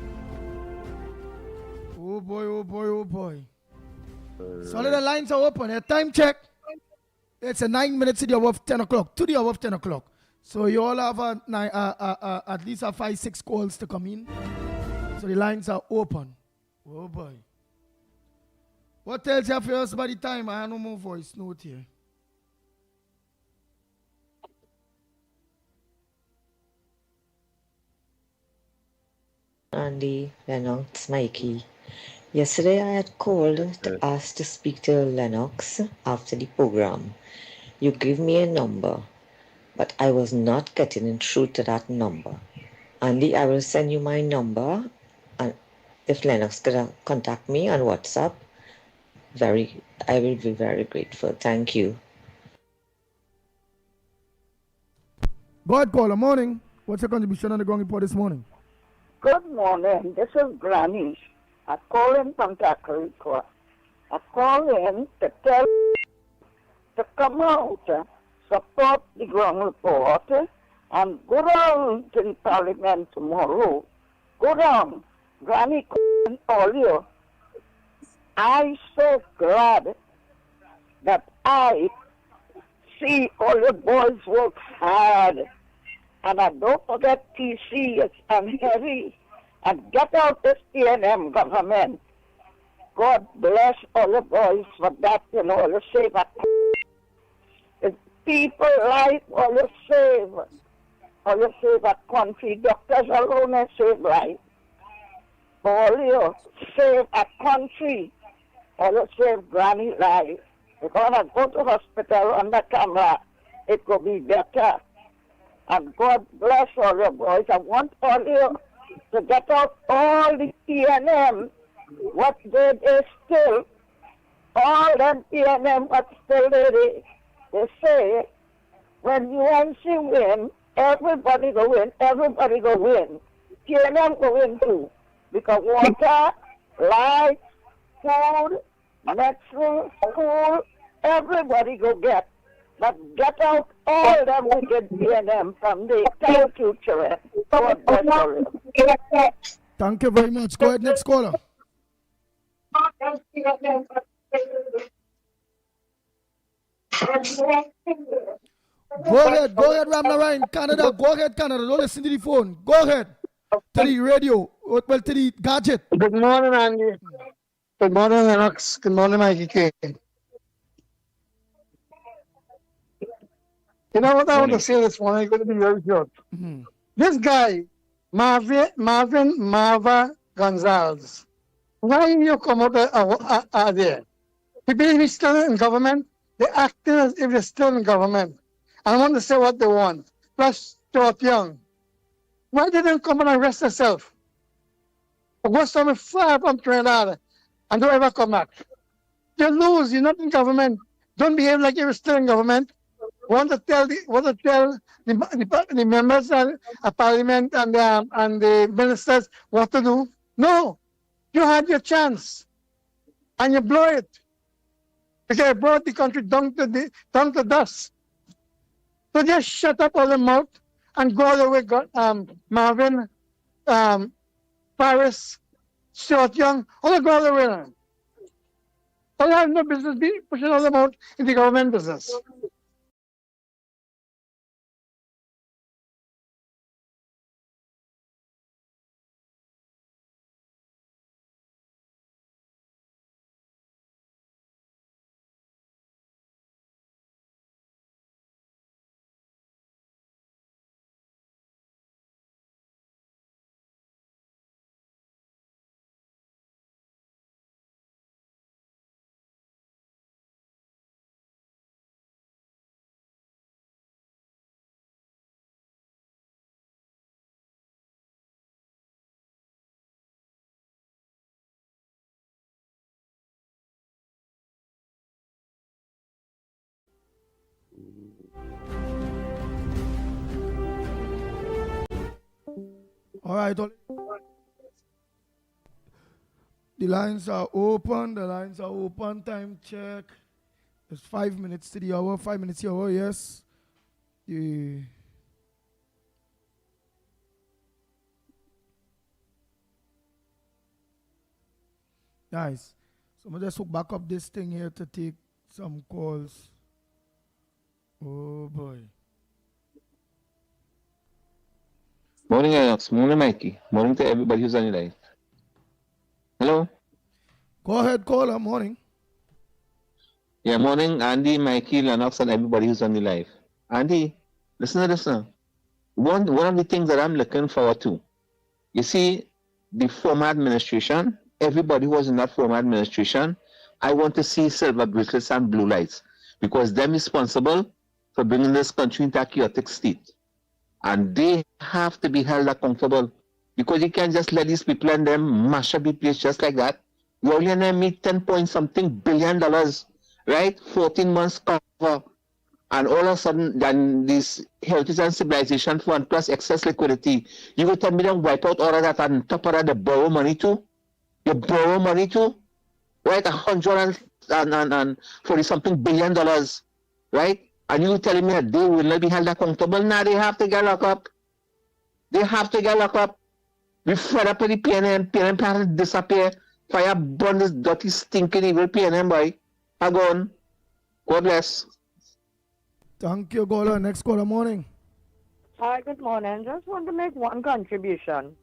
Oh boy, oh boy, oh boy. So the lines are open. A time check. It's a 9 minutes to the hour of 10 o'clock. To the hour of 10 o'clock. So you all have at least 5-6 calls to come in. So the lines are open. Oh boy. What tells you first by the time? I have no more voice note here. Andy, Lennox, Mickie. Yesterday I had called to ask to speak to Lennox after the program. You gave me a number, but I was not getting in through to that number. Andy, I will send you my number, and if Lennox could contact me on WhatsApp, I will be very grateful. Thank you. Go ahead, caller. Morning. What's your contribution on the ground report this morning? Good morning. This is Granny. I call in from Tacarigua. I call in to tell to come out, support the ground report, and go down to the parliament tomorrow. Go down. Granny, and all you. I'm so glad that I see all the boys work hard. And I don't forget TC and Harry, and get out this PNM government. God bless all the boys for that, you know, all the save at it's people life, all the save at country. Doctors alone save life. Polio save a country, all the save granny life. Because I go to hospital on the camera, it could be better. And God bless all your boys. I want all you to get out all the PNM, what they still, all them PNM, what still they say, when UNC win, everybody go win, PNM go win too. Because water, light, food, medicine, school, everybody go get. But get out all them wicked PNM from the thank you, children. God bless you. Thank you very much. Go ahead, next caller. Go ahead, Ramnarayan, Canada. Go ahead, Canada. Don't listen to the phone. Go ahead. To the radio. Well, to the gadget. Good morning, Andy. Good morning, Lennox. Good morning, Mickie K. You know what I want to say this morning? I'm going to be very short. Mm-hmm. This guy, Marva Gonzalez, why you come out there? People, if he's still in government, they're acting as if they're still in government. I want to say what they want. Plus, Stuart Young. Why didn't they come and arrest themselves? Or go somewhere far from Trinidad and don't ever come back? You lose. You're not in government. Don't behave like you're still in government. want to tell the members of parliament and the ministers what to do. No, you had your chance and you blow it. Because you brought the country down to dust. So just shut up all the mouth and go all the way. Marvin, Paris, Stuart Young, all go all the way around. All have no business pushing all them out in the government business. All right. The lines are open. The lines are open. Time check. It's 5 minutes to the hour. 5 minutes to the hour, yes. Nice. So I'm just hook back up this thing here to take some calls. Oh boy. Morning, Lennox. Morning, Mikey. Morning to everybody who's on the line. Hello? Go ahead, caller. Morning. Yeah, morning, Andy, Mikey, Lennox, and everybody who's on the live. Andy, listen to this now. One of the things that I'm looking forward to, you see, the former administration, everybody who was in that former administration, I want to see silver bracelets and blue lights because they're responsible for bringing this country into a chaotic state. And they have to be held accountable because you can't just let these people and them mash up the place just like that. You only need 10 point something billion dollars, right? 14 months cover. And all of a sudden, then this Heritage and Civilization Fund plus excess liquidity, you will tell me them wipe out all of that and top of that, they borrow money too? You borrow money too? Right? 140 something billion dollars, right? And you telling me that they will not be held accountable? Now they have to get locked up. They have to get locked up. We fed up with the PNM. PNM has to disappear. Fire burn this dirty, stinking, evil PNM, boy. I'm gone. God bless. Thank you, caller. Next caller, morning. Hi, good morning. Just want to make one contribution.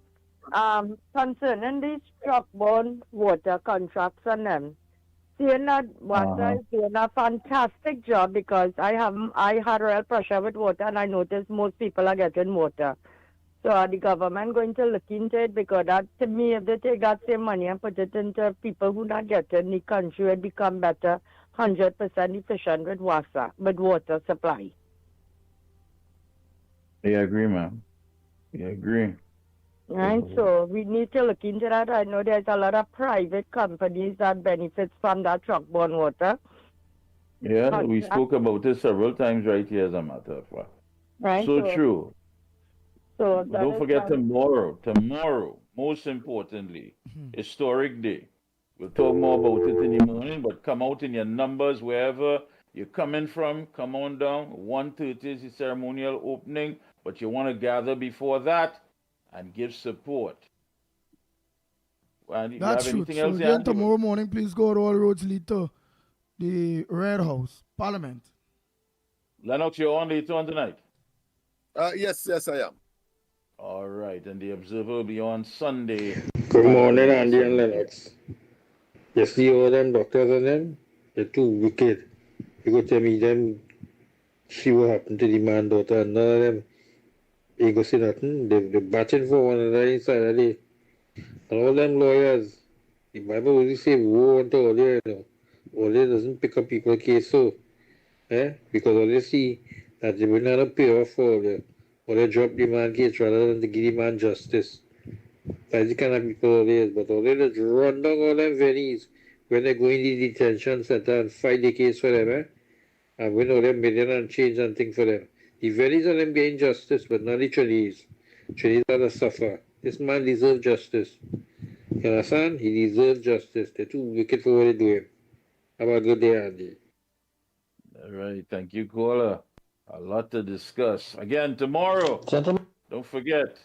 Concerning these truck-borne water contracts and them. Seeing that water is doing a fantastic job because I had real pressure with water and I noticed most people are getting water. So are the government going to look into it? Because that, to me, if they take that same money and put it into people who not getting, the country would become better, 100% efficient with water supply. I agree, ma'am. I agree. Right, so we need to look into that. I know there's a lot of private companies that benefits from that truck-borne water. Yeah, we spoke about it several times right here, as a matter of fact. Right. So true. So don't forget tomorrow, most importantly, historic day. We'll talk more about it in the morning, but come out in your numbers wherever you're coming from. Come on down. 1:30 is the ceremonial opening, but you want to gather before that and give support. And That's true. So again, tomorrow morning, please go to all roads lead to the Red House, Parliament. Lennox, you're on later on tonight? Yes, I am. All right, and the Observer will be on Sunday. Good morning, Andy and Lennox. You see all them doctors and them? They're too wicked. You go tell me them, see what happened to the man daughter, and none of them ain't go see nothing. They're batching for one another inside of the. And all them lawyers, the Bible really say woe unto all there, you know. All there doesn't pick up people's case so. Because all they see that they will not pay off for or they drop the man case rather than to give the man justice. That's the kind of people all there is. But all they just run down all them venues when they go in the detention center and fight the case for them, and win all them million and change and thing for them. The Velis and them gain justice, but not the Chinese. Chinese are the suffer. This man deserves justice. You understand? He deserves justice. They're too wicked for what they do him. Have a good day, Andy. All right, thank you, caller. A lot to discuss. Again, tomorrow. Gentlemen. Don't forget.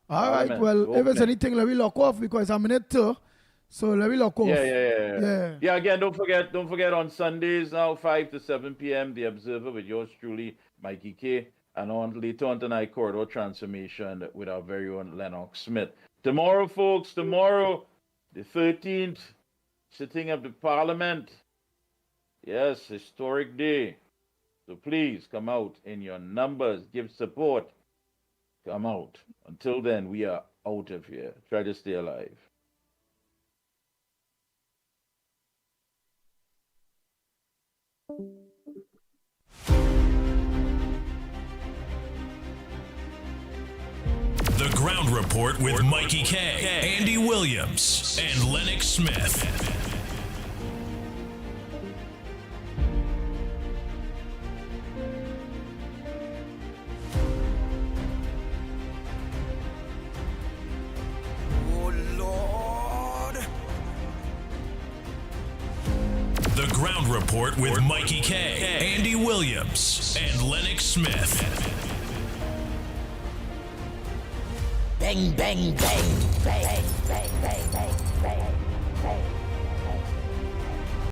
All right, well, if there's anything, let me lock off because I'm in it too. So let me lock off. Yeah, again, don't forget on Sundays now, 5 to 7 p.m., The Observer with yours truly, Mikey K. And later on tonight, Corridor Transformation with our very own Lennox Smith. Tomorrow, folks, the 13th, sitting of the Parliament. Yes, historic day. So please come out in your numbers, give support. Come out. Until then, we are out of here. Try to stay alive. The Ground Report with Mikey K, Andy Williams, and Lennox Smith. The Ground Report with Mikey K, Andy Williams, and Lennox Smith. Bang, bang, bang, bang, bang, bang, bang, bang, bang.